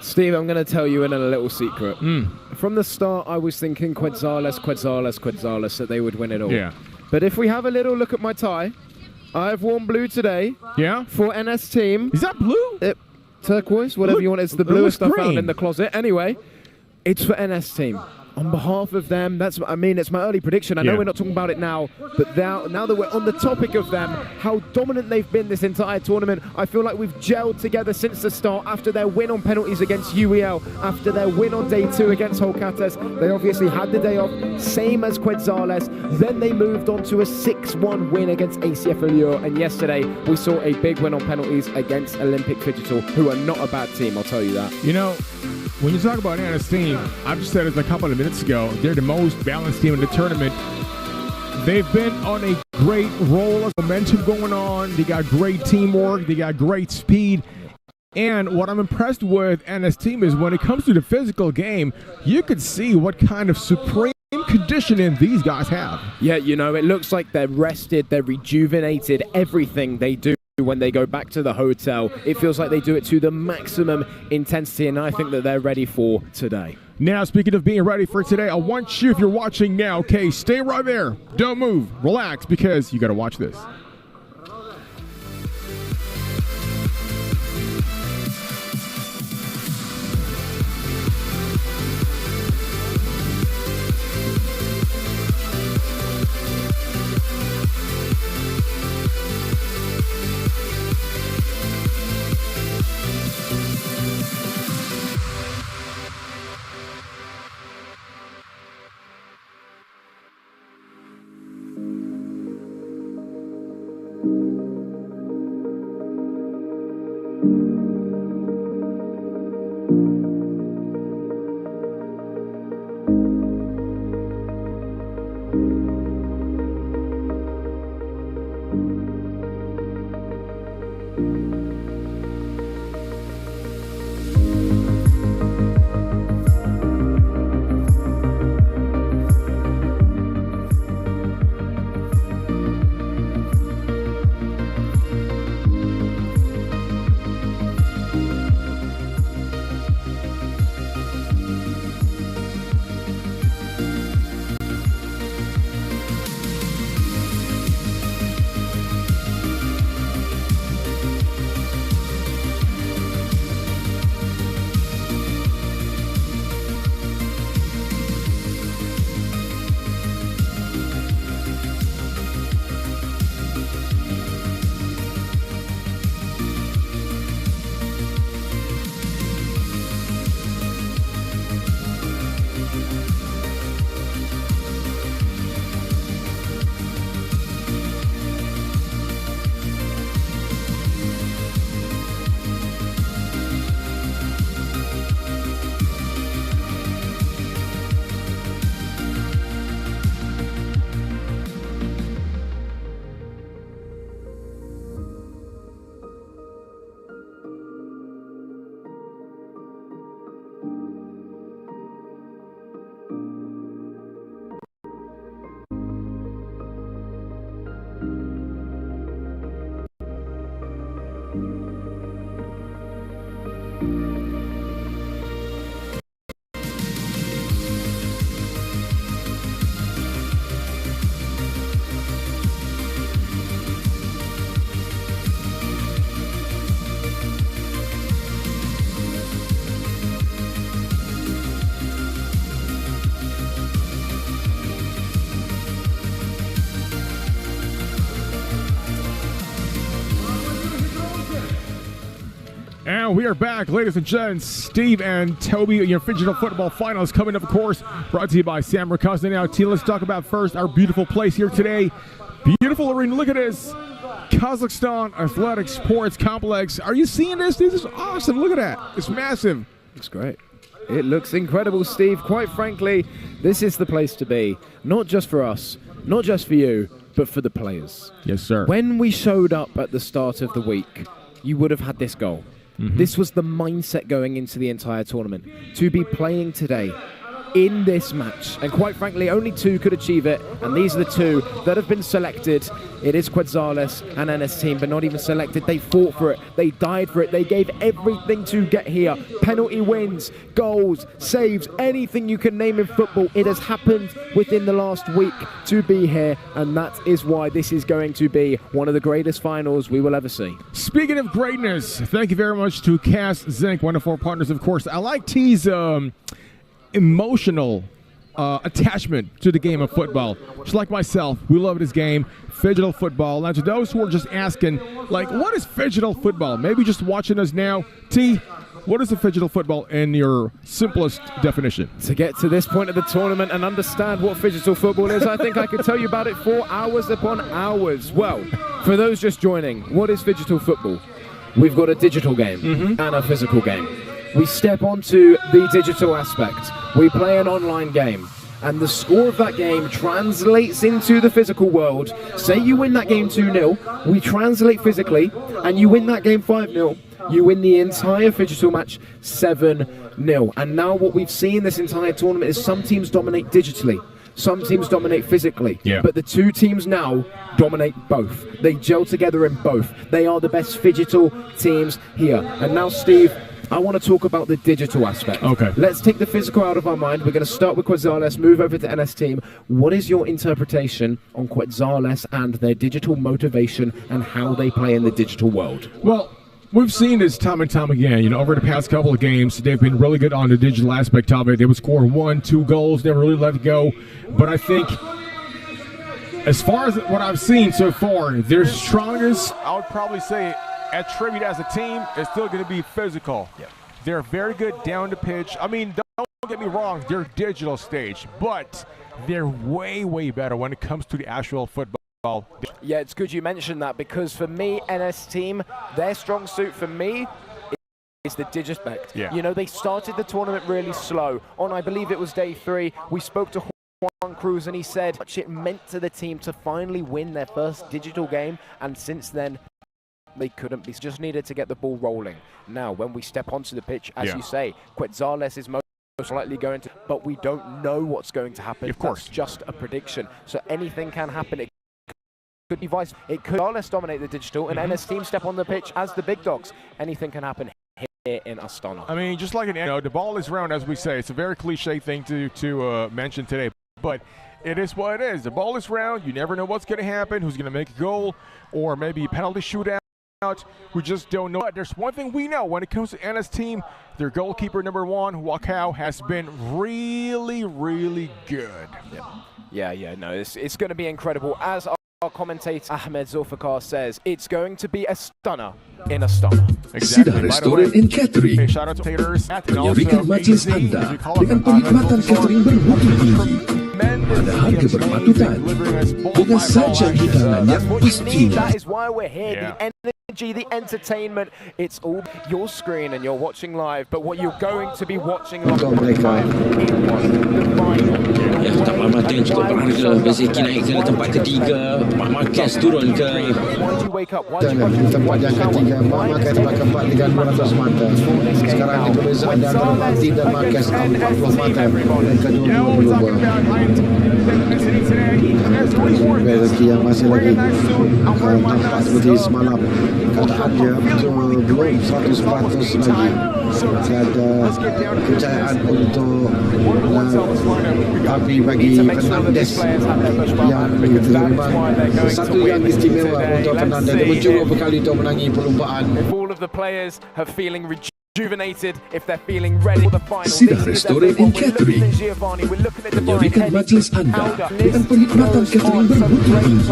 Speaker 4: Steve, I'm going to tell you in a little secret. From the start, I was thinking Quetzales, that they would win it all.
Speaker 3: Yeah.
Speaker 4: But if we have a little look at my tie, I've worn blue today.
Speaker 3: Yeah?
Speaker 4: For NS team.
Speaker 3: Is that blue?
Speaker 4: Turquoise, whatever you want. It's the bluest stuff
Speaker 3: green.
Speaker 4: found in the closet. Anyway, it's for NS team. On behalf of them, it's my early prediction. I know we're not talking about it now, but now that we're on the topic of them, how dominant they've been this entire tournament, I feel like we've gelled together since the start. After their win on penalties against UEL, after their win on day 2 against Holcates, they obviously had the day off, same as Quetzales. Then they moved on to a 6-1 win against ACF Allure, and yesterday we saw a big win on penalties against Olympic Phygital, who are not a bad team, I'll tell you that.
Speaker 3: You know, when you talk about Ana's team, I've just said it a couple of minutes ago, they're the most balanced team in the tournament. They've been on a great roll of momentum going on. They got great teamwork. They got great speed. And what I'm impressed with Ana's team is when it comes to the physical game, you could see what kind of supreme conditioning these guys have.
Speaker 4: Yeah, you know, it looks like they're rested, they're rejuvenated. Everything they do when they go back to the hotel, it feels like they do it to the maximum intensity, and I think that they're ready for today.
Speaker 3: Now, speaking of being ready for today, I want you, if you're watching now, okay, stay right there. Don't move. Relax, because you got to watch this. And we are back, ladies and gents. Steve and Toby, your Phygital Football Finals coming up, of course, brought to you by Sam Rukazan. Now, T, let's talk about first our beautiful place here today. Beautiful arena. Look at this. Kazakhstan Athletic Sports Complex. Are you seeing this? This is awesome. Look at that. It's massive.
Speaker 4: Looks great. It looks incredible, Steve. Quite frankly, this is the place to be. Not just for us, not just for you, but for the players.
Speaker 3: Yes, sir.
Speaker 4: When we showed up at the start of the week, you would have had this goal. This was the mindset going into the entire tournament. To be playing today in this match, and quite frankly only two could achieve it, and these are the two that have been selected. It is Quetzales and NS team, but not even selected. They fought for it, they died for it, they gave everything to get here. Penalty wins, goals, saves, anything you can name in football. It has happened within the last week to be here, and that is why this is going to be one of the greatest finals we will ever see.
Speaker 3: Speaking of greatness, thank you very much to Cass Zink, one of our partners, of course. I like T's emotional attachment to the game of football. Just like myself, we love this game, Phygital football. Now, to those who are just asking, like, what is Phygital football? Maybe just watching us now, T, what is a Phygital football in your simplest definition?
Speaker 4: To get to this point of the tournament and understand what Phygital football is, I think I could tell you about it for hours upon hours. Well, for those just joining, what is Phygital football? We've got a digital game and a physical game. We step onto the digital aspect. We play an online game, and the score of that game translates into the physical world. Say you win that game 2-0, we translate physically, and you win that game 5-0. You win the entire Phygital match 7-0. And now what we've seen this entire tournament is some teams dominate digitally, some teams dominate physically, but the two teams now dominate both. They gel together in both. They are the best Phygital teams here. And now, Steve, I want to talk about the digital aspect.
Speaker 3: Okay.
Speaker 4: Let's take the physical out of our mind. We're going to start with Quetzales, move over to NS team. What is your interpretation on Quetzales and their digital motivation and how they play in the digital world?
Speaker 3: Well, we've seen this time and time again. You know, over the past couple of games, they've been really good on the digital aspect of it. They would score 1-2 goals, never really let it go. But I think, as far as what I've seen so far, their strongest,
Speaker 19: I would probably say, attribute as a team is still going to be physical. They're very good down the pitch. I mean, don't get me wrong, they're digital stage, but they're way, way better when it comes to the actual football.
Speaker 4: Yeah, it's good you mentioned that, because for me, NS team, their strong suit for me is the digispect. You know, they started the tournament really slow. On, I believe it was day 3, we spoke to Juan Cruz and he said how much it meant to the team to finally win their first digital game, and since then, they couldn't be, just needed to get the ball rolling. Now, when we step onto the pitch, as you say, Quetzales is most likely going to, but we don't know what's going to happen. Of course. That's just a prediction. So anything can happen. It could be vice. It could Quetzales dominate the digital, and NS team step on the pitch as the big dogs. Anything can happen here in Astana.
Speaker 19: I mean, just like the ball is round, as we say. It's a very cliche thing to mention today, but it is what it is. The ball is round. You never know what's going to happen, who's going to make a goal, or maybe a penalty shootout. We just don't know. There's one thing we know when it comes to NS team, their goalkeeper number 1, Wakao, has been really, really good.
Speaker 4: No, it's going to be incredible. As our commentator Ahmed Zulfikar says, it's going to be a stunner in Astana.
Speaker 16: Sida Restoran and Catering menyajikan majelis Anda dengan penikmatan catering bermutu tinggi pada harga berpatutan dengan sajian hidangan yang istimewa.
Speaker 4: That is why we're here. The energy, the entertainment, it's all your screen and you're watching live, but what you're going to be watching live the final.
Speaker 20: Ya, tak mati yang cukup berharga. Bezeki naik ke tempat ketiga, Mak Marquez turun ke
Speaker 21: dalam tempat yang ketiga. Mak Marquez tempat keempat dengan 200 mata. Sekarang ini perbezaan antara Marti dan Marquez 40 mata dan kedua berubah. Bezeki yang masih lagi nampak seperti semalam. Kataan dia belum 100% lagi. Tiada kejayaan untuk tapi bagi Fernandes yang memang satu yang istimewa untuk Fernandes. Dia mencuba berkali untuk menangi perlumbaan.
Speaker 4: If all of the players are feeling rejuvenated, if they're feeling ready for the final,
Speaker 16: Sida Restoran and Catering menyajikan majelis Anda dengan penikmatan catering bermutu tinggi.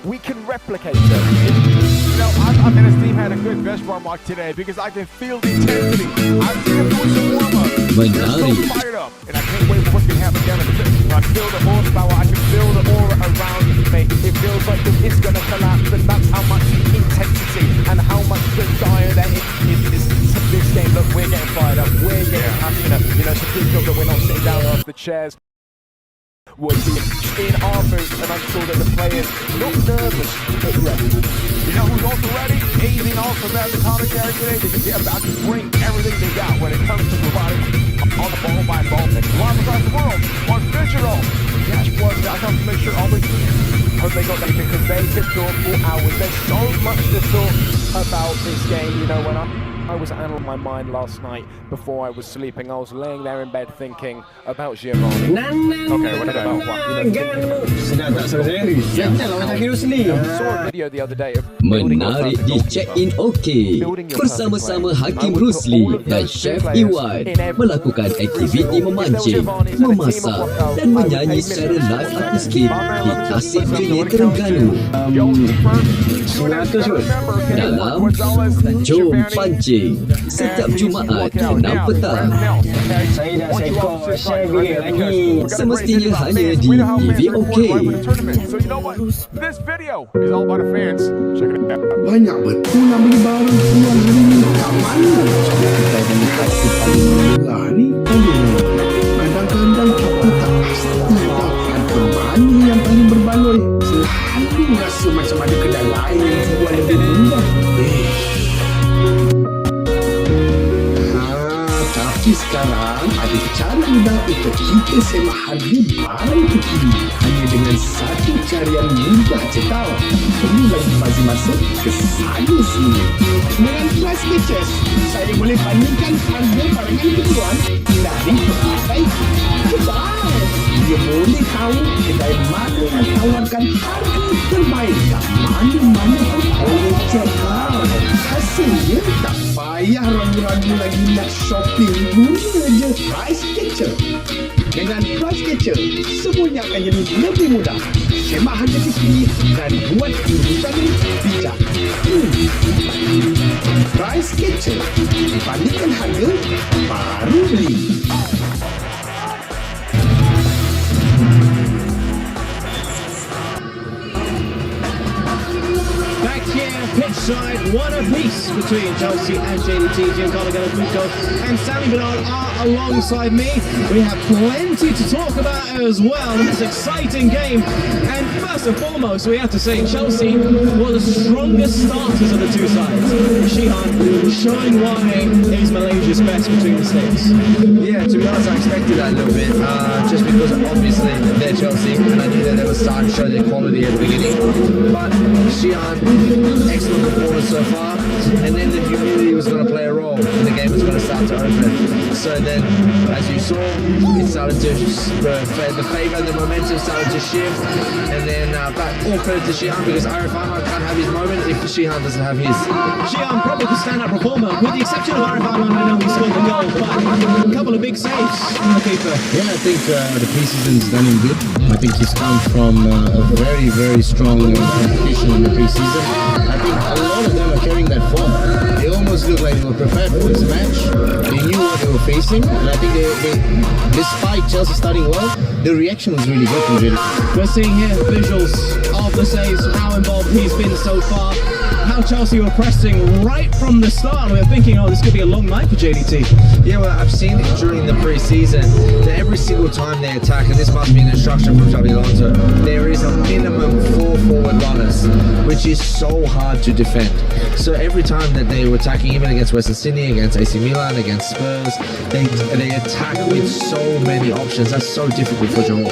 Speaker 4: We can replicate them.
Speaker 19: You know, I think this team had a good benchmark mark today because I can feel the intensity. I've seen them doing some warm-up. They're so fired up, and I can't wait for what's going to happen down in the pitch. I feel the horsepower, I can feel the aura around me. It feels like this is going to collapse, and that's how much intensity and how much desire there is this game. Look, we're getting fired up, we're getting passionate. You know, it's a good job that we're not sitting down off the chairs. would be in our boots and I'm sure that the players, not nervous, but ready. You know who's also ready? Amazing also about the commentary today because they're about to bring everything they got when it comes to providing on the ball by ball. Live across the world on Phygital. Yes, was I come to make sure all the hope they got that because they could talk for hours. There's so much to talk about this game. You know, when I was out of my mind last night before I was sleeping, I was laying there in bed thinking about Giovanni. Okay, what about what? Saw a video the other day of
Speaker 5: Menarik di Check-in OK bersama-sama Hakim Rusli dan Chef Iwan melakukan aktiviti memancing, memasak dan menyanyi secara live akustik di Tasik Mini Terengganu. Dalam Jom Pancing setiap Jumaat 6 petang.
Speaker 21: Saya dah sekor share video lagi.
Speaker 5: Semestinya hanya di TV OK.
Speaker 19: So you know what? This video is all about the fans. Check it out.
Speaker 21: Banyak betul nak beli barang keluar hari ni. Kat mana? Kita jadi kasih paling murah ni. Kadang-kadang kita tak pasti dapat ke mana yang paling berbaloi. Selalu rasa macam ada kedai lain yang jual lebih murah. Tapi sekarang ada cara mudah untuk kita semak harga barang terkini hanya dengan satu carian mudah je tau. Perlu lagi bagi masa ke sana sini. Dengan Price Catchers, saya boleh bandingkan harga barangan keperluan dari pelbagai kedai. Dia boleh tahu kedai mana yang tawarkan harga terbaik dan mana-mana pun boleh check out. Hasilnya tak payah ragu-ragu lagi nak shopping. Guna je Price Catcher. Dengan Price Catcher, semuanya akan jadi lebih mudah. Semak harga terkini dan buat urusan bijak. Price Catcher. Bandingkan harga, baru beli.
Speaker 17: Back here, pitch side, one apiece between Chelsea and JDT. Giancarlo Gallifucco and Sammy Bernard are alongside me. We have plenty to talk about as well. It's an exciting game. And first and foremost, we have to say Chelsea were the strongest starters of the two sides. Shihan showing why he's Malaysia's best between the states.
Speaker 22: Yeah, to be honest, I expected that a little bit. Just because obviously they're Chelsea and I knew that they were starting to show their quality at the beginning. But Shihan, excellent performance so far, and then the humility was going to play a role and the game was going to start to open. So then, as you saw, it started to the favour and the momentum started to shift, and then but all credit to Shihan because Arif Ahmad can't have his moment if Shihan doesn't have his.
Speaker 17: Shihan probably the standout performer, with the exception of Arif Ahmad. I know he scored the goal, but a couple of big saves from the keeper.
Speaker 22: Yeah, I think the pre-season's done him good. I think he's come from a very, very strong competition in the pre-season. I think a lot of them are carrying that form. They almost look like they were prepared for this match. They knew what they were facing, and I think they despite Chelsea starting well, the reaction was really good from JDT.
Speaker 17: We're seeing here visuals of the saves, how involved he's been so far, how Chelsea were pressing right from the start. We were thinking, oh, this could be a long night for JDT.
Speaker 22: Yeah, well, I've seen it during the pre-season that every single time they attack, and this must be an instruction from Xabi Alonso, there is a minimum 4 forward runners, which is so hard to defend. So every time that they were attacking, even against Western Sydney, against AC Milan, against Spurs, they attack with so many options. That's so difficult for Johor.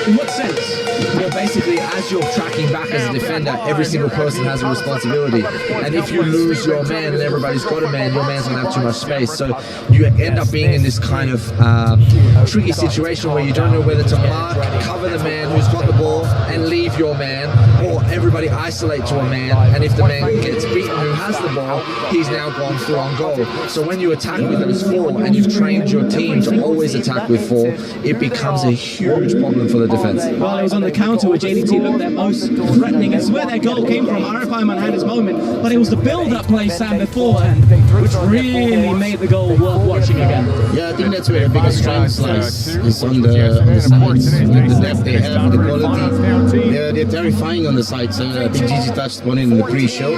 Speaker 17: In what sense?
Speaker 22: Well, basically, as you're tracking back as a defender, every single person has a responsibility. And if you lose your man and everybody's got a man, your man's going to have too much space. So you end up being in this kind of tricky situation where you don't know whether to mark, cover the man who's got the ball and leave your man, or everybody isolate to a man. And if the man gets beaten who has the ball, he's now gone through on goal. So when you attack with those 4 and you've trained your team to always attack with 4, it becomes a huge problem for the defense.
Speaker 17: Well, it was on the counter where JDT looked their most threatening. It's where their goal came from. Arif Ahmad had his moment, but it was the build-up play, Sam, before, and which really made the goal worth watching again.
Speaker 22: Yeah, I think that's where the biggest strength lies, is on the sides, the depth they have, the quality. They're terrifying on the sides. I think Gigi touched on it in the pre-show.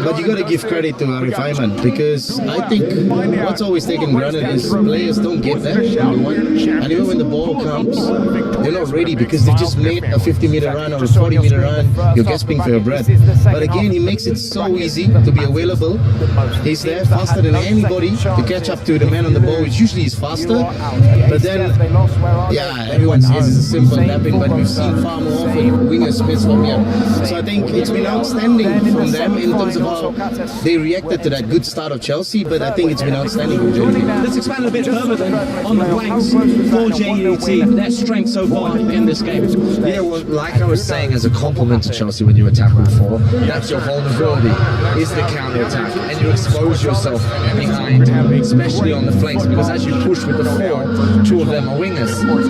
Speaker 2: But you got to give credit to Arif Aiman, because I think what's always taken granted is players don't get that, number one. And even when the ball comes, they're not ready because they've just made a 50-meter run or a 40-meter run. You're gasping for your breath. But again, he makes it so easy to be available. He's there faster than anybody to catch up to the man on the ball, which usually is faster. But then, yeah, everyone says it's a simple tapping, but we've seen far more often wingers miss from here. So I think it's been outstanding from them in terms of how they reacted to that good start of Chelsea, but I think it's been outstanding from JDT.
Speaker 17: Let's expand a bit further then on the blanks for JDT, their strength so far in this game.
Speaker 22: Yeah, well, like I was saying, as a compliment to Chelsea when you attack with 4, that's your vulnerability, is the counter-attack, and you expose yourself behind, especially on the flanks, because as you push with the 4, 2 of them are wingers,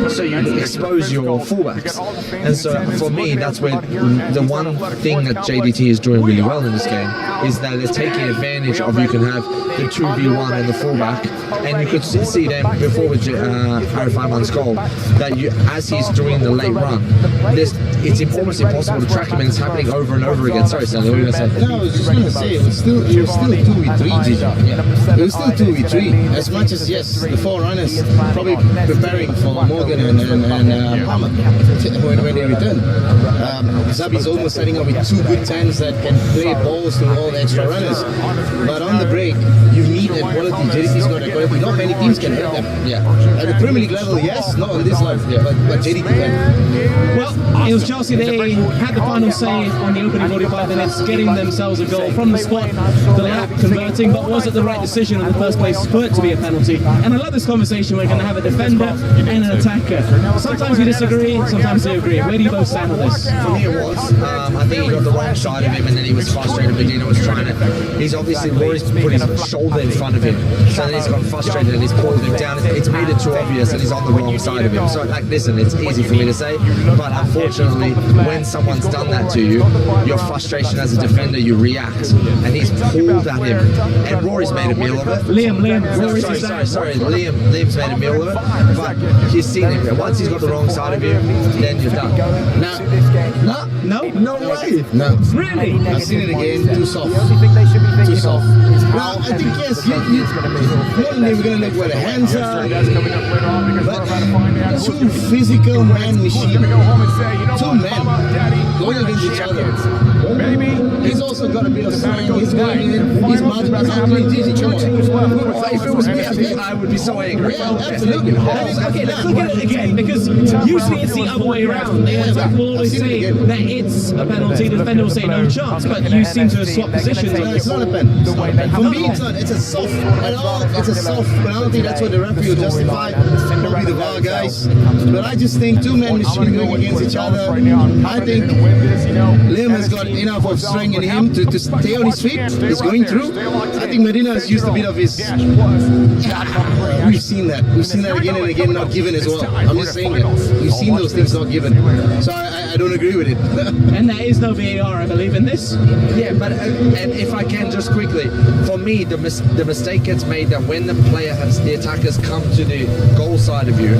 Speaker 22: so you expose your fullbacks. And so for me, that's where the one thing that JDT is doing really well in this game is that they're taking advantage of, you can have the 2v1 and the fullback, and you could see them before with Arif Aiman's goal, that you, as he's doing the late run, it's almost impossible to track him, and it's happening over and over again. Sorry, Stanley, what were you going to say?
Speaker 2: No, I was just going to say, it was still 2v3, Gigi. It was still 2v3, as much as, yes, the 4 runners probably preparing for Morgan and Palmer when they return. Zabi's almost setting up with 2 good 10s that can play balls to all the extra runners. But on the break, you need that quality. JDT's got that quality. Not many teams can have them. Yeah. At the Premier League level, yes, not on this level, but JDT can.
Speaker 17: Well, it was Chelsea. They had the final say on the opening 45 minutes, getting themselves a goal from the spot, the lap converting. But was it the right decision in the first place for it to be a penalty? And I love this conversation. We're going to have a defender and an attacker. Sometimes we disagree, sometimes we agree. Where do you both stand on this?
Speaker 22: For me, it was. I think he got the wrong side of him, and then he was frustrated. Medina was trying to. He's obviously Rory's put his shoulder in front of him, so then he's got frustrated and he's pulled him down. It's made it too obvious, and he's on the wrong side of him. So, like, listen, it's easy for me to say, but unfortunately, when someone's done that to you, your frustration as a defender, you react, and he's pulled at him, and Rory's made a meal of it.
Speaker 17: Liam's
Speaker 22: Liam's made a meal of it, but he's seen it. Once he's got the wrong side of you, then you're done.
Speaker 17: No
Speaker 22: way.
Speaker 2: No.
Speaker 17: Really?
Speaker 2: I've seen it again. Too soft. Too soft. Well, I think yes. Not only we're gonna look where the hands are, but 2 physical man machine. 2 men going against each other. He's also got a bit of slang. He's going in. He's multiple. Easy, come on.
Speaker 22: If it was me, I would be so angry.
Speaker 2: Yeah, absolutely.
Speaker 17: Okay, let's look at it again, because usually it's the other way around. The attacker will always say that it's a penalty, the defender will say no chance, but you seem to have swapped positions.
Speaker 2: No, it's not a pen. For me, it's not. It's a soft. It's a soft penalty. That's what the referee will justify. Probably the VAR guys. But I just think 2 men machine going against each other. I think Liam has got enough of strength in him to stay on his feet. He's going through. I think Medina has used a bit of his. We've seen that. We've seen that again and again, not given as well. I'm just saying that. We've seen those things not given. So I don't agree with it.
Speaker 17: And there is no VAR, I believe, in this.
Speaker 22: Yeah, but and if I can just quickly, for me, the mistake gets made that when the attackers come to the goal side of you,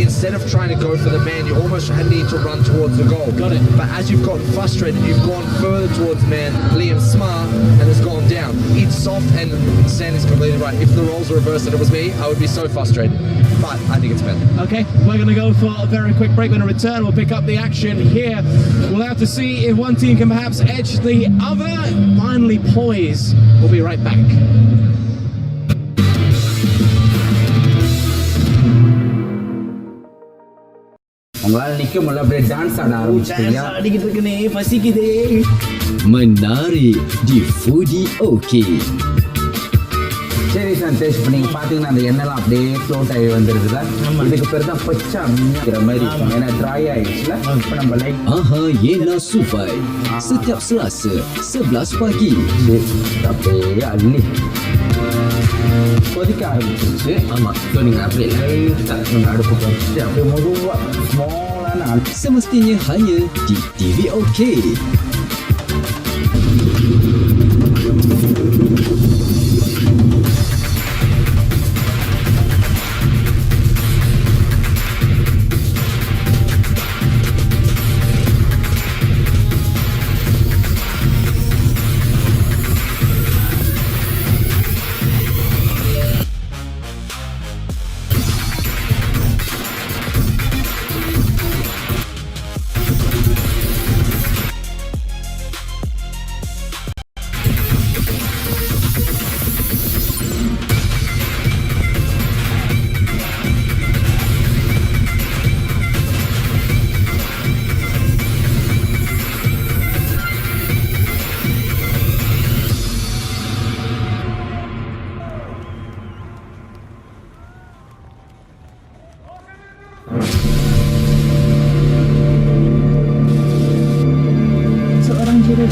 Speaker 22: instead of trying to go for the man, you almost need to run towards the goal.
Speaker 17: Got it.
Speaker 22: But as you've gotten frustrated, you've gone further towards the man. Liam's smart and has gone down. It's soft, and Sandy's completely right. If the roles were reversed and it was me, I would be so frustrated. But I think it's better.
Speaker 17: Okay, we're going to go for a very quick break. When we return, we'll pick up the action here. We'll have to see if one team can perhaps edge the other. Finally poise. We'll be right back.
Speaker 5: Menari di Foodie OK.
Speaker 7: சரி சந்தேஷ், இப்போ நீங்கள் பார்த்தீங்கன்னா அந்த எண்ணெய்லாம் அப்படியே float ஆகி வந்துருக்குதா? இதுக்கு பேர் தான் பச்சா மீன்கிற மாதிரி இருக்கும். ஏன்னா ட்ரை ஆகிடுச்சுல. இப்போ நம்ம like
Speaker 5: Yena Sufai setiap Selasa 11 pagi.
Speaker 7: அப்படியே அள்ளி கொதிக்க ஆரம்பிச்சிருச்சு.
Speaker 5: ஆமாம், ஸோ நீங்கள் அப்படியே
Speaker 7: லைட்டாக அடுப்பு வச்சுட்டு அப்படியே மெதுவாக ஸ்மாலான
Speaker 5: semestinya hanya di TV OK.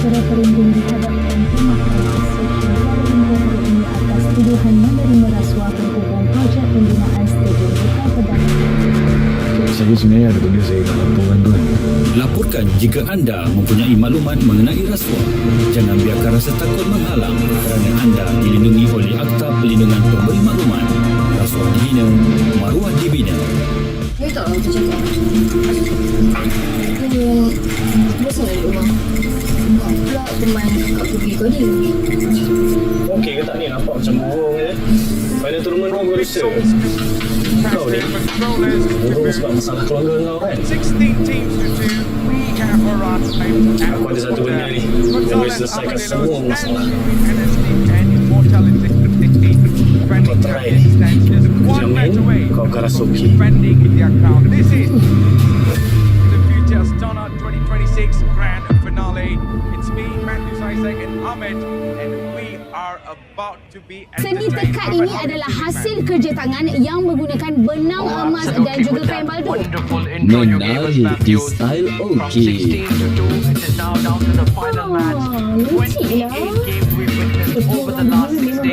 Speaker 8: para perunding dihadapkan ke Mahkamah Seksyen Kuala Lumpur hari ini atas tuduhan menerima rasuah berhubung projek pembinaan stadium Bukan Pedang.
Speaker 10: Saya sebenarnya ada benda saya nak laporkan tuan.
Speaker 23: Laporkan jika anda mempunyai maklumat mengenai rasuah. Jangan biarkan rasa takut menghalang kerana anda dilindungi oleh Akta Perlindungan Pemberi Maklumat. Rasuah dihina, maruah dibina.
Speaker 24: Saya tak tahu macam mana. Bosan dari rumah. Mak pula teman kat pergi kau ni.
Speaker 17: Okey ke tak ni? Nampak macam burung je. Final tournament kau berusaha. Kau ni burung sebab masalah keluarga kau kan? Aku ada satu benda ni yang boleh selesaikan semua masalah. Kau try ni. Jamin kau akan rasa okey.
Speaker 19: Astana 2026 Grand Finale. It's me, Matthew Isaac and Ahmed, and we are about to be
Speaker 25: Seni tekad ini adalah hasil kerja tangan yang menggunakan benang emas dan juga kain baldo.
Speaker 5: Menarik di style okey.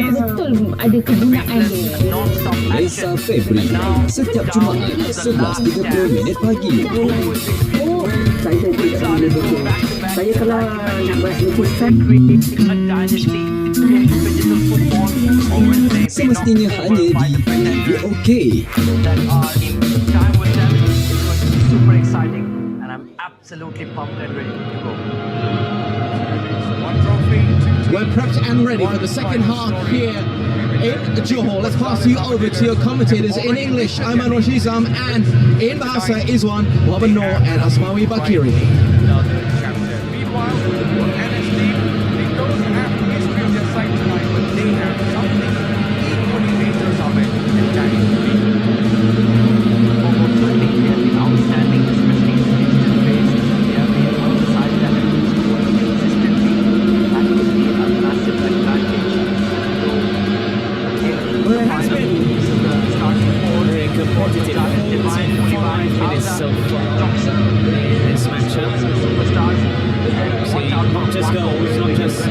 Speaker 25: Betul ada kegunaan dia.
Speaker 5: Desa Febri, setiap Jumaat 11.30 minit pagi.
Speaker 8: Saya tidak boleh betul. Saya kalau nak buat lukisan
Speaker 5: semestinya hanya di okey.
Speaker 11: Super exciting, and I'm absolutely pumped and ready to go.
Speaker 17: We're prepped and ready for the second half here in Johor. Let's pass you over to your commentators in English. I'm Anwar Shizam, and in Bahasa Izwan, Mohammed Noor and Asmawi Bakiri.
Speaker 9: Just goals, not just the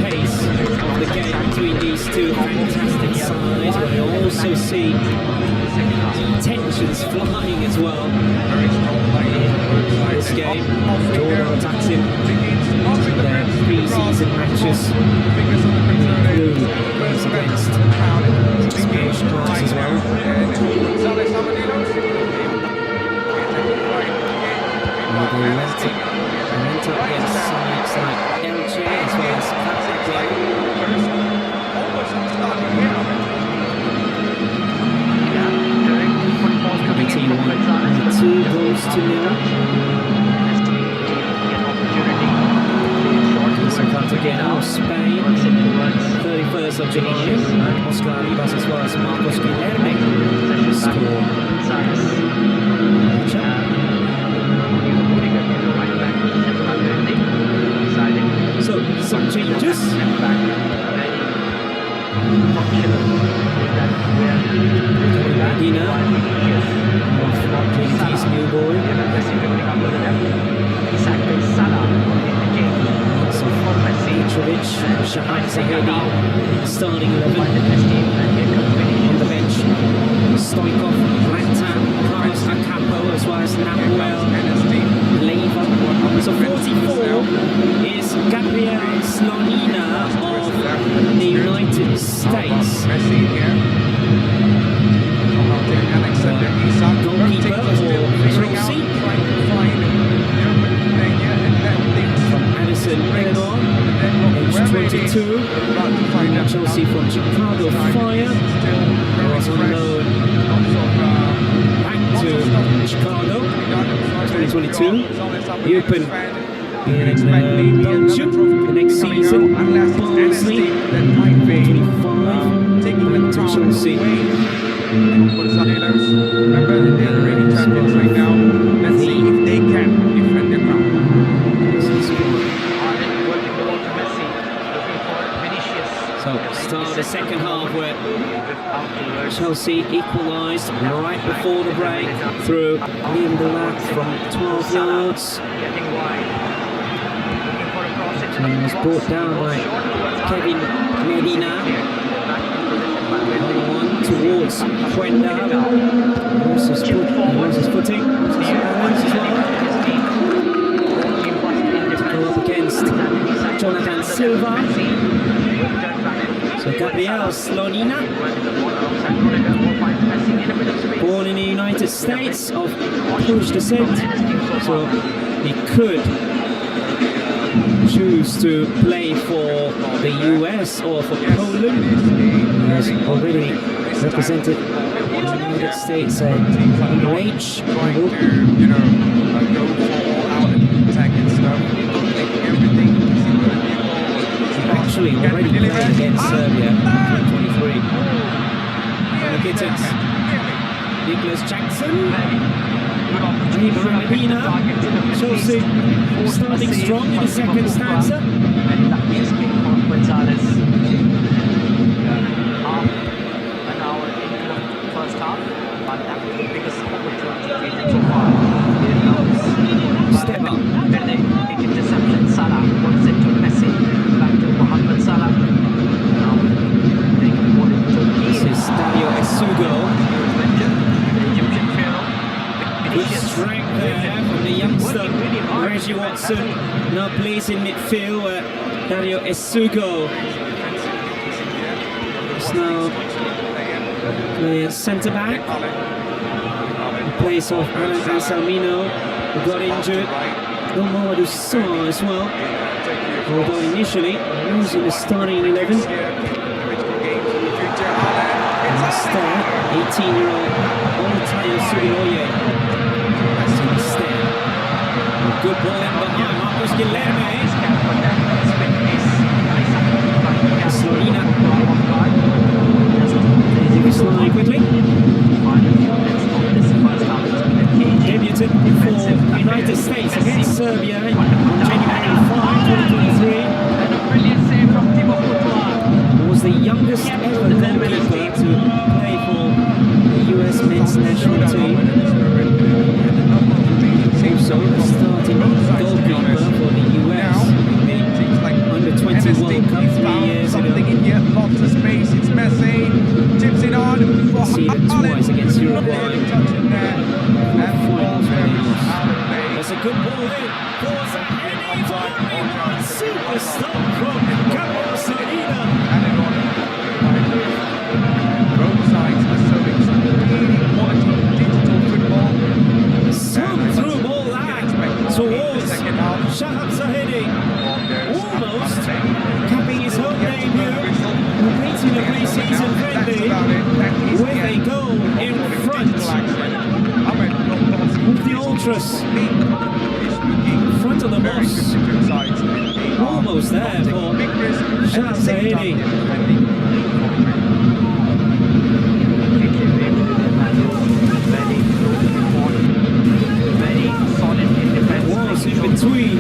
Speaker 9: pace of the game between these two fantastic sides, but you also see tensions flying as well in this game. Jordan attacks him. Their pre-season matches include games against Spanish clubs as well. Went up against sides like Elche as well as Phygital. The team won 2 goals to 0. Again, Spain, 31st of July, Oscar Arribas as well as Marcos Guilherme score. So, some changes. Medina, JT's new boy. Mitrovic, Shahab Zahedi, starting 11. On the bench, Stoikov, Rantan, Carlos Acampo, as well as Nahuel, Leiva. So 44 is Gabriel Slonina of the United States. Goalkeeper for Chelsea. From Addison Eleanor, age 22. Chelsea from Chicago Fire. Was on loan back to Chicago 2022. He opened in Belgium the next season. Barnsley 25. Back to Chelsea.
Speaker 19: Remember, they're ready champions right now. Let's see if they can defend their ground.
Speaker 9: So, start of the second half where Chelsea equalised right before the break through Liam Delac from 12 yards.
Speaker 1: And it's brought down by Kevin Medina. Another one towards Quenda. Lost his footing. Lost his balance as well. To go up against Jonathan Silva. So Gabriel Slonina, born in the United States of Polish descent, so he could choose to play for the US or for Poland. He has already represented the United States at underage level. Actually already played against Serbia in 2023. Kittens, Nicholas Jackson, Ibrahim Medina, Chelsea starting strong in the second stanza. Step up. Interception, Salah puts it to Messi. Back to Mohamed Salah. This is Dario Esugo. Good strength there from the youngster Reggie Watson. Now plays in midfield where Dario Esugo is now playing centre back. In place of Alan Anselmino, who got injured. Mamadou Sarr as well, although initially he was in the starting 11. And the start, 18-year-old Olutayo Suginoye. Instead, a good ball in behind Marcos Guilherme. Slorina. Taking his line quickly. Debuted for United States against Serbia on January 5, 2023. Was the youngest ever goalkeeper to play for the US men's national team. Also the starting goalkeeper for the US under 20 World Cup 3 years ago. Lots of space, it's Messi, tips it on. Seeded twice against Uruguay. That's a good ball in. Goes ahead, super stop from Gabriel Slonina. Both sides are serving some really quality digital football. Some threw ball that towards Shahab Zahedi. Almost capping his home debut, completing a pre-season friendly with a goal in front of the Ultras. In front of the boss. Almost there for Shahab Zahedi. Was in between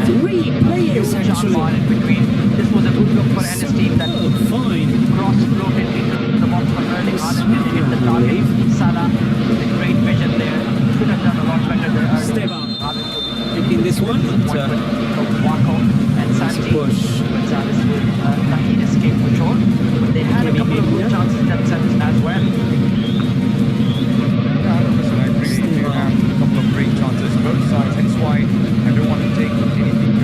Speaker 1: three players actually. This was a good look for Ennis team that fine cross floated into the box for Erling Haaland and hit the target. Salah with a great vision there. Could have done a lot better there. Step up in this one, but Wako and Santi Gonzalez will lucky escape for sure. But they had a couple of good chances themselves as well. Great chances, both sides, hence why I don't want to take anything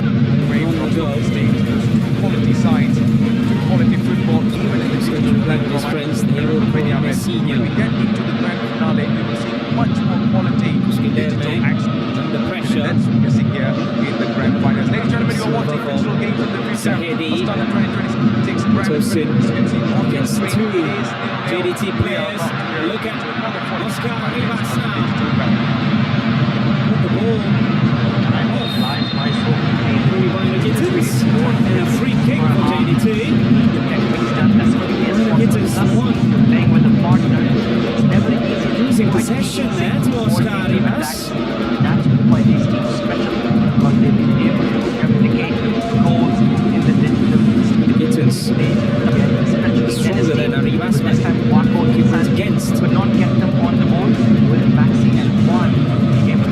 Speaker 1: away from both teams. Two quality sides, two quality football, even in the digital platform. Friends, they will play when we get into the grand finale, we will see much more quality digital action under pressure. That's missing here in the grand finals. Ladies and gentlemen, you are watching digital games of the future. Astana 2026 grand finals. Against two JDT players. Look at Oscar Rivas now. The ball by the Gittins and a free kick for JDT. The Gittins won, playing with a partner. Losing possession there to Oscar Rivas. That's why these teams special, because they've been able to replicate goals in the digital. The Gittins stronger than Rivas, but he was against. Could not get them on the ball with Maxi and Juan.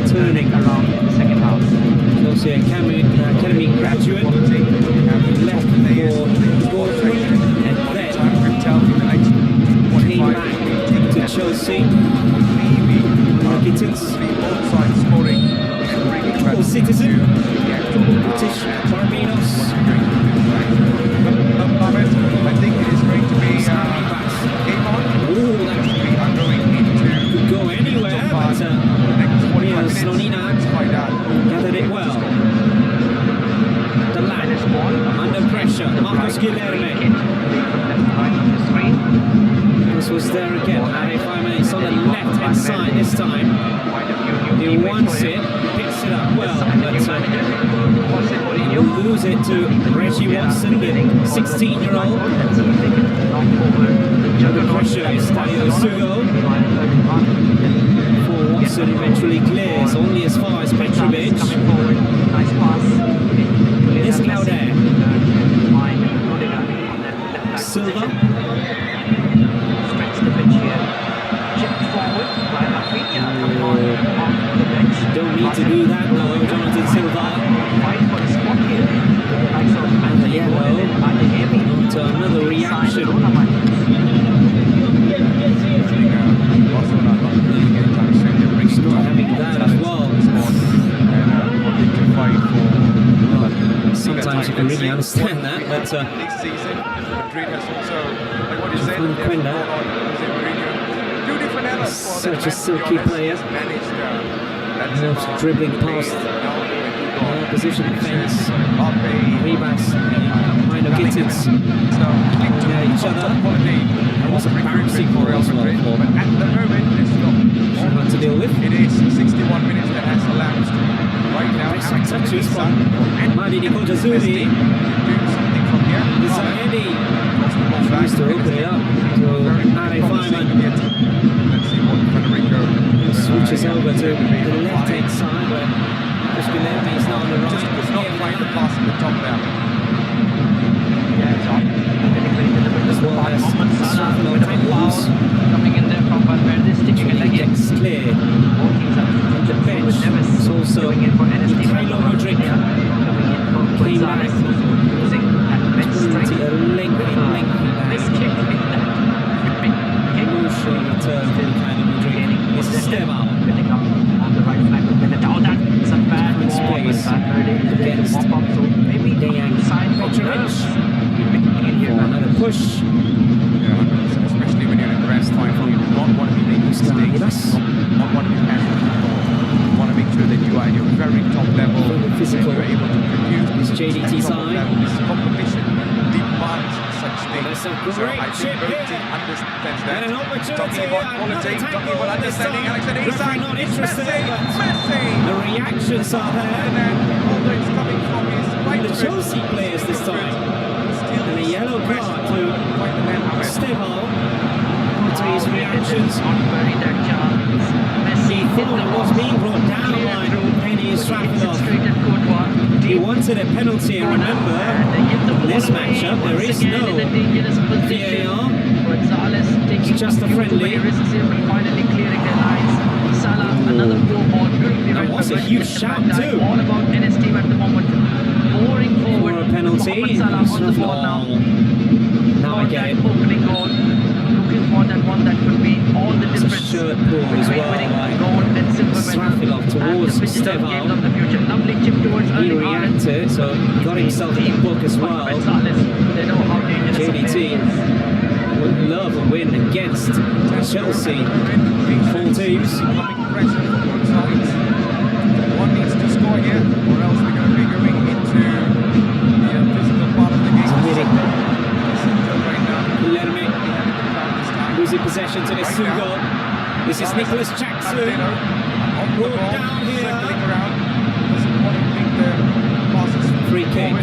Speaker 1: Turning around in the second half. Chelsea and Cameron
Speaker 17: academy graduate. Left for Dortmund and then came back to Chelsea. Kittens. Triple citizen. British Barbados.
Speaker 1: I think it is going to be
Speaker 17: could go anywhere, but Slonina gathered it well. The lad under pressure. Marcos Guilherme. This was there again. 5 minutes on the left hand side this time. He wants it, picks it up well, but he'll lose it to Reggie Watson, the 16-year-old. Under pressure is Dario Sugo. For Watson eventually clears only as far as Petrovic. Is Claudet. Silva. Don't need to do that though, Jonathan Silva. And the yellow. To another reaction. He's not having that as well. Sometimes you can really understand that, but
Speaker 1: this season, Madrid has also, like what you said,
Speaker 17: such a silky player. Dribbling past opposition defense. Ribas, Mino Gittins. Each other. That was embarrassing for us. But at the
Speaker 1: moment, it's
Speaker 17: not to deal with.
Speaker 1: It is 61 minutes that has elapsed. Right now,
Speaker 17: touches from Madi Nikojazuli. Zaidi tries to open it up to Ari Feynman. Switches over to the left-hand side, but Guilherme is not on the right.
Speaker 1: Just not quite the pass at the top there.
Speaker 17: As well as Safno tackles.
Speaker 11: Coming in there from Valverde, sticking a leg in.
Speaker 17: Gets cleared. The bench is also Mikailo Mudryk. Came back. A lengthy back. Emotional return for Mikailo Mudryk. It's a step out. It's a bad space against Dejan Petrovic. Another push.
Speaker 1: Especially when you're in the rest time, you don't want to be making mistakes. You don't want to be passing the ball. You want to make sure that you are at your very top level.
Speaker 17: Physical.
Speaker 1: You're able to produce
Speaker 17: this JDT side.
Speaker 1: This competition demands such things.
Speaker 17: That's a great chip here.
Speaker 1: Understands that.
Speaker 17: And an opportunity.
Speaker 1: Talking about quality, talking about understanding. Alexander Isak.
Speaker 17: Not interested.
Speaker 1: Messi.
Speaker 17: The reactions are there.
Speaker 1: And then, although it's coming from his right
Speaker 17: the Chelsea players this time. And a yellow card to Stevo. To his reactions. He thought it was being brought down by Penny Strafilov. He wanted a penalty, and remember, in this matchup there is no VAR. It's just a friendly. That was a huge shot too.
Speaker 11: All about NS team at the moment. Pouring forward
Speaker 17: for a penalty. Now I get it.
Speaker 11: Opening goal. Looking for that one that could be all the difference.
Speaker 17: It's a shirt pull as well. Strafilov towards Stevo. He reacted, so he got himself in the book as well. JDT would love a win against Chelsea. Full teams.
Speaker 1: One needs to score here, or else we're going to be going into the physical part of the game.
Speaker 17: Guilherme losing possession to Sugo. This is Nicholas Jackson. Brought down here. Free kick.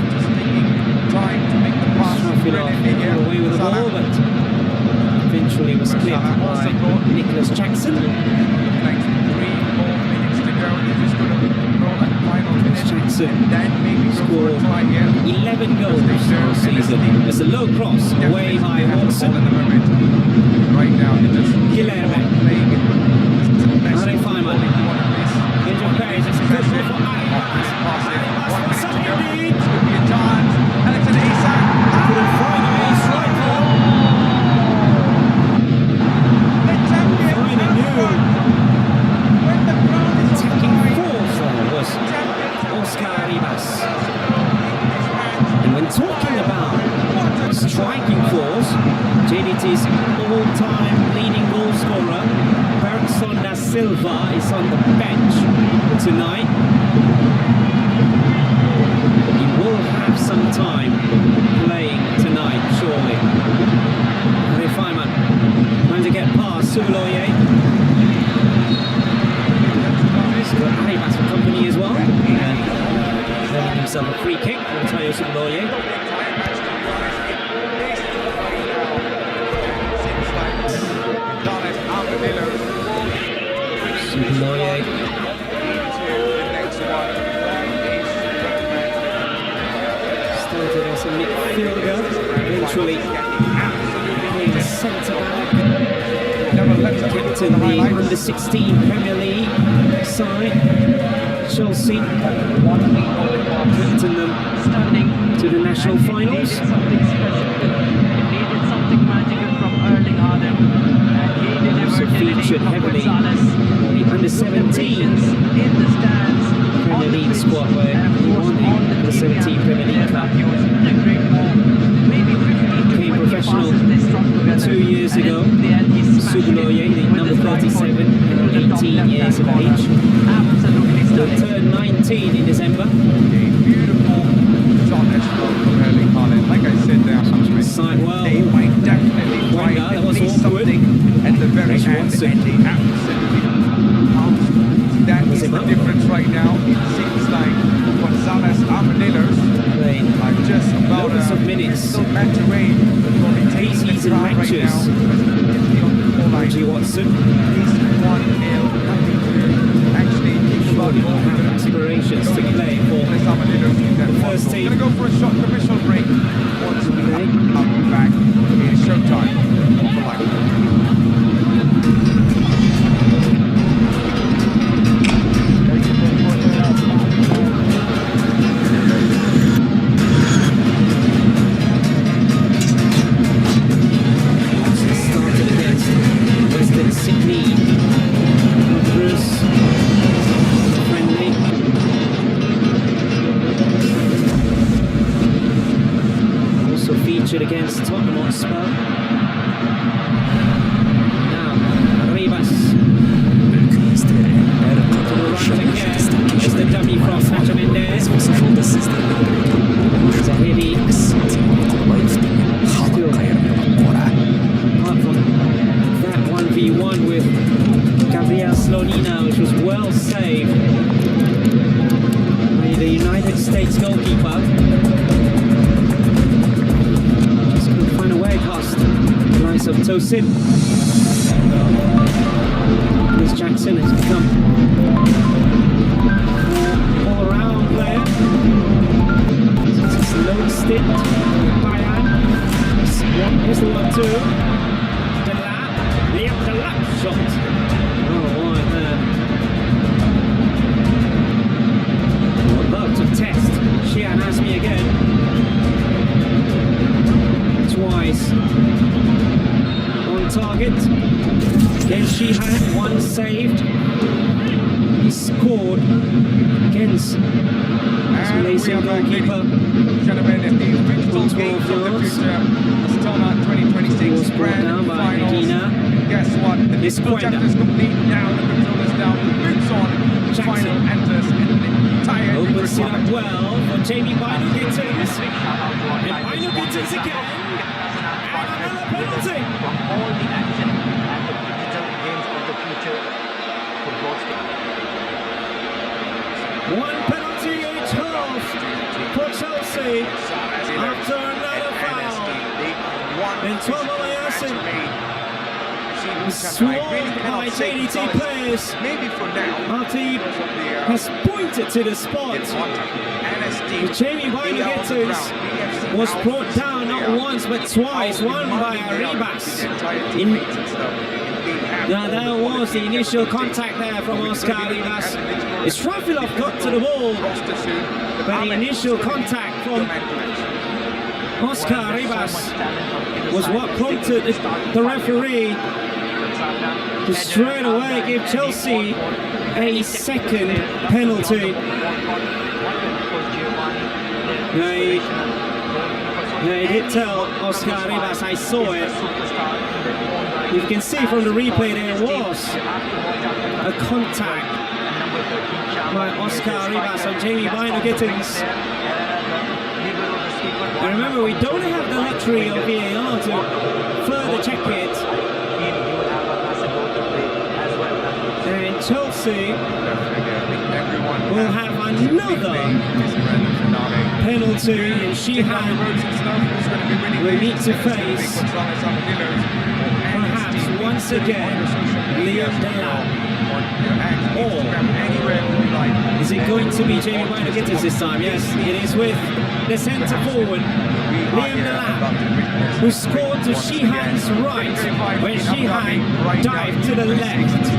Speaker 17: Strafilov away with the ball, but eventually was clipped by Nicholas Jackson. Jackson scored 11 goals this season. It's a low cross away by Watson.
Speaker 1: Right now,
Speaker 17: Guilherme. Ari Feynman. Benjamin Perez. It's a good ball for Ari.
Speaker 6: Oscar Arribas. And when talking about striking force, JDT's all-time leading goal scorer, Bergson da Silva, is on the bench tonight. He will have some time playing tonight, surely. Refinement trying to get past Subuloye. He's got Arribas for company as well. Earning himself a free kick for Tayo Subuloye. Subuloye. Started as a midfielder, eventually playing centre-back. Captain the under-16 Premier League side, Chelsea. Captain them to the national finals. Also featured heavily the under-17s Premier League squad where he won the under-17 Premier League Cup. Became professional 2 years ago. Subuloye, the number 37, 18 years of age. He'll turn 19 in December.
Speaker 1: Like I said there,
Speaker 6: side well.
Speaker 1: They might definitely try
Speaker 6: that was
Speaker 1: to
Speaker 6: awkward.
Speaker 1: at the very end, and they absolutely that is the difference right now. It seems like Gonzalez Armadillos are just about
Speaker 6: loads of minutes.
Speaker 1: Crystal Mantaray
Speaker 6: Season matches. Reggie Watson.
Speaker 1: He's 1-0. Actually,
Speaker 6: surely will have aspirations to play for the first team.
Speaker 1: We're going to go for a short commercial break. Once we I'll be back. It's showtime.
Speaker 6: Started against Western Sydney. Bruce. Friendly. Also featured against Tottenham Hotspur. Now, Arribas. To the right again. It's the dummy from Nacho Mendes. Zahiri. Still. Apart from that 1v1 with Gabriel Slonina, which was well saved by the United States goalkeeper. Just couldn't find a way past the likes of Tosin. This Jackson has become all-around player. It's a slow stint with Bayern. Here's the 1-2. Delap shot. Oh, wide there. Would love to test Shian Azmi again. Twice on target. Again, Shihan, one saved. He scored against his Malaysian goalkeeper. 12 yards.
Speaker 1: Astana 2026 grand finals. Guess what? The chapter is complete now. The control is down. The boots on. Final enters in the entire
Speaker 6: opens it up well for Jamie Bino Gittins. And Bino Gittins again. And another penalty.
Speaker 1: From all the action and the digital games of the future football stadium.
Speaker 6: One penalty each half for Chelsea after another foul. And Tomo Ayasin swarmed by JDT players after he has pointed to the spot. Jamie Bino Gittins was brought down not once but twice, one by Arribas. Now there was the initial contact there from Oscar Arribas. Israfilov got to the ball, but the initial contact from Oscar Arribas was what prompted the referee to straight away give Chelsea a second penalty. He did tell Oscar Rivas, I saw it. You can see from the replay there was a contact by Oscar Rivas on Jamie Bino-Gittins. And remember, we don't have the luxury of VAR to further check it. And Chelsea will have another penalty, and Sheehan will need to face, perhaps once again, Liam Delap. Or is it going to be Jamie Bino-Gittins this time? Yes, it is, with the centre forward, Liam Delap, who scored to Sheehan's right when Sheehan dived to the left.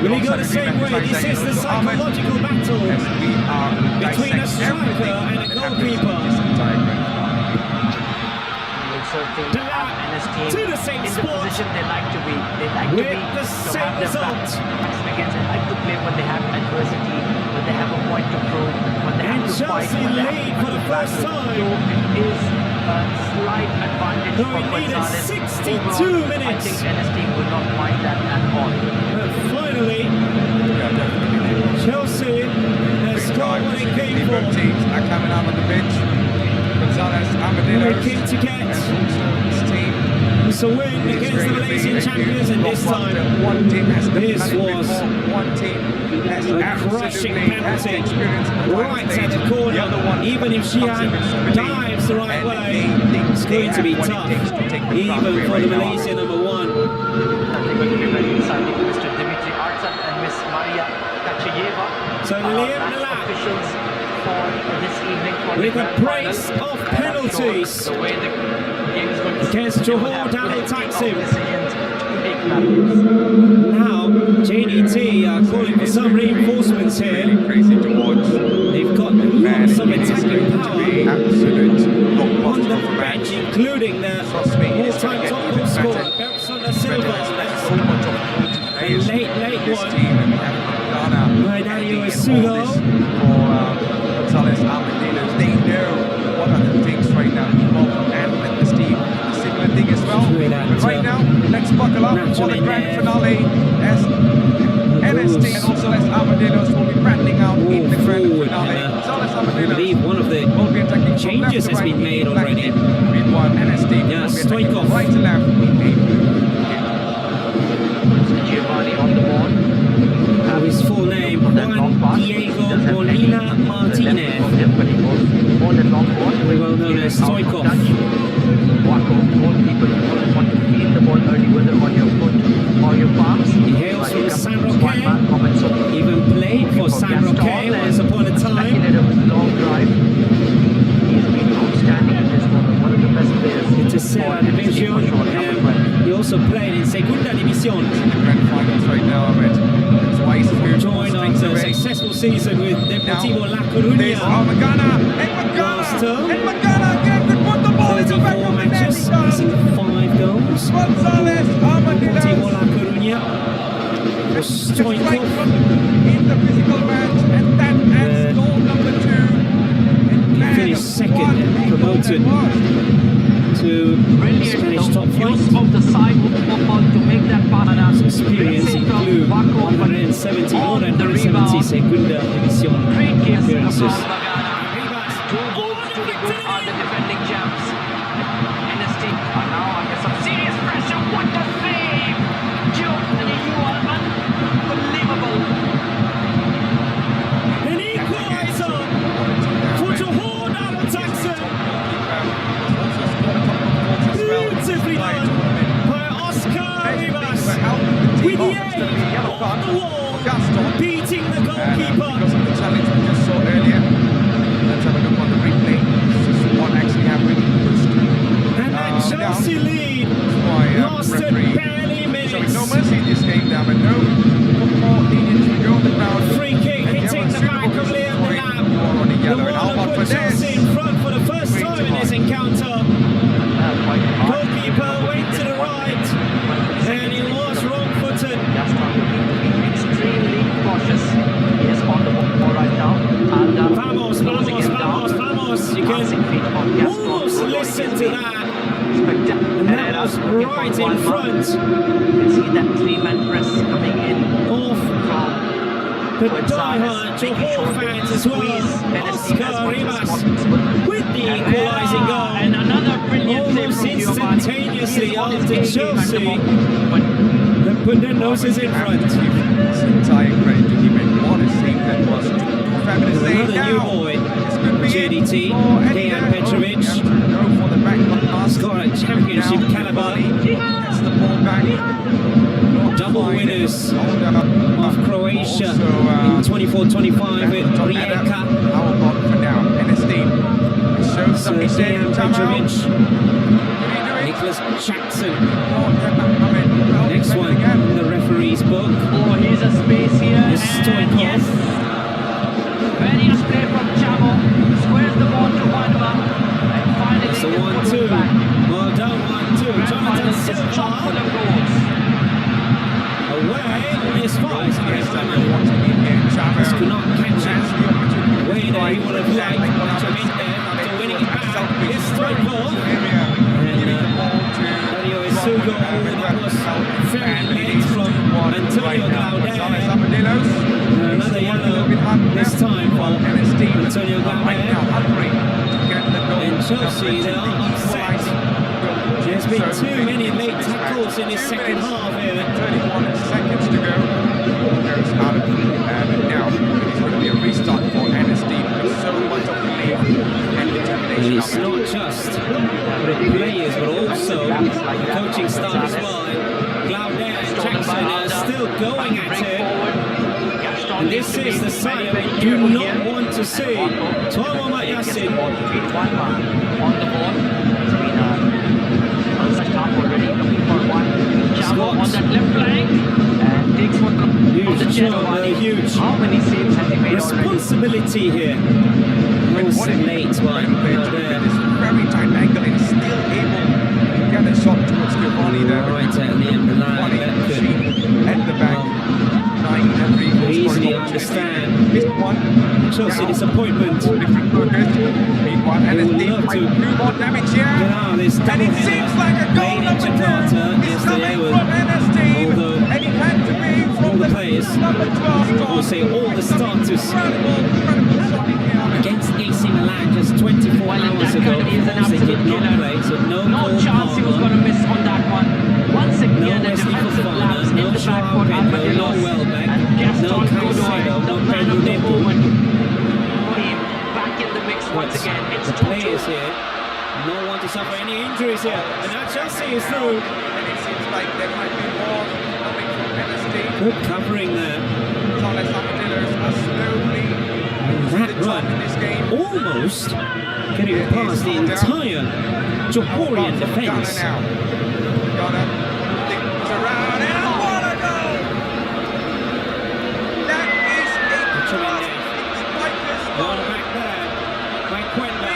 Speaker 6: Will he go the same way? This is the psychological battle between a striker and a goalkeeper. To the same spot with the same result. And Chelsea lead for the first time. Though it needed 62 minutes. But finally, Chelsea has scored what it came for.
Speaker 1: Teams are coming out on the pitch. Gonzalez, Armadillo,
Speaker 6: they came to get it's a win against the Malaysian champions, and this time this was a crushing penalty right at the corner. Even if Sheehan dives the right way, it's going to be tough, even for the Malaysian number one. So Liam Delap with a brace of penalties against Johor Darul Taksim. Now JDT are calling for some reinforcements here. They've got lots of attacking power on the bench, including the all-time top goal scorer Bergson da Silva. A late one by Dario Isugo.
Speaker 1: Gonzalez, Armadillo, they know what are the things right now. And the Steve, similar thing as well. But right now, let's buckle up for the grand finale as NST and also as Armadillos will be battling out in the grand finale.
Speaker 6: I believe one of the changes has been made already. Yeah, Stoikov.
Speaker 1: Right to left.
Speaker 11: Giovanni on the ball.
Speaker 6: His full name, Juan Diego Molina Martinez, well known as Stoikov. He hails from San Roque, even played for San Roque once upon a time. Tercera División, he also played in Segunda División. Joined after a successful season with Deportivo La Coruña last term. 34 matches, 5 goals. Deportivo La Coruña was Stoikov
Speaker 1: in the physical match, and that adds goal number 2.
Speaker 6: He finished second and promoted to Spanish top flight. His experience include 170 Segunda División appearances.
Speaker 11: Two goals to the good are the defending champs. NST are now under some serious pressure. What a save! Giovanni, you are unbelievable.
Speaker 6: An equaliser for Johor Darul Taksim. Beautifully done by Oscar Rivas with the aim on the wall, beating the goalkeeper.
Speaker 1: Because of the challenge we just saw earlier.
Speaker 11: can see that three-man press coming in
Speaker 6: Off
Speaker 11: from
Speaker 6: the diehard Johor fans as well. Oscar Rivas with the equalising goal.
Speaker 11: And another brilliant save
Speaker 6: almost
Speaker 11: from Giovanni.
Speaker 6: instantaneously after Chelsea. They put their noses in front.
Speaker 1: It's entire credit to him, and what a save that was. Fabulous save
Speaker 6: Another new
Speaker 1: now.
Speaker 6: boy,
Speaker 1: This could be
Speaker 6: JDT, Dejan Petrovic. He's got a championship caliber.
Speaker 1: Gets the ball back.
Speaker 6: Double winners of Croatia in 24-25 with Rijeka.
Speaker 1: How about for now? NSD shows
Speaker 6: So
Speaker 1: something there.
Speaker 6: Dejan Petrovic, Nicholas Jackson. Next one in the referee's book.
Speaker 11: Oh, here's a space here.
Speaker 6: Is Stoikov.
Speaker 11: Yes. Very nice play from Chavo. Squares the ball to Wanwa. And finally,
Speaker 6: It's a
Speaker 11: they put
Speaker 6: 1-2.
Speaker 11: it back.
Speaker 6: Well done, 1-2. Jonathan
Speaker 11: It's chock full
Speaker 6: Silva.
Speaker 11: of goals.
Speaker 6: Away, misfires. This could not catch it. Way that he would have liked to hit there after winning it back. It's Stoikov. And Dario Isugo, that was very late from Antonio Glaudet. Another yellow, this time for Antonio Glaudet. And Chelsea, they are upset. There's been too many late tackles in this second half here.
Speaker 1: 31 seconds to go. Goes out of and now it's going to be a restart for NSD with so much of belief and determination.
Speaker 6: And it's not just the players, but also the coaching staff as well. Glaudet and Jackson are still going at it. And this is the side we do not want to see. Tomo Matyasin.
Speaker 11: On the ball. It's been a first half already. Looking for one. Chavo on that left flank. And takes one on the
Speaker 6: Huge job,
Speaker 11: Giovanni.
Speaker 6: huge
Speaker 11: How many saves has he made already?
Speaker 6: responsibility here. Also late one out there.
Speaker 1: This very tight angle and is still able to get a shot towards Giovanni there.
Speaker 6: Right at the end of the line. That could
Speaker 1: At the back.
Speaker 6: easily understand Chelsea disappointment.
Speaker 1: Meanwhile,
Speaker 6: They would
Speaker 1: NSD
Speaker 6: love to
Speaker 1: do more damage here.
Speaker 6: get out of this
Speaker 1: And it seems like a goal
Speaker 6: played in Jakarta yesterday with all the players, I will say all the starters against AC Milan just 24 hours ago. Of course they did not play, so no
Speaker 11: chance he was going to miss on that one. Once again,
Speaker 6: no
Speaker 11: the
Speaker 6: Wesley
Speaker 11: defensive lapse
Speaker 6: Fofana,
Speaker 11: in
Speaker 6: no
Speaker 11: the back
Speaker 6: Joao
Speaker 11: for
Speaker 6: Pedro, no
Speaker 11: Armadillos.
Speaker 6: Welbeck,
Speaker 11: And
Speaker 6: no
Speaker 11: Gaston
Speaker 6: Caicedo,
Speaker 11: Godoy,
Speaker 6: no
Speaker 11: the man
Speaker 6: Pedro
Speaker 11: of the
Speaker 6: Neto.
Speaker 11: moment. For him, back in the mix once again. It's
Speaker 6: The
Speaker 11: 2-2.
Speaker 6: players here, no one to suffer any injuries here, and now Chelsea is through.
Speaker 1: And it seems like there might be more coming from NSD.
Speaker 6: Good covering there.
Speaker 1: Charles Armadillos are slowly
Speaker 6: That run almost getting past the entire Johorian defence. One back there by Quenda,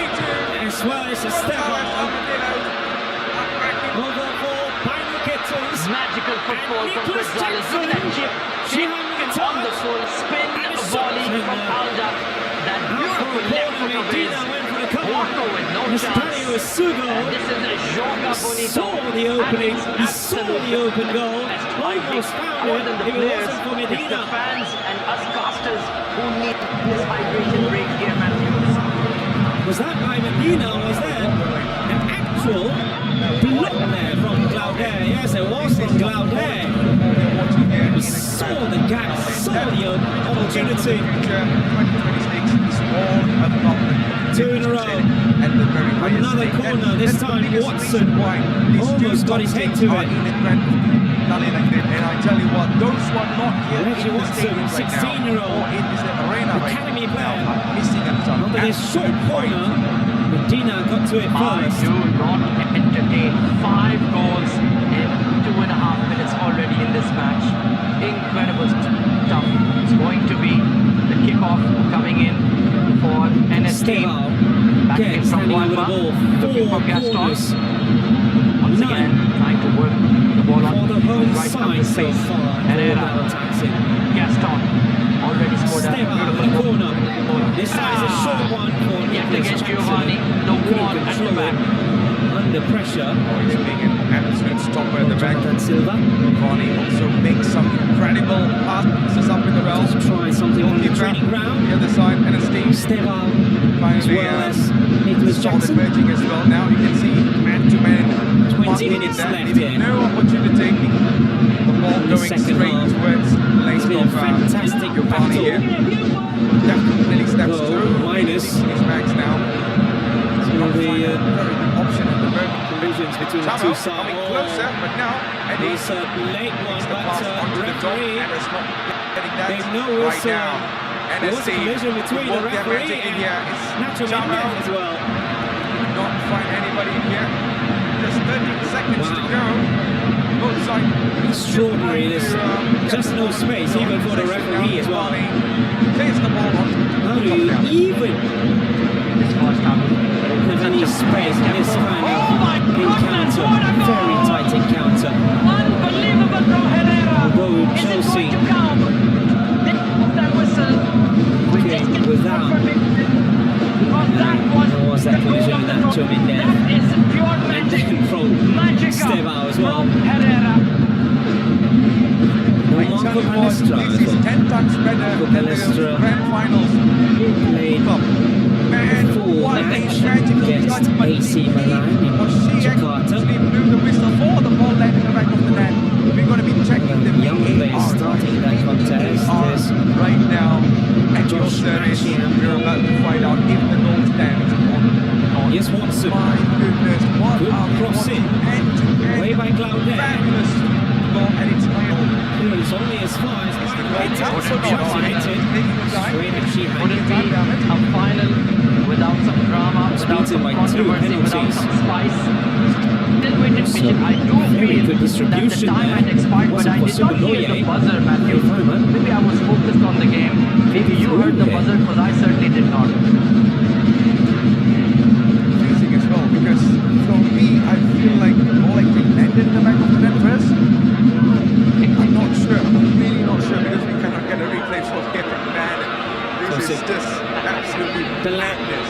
Speaker 6: as well as a step on. Over for Pino Kittens.
Speaker 11: Magical football from Gonzalez. Look at that chip. Chip, wonderful spin volley from Alda. That beautiful left foot of his. Walker with no chance.
Speaker 6: Sugo
Speaker 11: And this is a Joga Bonito.
Speaker 6: saw the opening, he saw the open goal, almost found
Speaker 11: More
Speaker 6: it,
Speaker 11: than the
Speaker 6: if it
Speaker 11: players,
Speaker 6: wasn't for
Speaker 11: it's the
Speaker 6: Medina.
Speaker 11: fans and us casters who need this hydration break here, Matthews.
Speaker 6: Was that by Medina or was there an actual block there from Glaudet? Yes, it was from Glaudet. He saw the gap, saw the opportunity.
Speaker 1: 2026 is all about
Speaker 6: Two in a row. Another corner, this time Watson almost got his head to it.
Speaker 1: And I tell you what, those who are not here
Speaker 6: Reggie
Speaker 1: in the
Speaker 6: Watson,
Speaker 1: stadium right now,
Speaker 6: 16-year-old,
Speaker 1: or in this arena right
Speaker 6: academy
Speaker 1: now,
Speaker 6: player.
Speaker 1: are missing a ton.
Speaker 6: Under this short corner, Medina got to it first.
Speaker 11: I do not entertain 5 goals in 2.5 minutes already in this match. Incredible stuff. It's going to be the kickoff coming in for NSD. Back in from Guayma, looking for Gaston. Once again, trying to work the ball on
Speaker 6: the home
Speaker 11: right
Speaker 6: side
Speaker 11: of the
Speaker 6: so
Speaker 11: space.
Speaker 6: far.
Speaker 11: Herrera, Gaston, already scored a beautiful
Speaker 6: corner. This side is a short one for
Speaker 11: yet
Speaker 6: Nicholas
Speaker 11: again
Speaker 6: Jackson.
Speaker 11: Giovanni, the wall at the back.
Speaker 6: under pressure.
Speaker 1: He's being an absolute stopper at the back.
Speaker 6: Silva.
Speaker 1: Varney also makes some incredible passes up in the realm.
Speaker 6: Just try something on the training ground.
Speaker 1: The other side, and a Steve.
Speaker 6: Steva, as
Speaker 1: Finally,
Speaker 6: well as Nicholas Jackson.
Speaker 1: emerging as well. Now you can see man-to-man.
Speaker 6: 20 minutes left here.
Speaker 1: No opportunity. The ball going
Speaker 6: second
Speaker 1: straight
Speaker 6: half.
Speaker 1: towards the lane
Speaker 6: It's been a
Speaker 1: of
Speaker 6: fantastic
Speaker 1: Varney
Speaker 6: battle.
Speaker 1: here. Definitely steps
Speaker 6: Well,
Speaker 1: through.
Speaker 6: minus.
Speaker 1: His bags now.
Speaker 6: It's going to be
Speaker 1: Very good option at the moment.
Speaker 6: collisions between the
Speaker 1: Chamo
Speaker 6: two sides.
Speaker 1: coming closer, but now Eddie
Speaker 6: It's a late one, but
Speaker 1: onto the top,
Speaker 6: referee,
Speaker 1: and it's not getting that
Speaker 6: there's no
Speaker 1: right
Speaker 6: whistle.
Speaker 1: now.
Speaker 6: There was a collision between the referee and Nacho Mendes as well.
Speaker 1: Not find anybody in here. Just 13 seconds to go. Both sides.
Speaker 6: Extraordinary. There's just no space, even for the referee as well.
Speaker 1: Clears the ball on.
Speaker 6: How do you even have any space in this kind of encounter? Very tight encounter. Although Chelsea came without. There was that collision with Nacho Mendes. And then from Steva as well. Marco Palestra as
Speaker 1: This is
Speaker 6: well.
Speaker 1: 10 times better than the grand finals.
Speaker 6: Played full match against AC Milan in Jakarta.
Speaker 1: Actually blew the whistle for the ball landing in the back of the net. We're going to be checking the
Speaker 6: Young players starting that contest. There's
Speaker 1: right now at your
Speaker 6: Josh
Speaker 1: service.
Speaker 6: Gratiam.
Speaker 1: We're about to find out if the goal stands on.
Speaker 6: Yes, Watson.
Speaker 1: My goodness, what
Speaker 6: Good
Speaker 1: are we
Speaker 6: cross
Speaker 1: watching?
Speaker 6: in.
Speaker 1: End-to-end
Speaker 6: Way by Claudet.
Speaker 1: fabulous goal, and it's
Speaker 6: It's only as far as
Speaker 1: It's also not
Speaker 6: hit it. Straight at Sheehan.
Speaker 11: Would it be a final without some drama, without some
Speaker 6: by two
Speaker 11: controversy, without
Speaker 6: penalties.
Speaker 11: some spice? Still waiting vision. I do
Speaker 6: Very
Speaker 11: feel
Speaker 6: good distribution
Speaker 11: that the time
Speaker 6: there.
Speaker 11: had expired, but
Speaker 6: Wasn't
Speaker 11: I did not
Speaker 6: possible,
Speaker 11: hear the
Speaker 6: Loye.
Speaker 11: buzzer, Matthew.
Speaker 6: Moment.
Speaker 11: Maybe I was focused on the game. Maybe you heard the
Speaker 6: Okay.
Speaker 11: buzzer, because I certainly did not.
Speaker 1: confusing as well, because for me, I feel like the ball actually landed in the back of the net first. I'm not sure. I'm really not sure, because we cannot get a replay for it. Man, this is just absolutely madness.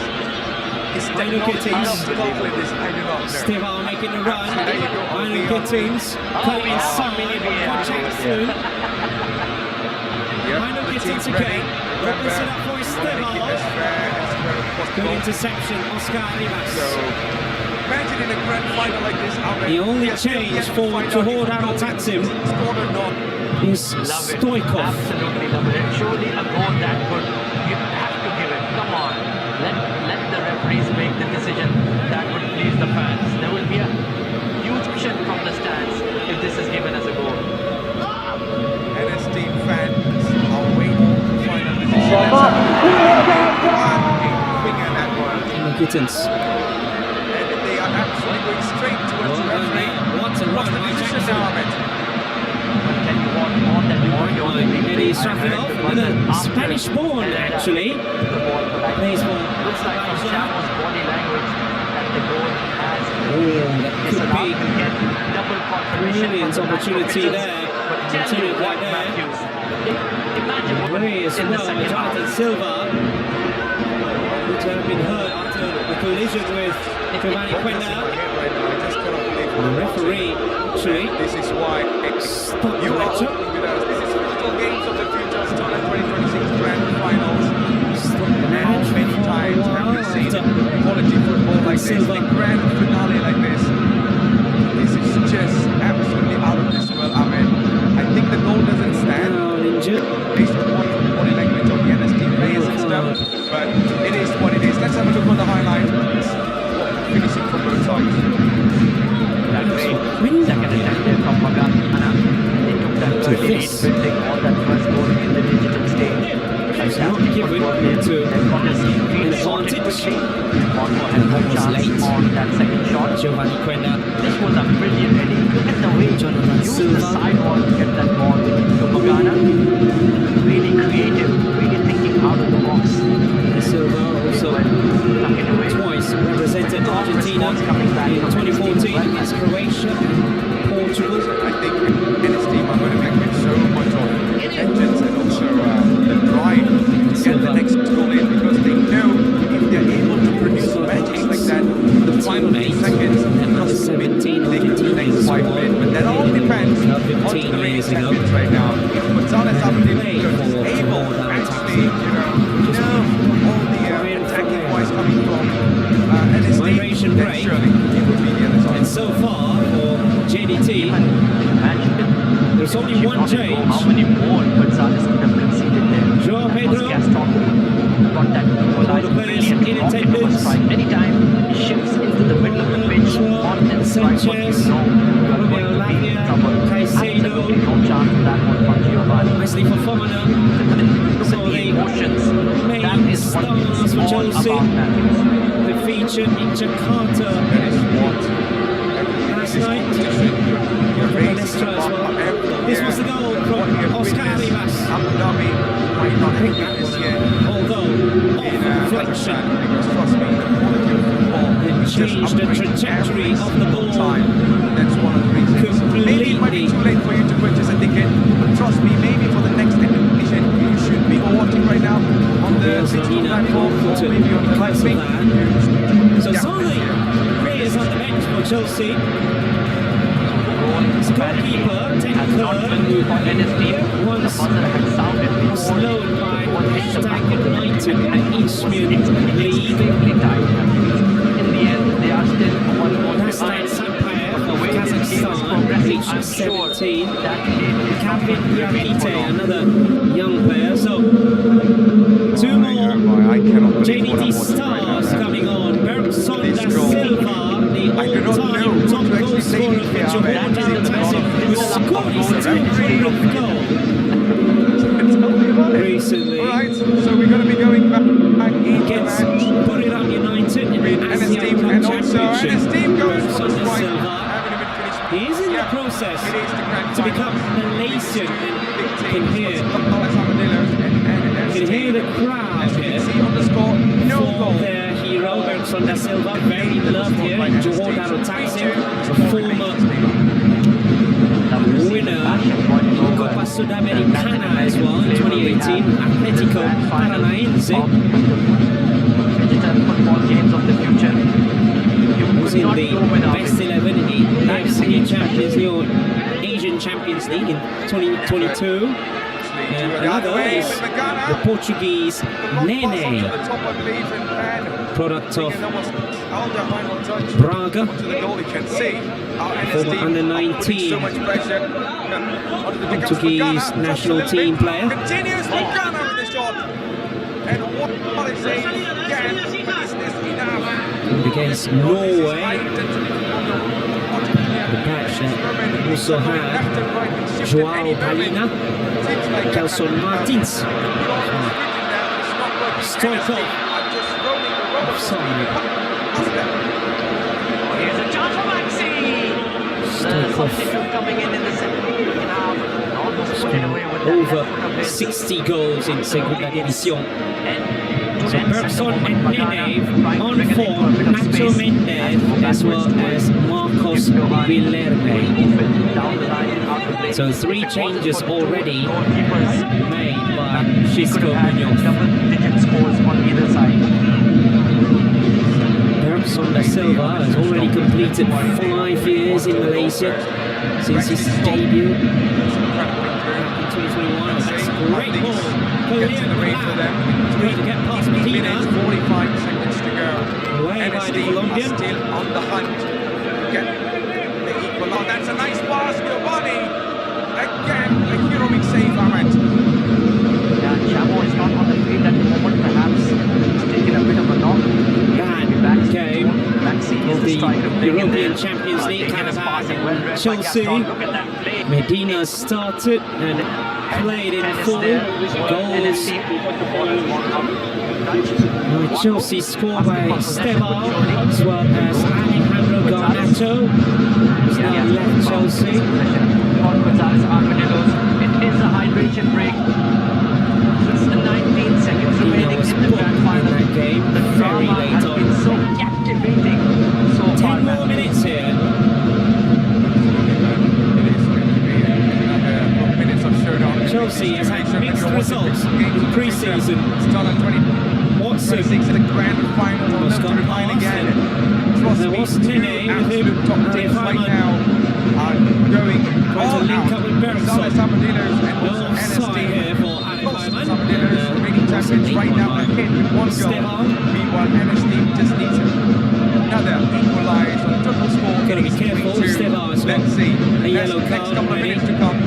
Speaker 1: Is technology out of Scotland? I do not know.
Speaker 6: Steva making the run.
Speaker 1: There you go.
Speaker 6: Final Gittins coming inside. Contact soon. Final Gittins again. Opens it up for Steva. Good interception, Oscar Rivas.
Speaker 1: Imagine in a grand final like this,
Speaker 6: The only change for Johor Darul Taksim is Stoikov.
Speaker 11: Absolutely love it. And surely a goal that good. You have to give it. Come on. Let the referees make the decision that would please the fans. There will be a huge shit from the stands if this is given as a goal.
Speaker 1: NS team fans are waiting to find a decision.
Speaker 6: Final Gittins.
Speaker 1: And they are absolutely going straight towards the referee.
Speaker 6: What a run
Speaker 1: What's the
Speaker 6: by
Speaker 1: decision
Speaker 6: Jackson.
Speaker 1: now, Ahmed?
Speaker 6: Eddie Strafilov, the Spanish-born actually. Plays for
Speaker 11: Looks like from Chamo's body language that the goal has
Speaker 6: that
Speaker 11: is
Speaker 6: could
Speaker 11: allowed
Speaker 6: be
Speaker 11: to get double confirmation.
Speaker 6: brilliant
Speaker 11: from the match
Speaker 6: opportunity
Speaker 11: officials.
Speaker 6: there.
Speaker 11: But tell
Speaker 6: Continue
Speaker 11: you what,
Speaker 6: right there.
Speaker 11: Matthews, imagine what
Speaker 6: Ray as
Speaker 11: in the
Speaker 6: well,
Speaker 11: second half.
Speaker 6: Jonathan Silva, which have been hurt after the collision with Giovanni Quenda. The referee actually
Speaker 1: This is why
Speaker 6: stopped the
Speaker 1: you are
Speaker 6: lecture.
Speaker 1: with us. This is Phygital Games of the Future Astana 2026 Grand Finals. How many times have we seen quality football like this, a grand finale like this? This is just absolutely out of this world, Ahmed. I think the goal doesn't stand based on the body language of the NS team players and stuff, but it is what it is. Let's have a look at the highlights. Finishing from both sides.
Speaker 11: That great second attempt there from Magana. They took that early lead, building on that first goal in the digital stage. Fantastic football there. Then Contest feed sorted quickly. Monaco had no chance on that second shot.
Speaker 6: Giovanni Quenda.
Speaker 11: This was a brilliant heading. Look at the way he used the sidewall to get that ball to Magana. Really creative, really thinking out of the box.
Speaker 6: Silva also twice represented Argentina in 2014 against Croatia and Portugal.
Speaker 1: I think NS team are going to make it so much of vengeance and also the drive to get the next goal in, because they know if they're able to produce matches like that in the final 2 seconds,
Speaker 6: attendance.
Speaker 11: Anytime he shifts into the middle of the pitch on the strike,
Speaker 6: Sanchez,
Speaker 11: you are going to be in trouble.
Speaker 6: Caicedo,
Speaker 11: No chance of that one from Giovanni.
Speaker 6: Wesley Fofana, some of the
Speaker 11: Emotions.
Speaker 6: main
Speaker 11: That is what
Speaker 6: stars
Speaker 11: it's
Speaker 6: for
Speaker 11: all
Speaker 6: Chelsea.
Speaker 11: about, Matthews.
Speaker 6: They featured in Jakarta last night. Palestra as well. This was the goal from Oscar Rivas.
Speaker 19: Abu Dhabi might not have been this year.
Speaker 6: Although off reflection,
Speaker 19: Because trust me, the quality of football
Speaker 6: it changed the trajectory of the ball.
Speaker 19: That's one of the reasons. Maybe it might be too late for you to purchase a ticket, but trust me, maybe for the next edition you should be watching right now on the digital platform or maybe on the live stream.
Speaker 6: So some of the players on the bench for Chelsea. His goalkeeper, once slowed by Hashtag United in the Eastern League.
Speaker 11: In the end, they are still one
Speaker 6: Hashtag Sampayev of Kazakhstan, aged 17. Kevin Yakite, another young player. So, two more JDT stars coming on. Bergson da Silva, the all-time top goal scorer for Johor Darul Taksim, who scored his 200th goal recently.
Speaker 19: Alright, so we're going to be going back
Speaker 6: against Buriram United in the Asian Cup Championship. Bergson da Silva. He is in the process to become Malaysian and can hear the crowd here for their hero Bergson da Silva, very loved here in Johor Darul Taksim, a former winner in Copa Sudamericana as well in 2018, Atletico Paranaense.
Speaker 11: Digital football games of the future.
Speaker 6: Was in the best 11 in the AFC Champions League or Asian Champions League in 2022. And another is the Portuguese Nene, product of Braga, former under 19 Portuguese national team player. Against Norway, the patch that also had Joao Palina, Kelson Martins, Stoikov, offside.
Speaker 11: Here's a chance for Maxi.
Speaker 6: Stoikov
Speaker 11: Coming in the second half. Almost put it away with
Speaker 6: over 60 goals in Segunda División. So Bergson and Nene on form, Nacho Mendez as well as Marcos Villarreal. So 3 changes already made by Xisco Muñoz.
Speaker 11: Double-digit scores on either side.
Speaker 6: Bergson da Silva has already completed 5 years in Malaysia since his debut in 2021. That's a great ball.
Speaker 19: Gets in the range for them.
Speaker 6: To get past Medina.
Speaker 19: 45 seconds to go.
Speaker 6: Away by the Colombian.
Speaker 19: Still on the hunt to get the equal. Oh, that's a nice pass, Giovanni. Again, a heroic save, Ahmed.
Speaker 11: Yeah, Chamo is not on the field at the moment. Perhaps he's taken a bit of a knock.
Speaker 6: Bad game of the European Champions League Carabao. Chelsea. Medina started and played in full. Goals. Chelsea scored by Estevao as well as Alejandro Garnacho, who's now left Chelsea.
Speaker 11: It is a hydration break. It's the 19 seconds remaining in the grand final.
Speaker 6: That game,
Speaker 11: the
Speaker 6: very
Speaker 11: drama
Speaker 6: late
Speaker 11: has
Speaker 6: on.
Speaker 11: been so captivating so
Speaker 6: 10
Speaker 11: far.
Speaker 6: more minutes here. Chelsea has had mixed results in pre-season. Watson
Speaker 19: to the grand final.
Speaker 6: was gone past and there was Nene with him at the right now.
Speaker 19: Going
Speaker 6: trying to link up with Bergson. No offside here for Alex Hyman.
Speaker 19: Right now ahead with 1 goal. Meanwhile, NSD just needs another equaliser on the total score.
Speaker 6: Got to be careful. Estevao has got
Speaker 19: Let's see.
Speaker 6: a yellow
Speaker 19: Next
Speaker 6: card
Speaker 19: couple of
Speaker 6: already.
Speaker 19: minutes to come.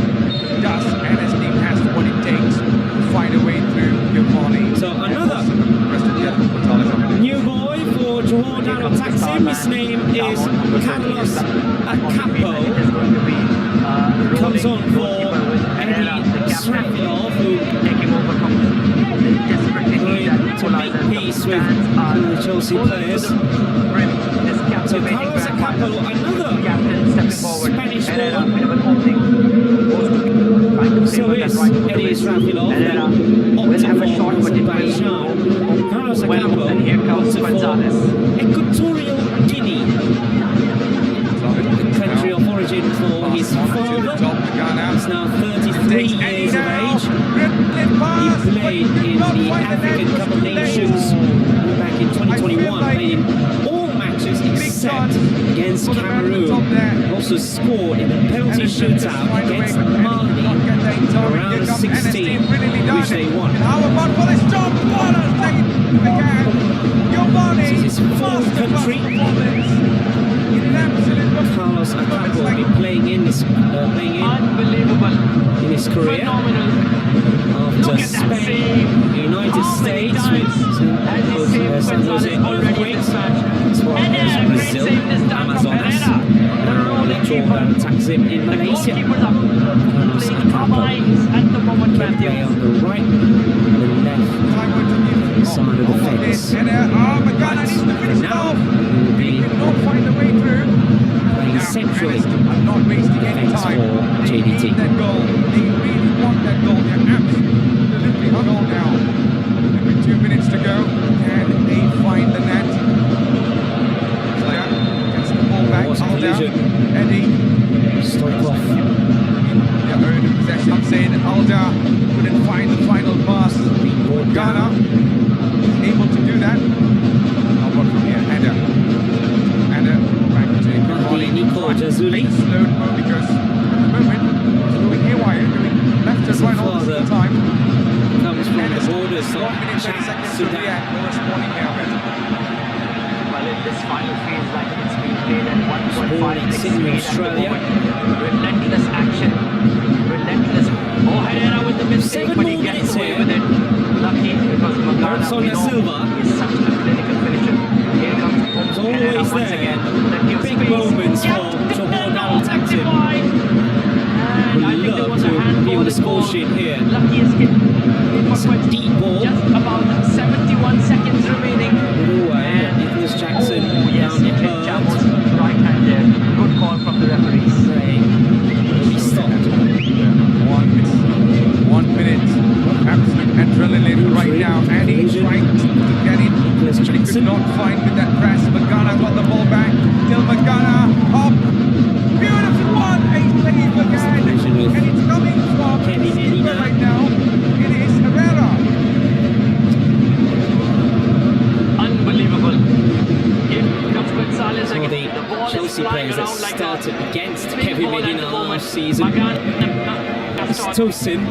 Speaker 19: Does NSD has what it takes to find a way through Giovanni?
Speaker 6: So another new ball Down attacks him. His name is Carlos Acapo. Comes on for Eddie Srafilov, who to make peace with the Chelsea players. So Carlos Acapo, another Spanish ball. So is Eddie Srafilov, then opted for Azerbaijan. Carlos Acapo opted for Equatorial Guinea, the country of origin for his father. He's now 33 years of age. He played in the African Cup of Nations back in 2021, played in all matches except against Cameroon. Also scored in the penalty shootout against Mali around 16, which they won. This is his fourth country. Carlos Acapo will be playing in his career after Spain, the United States with San Jose Earthquakes, as well as Brazil, Amazonas, and Jordan attacks him in Malaysia. Carlos Acapo can play on the right, the left side of the fence. But for now, he will be playing centrally the fence for JDT.
Speaker 1: With 2 minutes to go, can they find the net? Slayer gets the ball back. Eddie.
Speaker 6: Stoikov.
Speaker 1: Their own possession. I'm saying Alda couldn't find the final pass. Ghana able to do that. I'll work from here. Header back to
Speaker 6: Nico Jazuli.
Speaker 1: Slow because at the moment it's going haywire, doing left and right all the time.
Speaker 6: Comes from the borders of Sudan.
Speaker 11: Well, this final feels like it's been played at 1.5
Speaker 6: Sydney, Australia.
Speaker 11: Relentless action. Relentless. Oh, Herrera with the mistake, but he gets away with it. Lucky because Magana is such a clinical finisher. Here comes Herrera once again.
Speaker 6: Big moments for Johor now attacks him. Would love to be on the score sheet here.
Speaker 11: Lucky escape.
Speaker 6: It's a deep ball.
Speaker 11: Just about 71 seconds remaining.
Speaker 6: And Nicholas Jackson down the third.
Speaker 11: Right hand there. Good call from the referees.
Speaker 6: He stopped.
Speaker 1: 1 minute of absolute adrenaline right now, and he's trying to get it.
Speaker 6: Nicholas
Speaker 1: He could not find with that press. Magana got the ball back. Still Magana up. Beautiful one. A save again. And it's coming from Medina right now. It is Herrera.
Speaker 11: Unbelievable. Here comes Gonzalez
Speaker 6: Some of
Speaker 11: again.
Speaker 6: the Chelsea players that started against Kevin Medina last season. Tosin.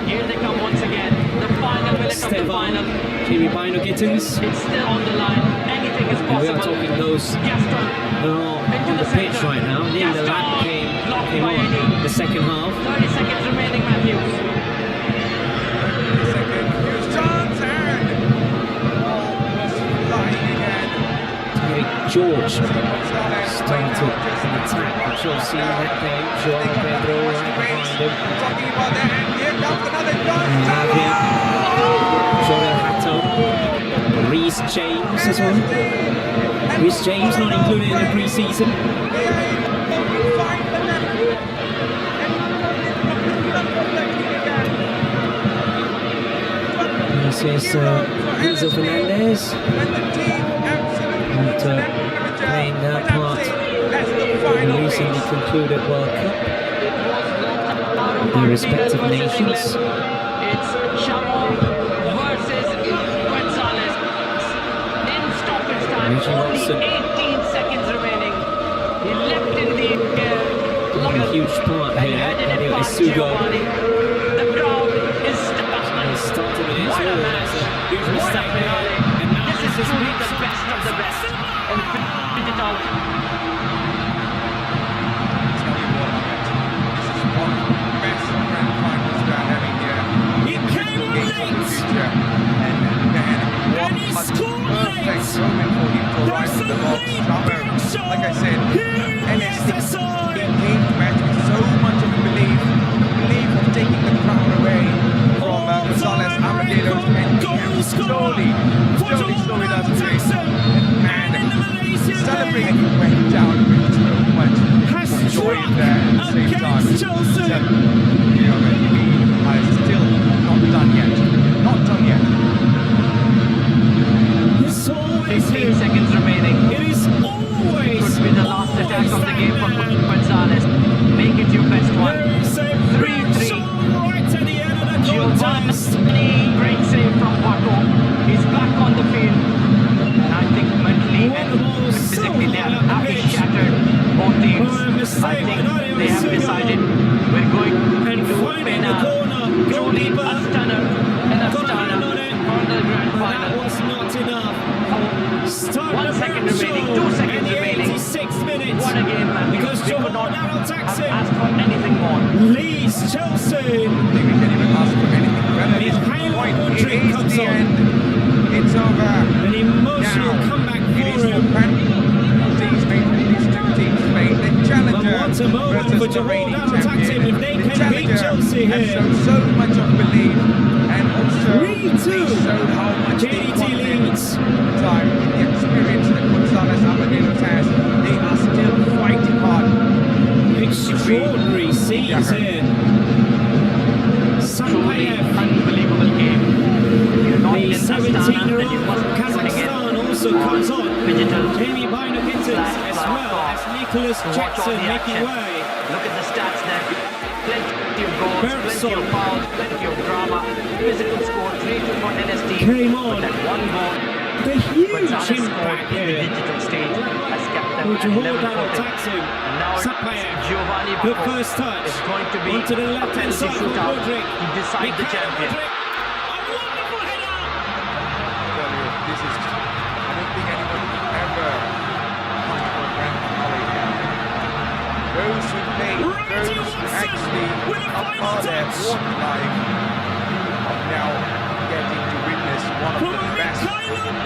Speaker 11: Here they come once again. The final minute of the final.
Speaker 6: Jamie Bino Gittins.
Speaker 11: It's still on the line. Anything is possible.
Speaker 6: We are talking those that are on the pitch right now. Neil the lap came on the second half.
Speaker 11: 30 seconds remaining, Matthews.
Speaker 6: George started an attack for Chelsea in that game. Joao Pedro right behind him. Lavia, Jorel Hato, Reece James as well. Reece James not included in the pre-season. This is Enzo Fernandez. After playing that part in the recently concluded World Cup, their respective nations.
Speaker 11: It's Chamo versus Gonzalez. In stoppage time, only 18 seconds remaining. He left in the air.
Speaker 6: Playing a huge part here, Daniel Isugo.
Speaker 11: The crowd is stuck.
Speaker 6: He started with his own, that's a huge mistake there. And now
Speaker 11: This is truly the best of the best. And Phygital.
Speaker 6: He came late! And he scored late!
Speaker 1: the box. Like I said, NST came to match with so much of belief of taking the crown away from Gonzalez Armadillos, and slowly does great. And celebrating went down with so much joy there at the same time. You know, is still not done yet. Not done yet.
Speaker 6: It's always
Speaker 11: 15 seconds remaining.
Speaker 6: It is always.
Speaker 11: Could be the last attack of the game for Gonzalez. Make it your best one. 3-3.
Speaker 6: Right to the end of the contest.
Speaker 11: Giovanni, great save from Paco. He's back on the field. And I think mentally and physically they have shattered both teams. I think they have decided we're going into a truly Astana for the grand final.
Speaker 6: That was not enough.
Speaker 11: 1 second remaining, 2 seconds remaining.
Speaker 6: 86 minutes.
Speaker 11: What a game, man.
Speaker 6: Because
Speaker 11: We could not
Speaker 6: Jordan attacks him.
Speaker 11: ask for anything more.
Speaker 6: Leads Chelsea.
Speaker 1: I think we can even ask for anything better. It's point. It is the end. It's over.
Speaker 6: An emotional comeback for him.
Speaker 1: These two teams made the challenger
Speaker 6: What a moment for
Speaker 1: versus the reigning
Speaker 6: Jordan attacks him. If they
Speaker 1: champion.
Speaker 6: can beat Chelsea
Speaker 1: has
Speaker 6: here.
Speaker 1: shown so much of belief, and also
Speaker 6: 3-2.
Speaker 1: showed how much
Speaker 6: JDT leads.
Speaker 1: Time, the experience that Gonzalez Armadillos has, they are still fighting hard.
Speaker 6: Extraordinary scenes here. Sampayev,
Speaker 11: unbelievable game.
Speaker 6: the 17-year-old from Kazakhstan, also comes on.
Speaker 11: Phygital.
Speaker 6: Jamie Bino Gittins as well as Nicholas Jackson making way.
Speaker 11: Look at the stats there. Plenty of goals, plenty of fouls, plenty of drama. Physical score 3-2 for NST.
Speaker 6: Came on.
Speaker 11: But that one goal,
Speaker 6: The huge
Speaker 11: Gonzalez
Speaker 6: impact
Speaker 11: scored in the
Speaker 6: here.
Speaker 11: digital stage has kept them at
Speaker 6: Jordan
Speaker 11: level footed.
Speaker 6: attacks him.
Speaker 11: And now
Speaker 6: Sampayev,
Speaker 11: Giovanni
Speaker 6: good
Speaker 11: Paco
Speaker 6: first touch.
Speaker 11: is going to be
Speaker 6: Onto the
Speaker 11: a
Speaker 6: left-hand
Speaker 11: penalty
Speaker 6: side for
Speaker 11: shootout
Speaker 6: Mudryk.
Speaker 11: to decide the champion.
Speaker 1: This is, I don't think anyone ever won for a grand finale. Those who play, those who actually are part of their walk life are now getting to witness one of the best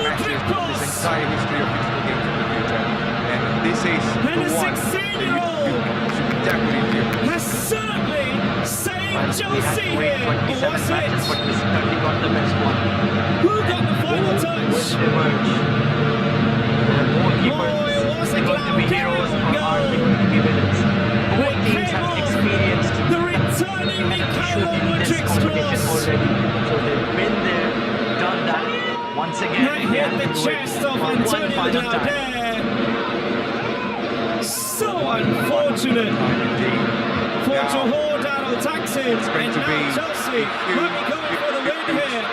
Speaker 1: matches of this entire history of physical games in the future. And this is the one that you should definitely feel.
Speaker 6: Has certainly saved Chelsea here. Or was it?
Speaker 11: But we certainly got the best one.
Speaker 6: Who got the final touch?
Speaker 11: Will emerge. The goalkeepers
Speaker 6: it was a
Speaker 11: are going to be heroes or are they going to be villains? Both teams have experienced
Speaker 6: the returning Mikhailo Mudryk's
Speaker 11: competition
Speaker 6: cross.
Speaker 11: already. So they've been there, done that. Once again,
Speaker 6: That hit the chest of Antonio Glauder. So unfortunate for Jordan attacks him. And now Chelsea might be going for the win here.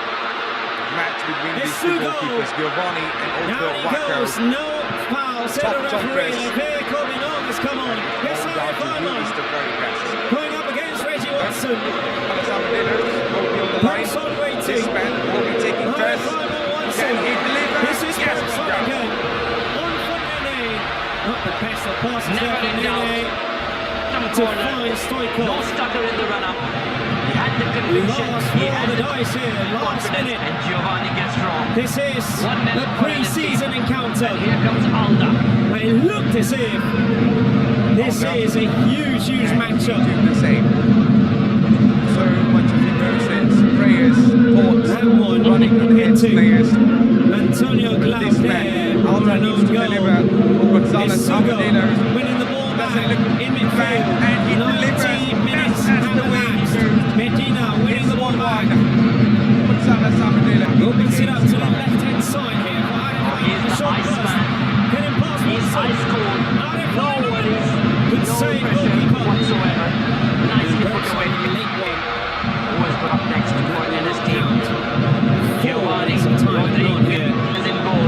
Speaker 1: Match between these two goalkeepers, Giovanni and
Speaker 6: Now
Speaker 1: also
Speaker 6: he
Speaker 1: Wacko.
Speaker 6: goes, no foul, said the
Speaker 1: Top
Speaker 6: referee.
Speaker 1: press.
Speaker 6: The vehicle belongs, come on. Here's Harry Farman
Speaker 1: Who is the very best?
Speaker 6: going up against Reggie Watson.
Speaker 1: Alexander will be on the line.
Speaker 6: Bergson waiting.
Speaker 1: This man will be taking
Speaker 6: Harry
Speaker 1: first.
Speaker 6: Farman wants
Speaker 1: Can
Speaker 6: it.
Speaker 1: he deliver?
Speaker 6: This is
Speaker 1: Yes,
Speaker 6: Bergson
Speaker 1: he does.
Speaker 6: again. On for Nene. Not the best of passes
Speaker 11: Never
Speaker 6: there
Speaker 11: in
Speaker 6: for
Speaker 11: doubt.
Speaker 6: Nene.
Speaker 11: Some
Speaker 6: To
Speaker 11: corner.
Speaker 6: find Stoikov.
Speaker 11: No stutter in the run-up. He had the
Speaker 6: We
Speaker 11: conviction.
Speaker 6: lost
Speaker 11: He
Speaker 6: all
Speaker 11: had
Speaker 6: the
Speaker 11: the
Speaker 6: dice here, last
Speaker 11: confidence,
Speaker 6: minute.
Speaker 11: and Giovanni gets wrong.
Speaker 6: This is
Speaker 11: 1-0
Speaker 6: the
Speaker 11: for
Speaker 6: pre-season
Speaker 11: NST.
Speaker 6: encounter.
Speaker 11: And here comes Alda.
Speaker 6: But it looked as if this is a huge matchup.
Speaker 1: Do the same. So much of emotions, prayers, thoughts,
Speaker 6: That one
Speaker 1: running against
Speaker 6: hitting
Speaker 1: players.
Speaker 6: Antonio
Speaker 1: This
Speaker 6: Glauder
Speaker 1: man,
Speaker 6: for
Speaker 1: Alda
Speaker 6: an
Speaker 1: needs
Speaker 6: own
Speaker 1: to
Speaker 6: goal.
Speaker 1: deliver for Gonzalez
Speaker 6: It's Sugo
Speaker 1: Armadillos.
Speaker 6: winning the ball back
Speaker 1: Doesn't look
Speaker 6: in midfield.
Speaker 1: and he
Speaker 6: 90
Speaker 1: delivers.
Speaker 6: minutes
Speaker 1: That's
Speaker 6: have
Speaker 1: the way he
Speaker 6: elapsed.
Speaker 1: goes.
Speaker 6: Medina winning the ball back.
Speaker 1: Gonzalez Armadillos
Speaker 6: Opens it up to the left-hand side here for Arif.
Speaker 11: He's the
Speaker 6: Short
Speaker 11: ice
Speaker 6: cross.
Speaker 11: man.
Speaker 6: Getting past
Speaker 11: He's
Speaker 6: Watson.
Speaker 11: ice cold.
Speaker 6: Arif
Speaker 11: No worries.
Speaker 6: Good
Speaker 11: No
Speaker 6: save,
Speaker 11: pressure
Speaker 6: goalkeeper.
Speaker 11: whatsoever. Nicely put
Speaker 6: Bergson,
Speaker 11: away.
Speaker 6: late one.
Speaker 11: Who is up next for NST? Giovanni
Speaker 6: Some time on here.
Speaker 11: Rodriguez is in goal.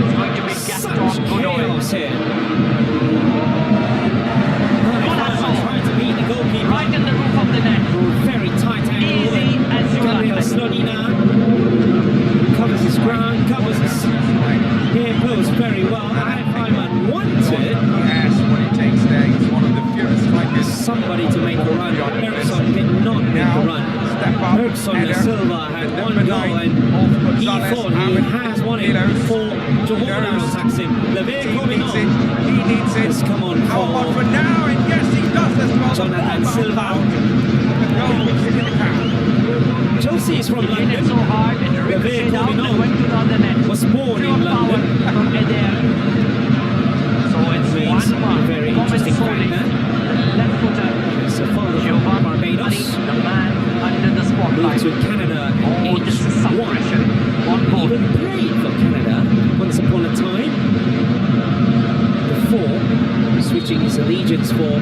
Speaker 11: It's going to be Gaston
Speaker 6: Such
Speaker 11: Godoy.
Speaker 6: chaos here.
Speaker 11: Golazo.
Speaker 6: Trying to beat the goalkeeper.
Speaker 11: Right in the roof of the net.
Speaker 6: Very tight angle.
Speaker 11: Easy as you
Speaker 6: Gabriel
Speaker 11: like it.
Speaker 6: Slonina covers his ground, covers his near post very well. Arif Ayman wanted
Speaker 1: Yes, what it takes there. He's one of the fierce strikers.
Speaker 6: somebody to make a run. Bergson did not make the run.
Speaker 1: Step up.
Speaker 6: Bergson da
Speaker 1: header.
Speaker 6: Silva had one
Speaker 1: Number
Speaker 6: goal
Speaker 1: 9
Speaker 6: and
Speaker 1: of
Speaker 6: he
Speaker 1: Gonzalez
Speaker 6: thought he has won it
Speaker 1: Armadillos.
Speaker 6: for Jordan attacks him. Levere
Speaker 1: Team
Speaker 6: coming
Speaker 1: needs
Speaker 6: on.
Speaker 1: it. He needs it.
Speaker 6: Has come on
Speaker 1: How about for now? And yes, he does as well.
Speaker 6: Jonathan Silva.
Speaker 1: The goal is in the count.
Speaker 6: Chelsea is from London.
Speaker 11: So hard and
Speaker 6: Levere
Speaker 11: ricocheted out
Speaker 6: coming
Speaker 11: and went to the other net.
Speaker 6: on. Was born in London.
Speaker 11: From Eder. So it's
Speaker 6: Means
Speaker 11: 1-1.
Speaker 6: a very interesting fact there.
Speaker 11: Left footer.
Speaker 6: It's a father from Barbados.
Speaker 11: The man under the
Speaker 6: Moved
Speaker 11: spotlight.
Speaker 6: to Canada
Speaker 11: Oh,
Speaker 6: at
Speaker 11: this
Speaker 6: age
Speaker 11: is some
Speaker 6: 1.
Speaker 11: pressure. On board.
Speaker 6: Even played for Canada once upon a time. Before switching his allegiance for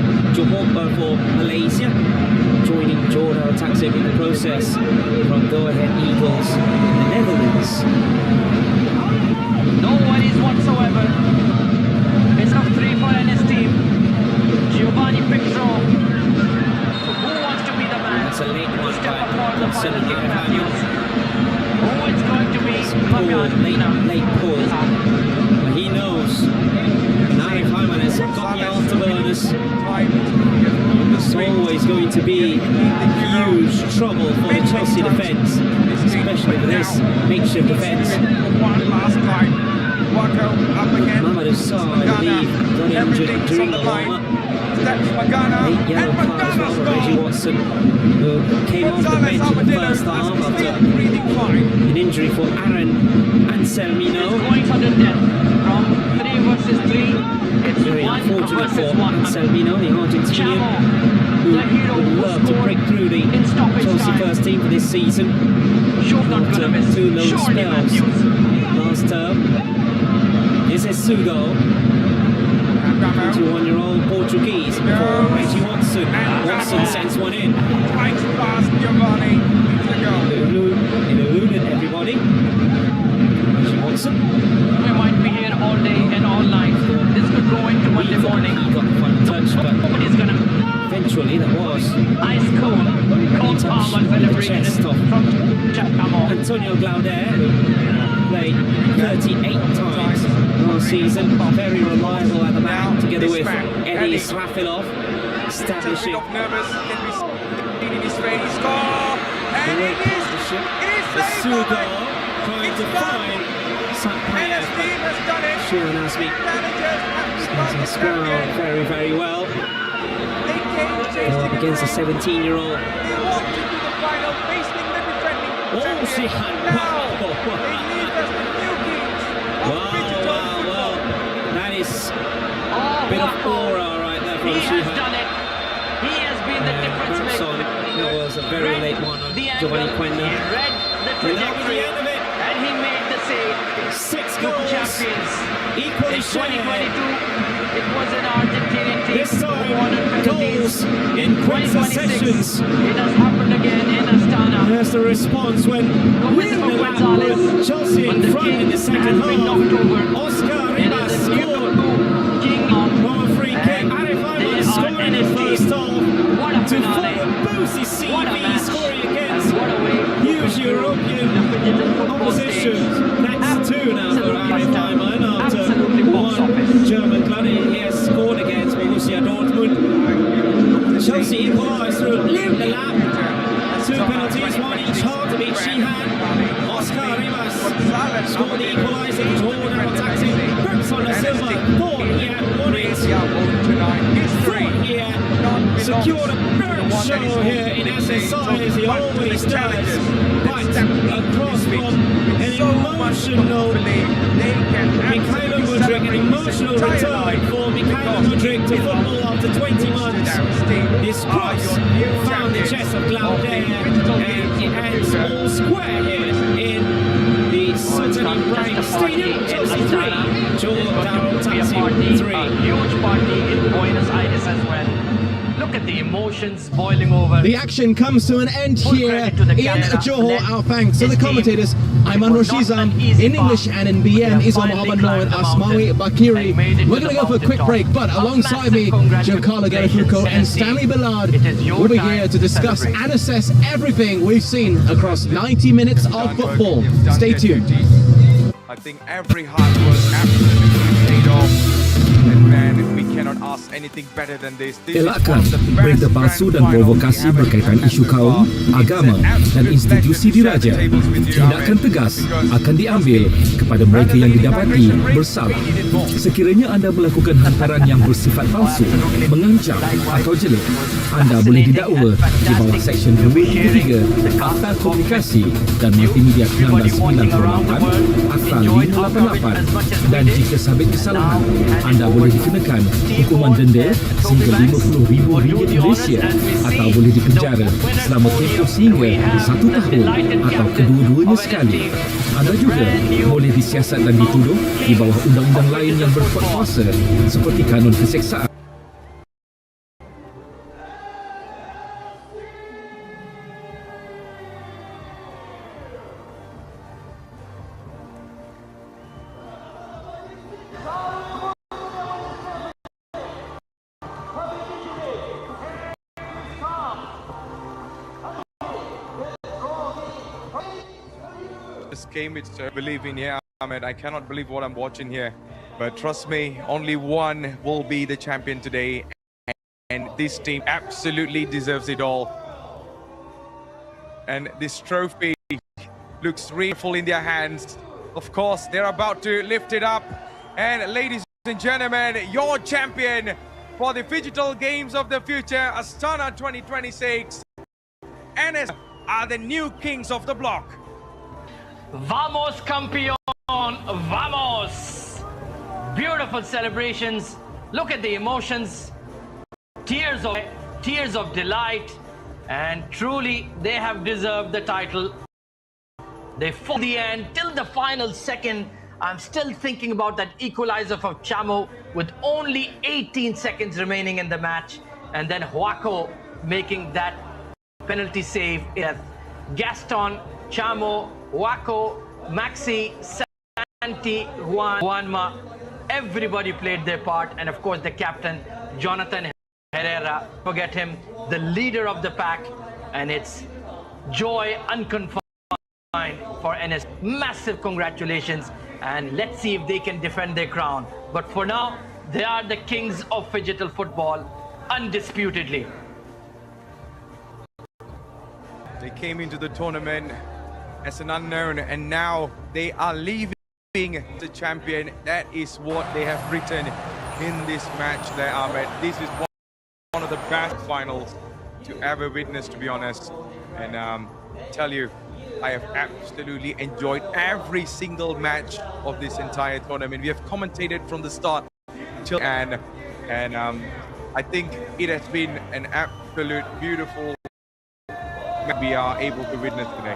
Speaker 6: for Malaysia, joining Johor Taksim in the process from Go Ahead Eagles in the Netherlands.
Speaker 11: No worries whatsoever. It's up 3 for his team. Giovanni Pictro. Who wants to be the man?
Speaker 6: That's a late one
Speaker 11: Step
Speaker 6: by
Speaker 11: up for the
Speaker 6: Watson
Speaker 11: final
Speaker 6: and
Speaker 11: game
Speaker 6: Daniel.
Speaker 11: Oh, it's going to be
Speaker 6: Late pull. But he knows. Narek Hyman has got the afterburners. It's always going to be huge trouble for the Chelsea defence, especially for this makeshift defence.
Speaker 1: One last time. Wako up again.
Speaker 6: Mamadou Sarr, I believe, got injured during the warm-up.
Speaker 1: Steps Magana.
Speaker 6: 8 yellow cards for Reggie Watson, who came off the bench in the first half after an injury for Aaron Anselmino.
Speaker 11: going for the net. From 3 versus 3, it's
Speaker 6: Very
Speaker 11: 1
Speaker 6: unfortunate
Speaker 11: versus
Speaker 6: for
Speaker 11: 1.
Speaker 6: Anselmino, the Argentinian, who would love to break through the Chelsea first team for this season. After 2 loan spells last term. This is Sugo, 21-year-old Portuguese, for Reggie Watson. Watson sends one in.
Speaker 1: Strikes past Giovanni. It's a goal.
Speaker 6: It eluded everybody. Reggie Watson.
Speaker 11: We might be here all day and all night. This could go into Monday morning.
Speaker 6: He got the front touch, but
Speaker 11: Nobody's gonna
Speaker 6: eventually that was
Speaker 11: ice cold. Cold palm celebration
Speaker 6: chest off.
Speaker 11: from Giacomo.
Speaker 6: Antonio Glauder, who played 38 times last season, very reliable at the back, together with Eddie Srafilov, establishing
Speaker 1: Nervous. Can we see in his face? Score. And
Speaker 6: great
Speaker 1: it is.
Speaker 6: partnership.
Speaker 1: It is
Speaker 6: The
Speaker 1: saved.
Speaker 6: Sugo trying to find some
Speaker 1: And his team has done it.
Speaker 6: Shiran Asmi stands his ground very, very well.
Speaker 1: They came chasing
Speaker 6: Against a 17-year-old.
Speaker 1: They walked into the final facing the defending
Speaker 6: Oh, Shihan!
Speaker 1: Now, they lead us to new kings of Phygital football.
Speaker 6: That is a bit of aura right there from
Speaker 11: He has
Speaker 6: Shihan.
Speaker 11: done it. He has been the difference maker.
Speaker 6: That was a very late one on
Speaker 11: The
Speaker 6: Giovanni
Speaker 11: angle,
Speaker 6: Quenda.
Speaker 11: he read the
Speaker 6: And that was the
Speaker 11: trajectory,
Speaker 6: end of it.
Speaker 11: and he made the save.
Speaker 6: 6
Speaker 11: Group
Speaker 6: goals,
Speaker 11: champions.
Speaker 6: equally
Speaker 11: In
Speaker 6: shared.
Speaker 11: 2022, it was an Argentinian team
Speaker 6: This
Speaker 11: who
Speaker 6: time,
Speaker 11: won on penalties.
Speaker 6: goals in quick
Speaker 11: 2026,
Speaker 6: successions.
Speaker 11: it has happened again in Astana.
Speaker 6: There's the response when
Speaker 11: Gomez for Gonzalez,
Speaker 6: Chelsea
Speaker 11: but
Speaker 6: in
Speaker 11: the
Speaker 6: front in
Speaker 11: king
Speaker 6: the second
Speaker 11: has been knocked
Speaker 6: half.
Speaker 11: over.
Speaker 6: Oscar
Speaker 11: It
Speaker 6: Rivas
Speaker 11: is a new
Speaker 6: scored
Speaker 11: king on.
Speaker 6: from a free kick.
Speaker 11: And
Speaker 6: Arif
Speaker 11: they
Speaker 6: Ayman
Speaker 11: are
Speaker 6: scored in the first
Speaker 11: NST.
Speaker 6: half
Speaker 11: What a
Speaker 6: to
Speaker 11: finale.
Speaker 6: further boost his
Speaker 11: What a
Speaker 6: CV,
Speaker 11: match.
Speaker 6: scoring
Speaker 11: And
Speaker 6: against
Speaker 11: what a way
Speaker 6: huge
Speaker 11: to
Speaker 6: European
Speaker 11: the Phygital football
Speaker 6: opposition.
Speaker 11: stage.
Speaker 6: That's 2 now for Arif Ayman after
Speaker 11: Absolutely box
Speaker 6: one
Speaker 11: office.
Speaker 6: German club he has scored against Borussia Dortmund. Chelsea equalised through Lim Lap. 2 penalties, 1 each, hard to beat Shihan. Oscar Rivas scored the equaliser. Jordan taxi. Brooks on the silver. 4 here, 1 each. 4 here. Secured a bird show here in SSI as he always does. But across from an emotional Mikhailo Mudryk, an emotional return for Mikhailo Mudryk to football after 20 months. This cross found the chest of Glauder and it ends all square here in the Sultan Ibrahim Stadium. Chelsea 3, Jordan Taksim 3.
Speaker 11: A huge party in Buenos Aires as well. Look at the emotions boiling over.
Speaker 17: The action comes to an end
Speaker 11: Full
Speaker 17: here
Speaker 11: credit to the
Speaker 17: in
Speaker 11: Canada
Speaker 17: Johor
Speaker 11: led
Speaker 17: Al Fang. So the
Speaker 11: his
Speaker 17: commentators, Ayman
Speaker 11: It was not
Speaker 17: Roshizam
Speaker 11: an easy
Speaker 17: in English
Speaker 11: path.
Speaker 17: and in
Speaker 11: They
Speaker 17: BM,
Speaker 11: have
Speaker 17: Islam
Speaker 11: finally
Speaker 17: Mohammed Noor and
Speaker 11: climbed the
Speaker 17: Asmawi
Speaker 11: mountain
Speaker 17: Bakiri.
Speaker 11: and made it
Speaker 17: We're
Speaker 11: to
Speaker 17: going
Speaker 11: the
Speaker 17: to go for a quick
Speaker 11: mountaintop.
Speaker 17: break, but
Speaker 11: A
Speaker 17: alongside
Speaker 11: massive
Speaker 17: me, Giancarlo
Speaker 11: congratulations,
Speaker 17: Galafuco and
Speaker 11: NC.
Speaker 17: Stanley Ballard
Speaker 11: It is your
Speaker 17: will be
Speaker 11: time
Speaker 17: here to
Speaker 11: to
Speaker 17: discuss
Speaker 11: celebrate.
Speaker 17: and assess everything we've seen across 90 minutes of football. Stay tuned.
Speaker 1: I think every hard work absolutely paid off. And man, if we cannot ask anything better than this.
Speaker 23: Elakkan berita palsu dan provokasi berkaitan isu kaum, agama dan institusi diraja. Tindakan tegas akan diambil kepada mereka yang didapati bersalah. Sekiranya anda melakukan hantaran yang bersifat palsu, mengancam atau jelek, anda boleh didakwa di bawah Seksyen 233 Akta Komunikasi dan Multimedia 1998, Akta 588, dan jika sabit kesalahan, anda boleh dikenakan hukuman denda sehingga RM50,000 Malaysia atau boleh dipenjara selama tempoh sehingga 1 tahun atau kedua-duanya sekali. Anda juga boleh disiasat dan dituduh di bawah undang-undang lain yang berkuat kuasa seperti kanun keseksaan.
Speaker 1: This game, it's believing here, Ahmed. I cannot believe what I'm watching here. But trust me, only one will be the champion today. And this team absolutely deserves it all. And this trophy looks really full in their hands. Of course, they're about to lift it up. And ladies and gentlemen, your champion for the Phygital Games of the Future, Astana 2026. NS are the new kings of the block.
Speaker 11: Vamos campeón, vamos! Beautiful celebrations. Look at the emotions, tears of delight, and truly they have deserved the title. They fought the end till the final second. I'm still thinking about that equalizer for Chamo with only 18 seconds remaining in the match, and then Huaco making that penalty save. Gaston, Chamo, Huaco, Maxi, Santi, Juanma, everybody played their part, and of course the captain, Jonathan Herrera, forget him, the leader of the pack, and it's joy unconfined for NS. Massive congratulations, and let's see if they can defend their crown. But for now, they are the kings of Phygital football, undisputedly.
Speaker 1: They came into the tournament as an unknown, and now they are leaving the champion. That is what they have written in this match there, Ahmed. This is one of the best finals to ever witness, to be honest. And tell you, I have absolutely enjoyed every single match of this entire tournament. We have commentated from the start till end, and I think it has been an absolute beautiful we are able to witness today.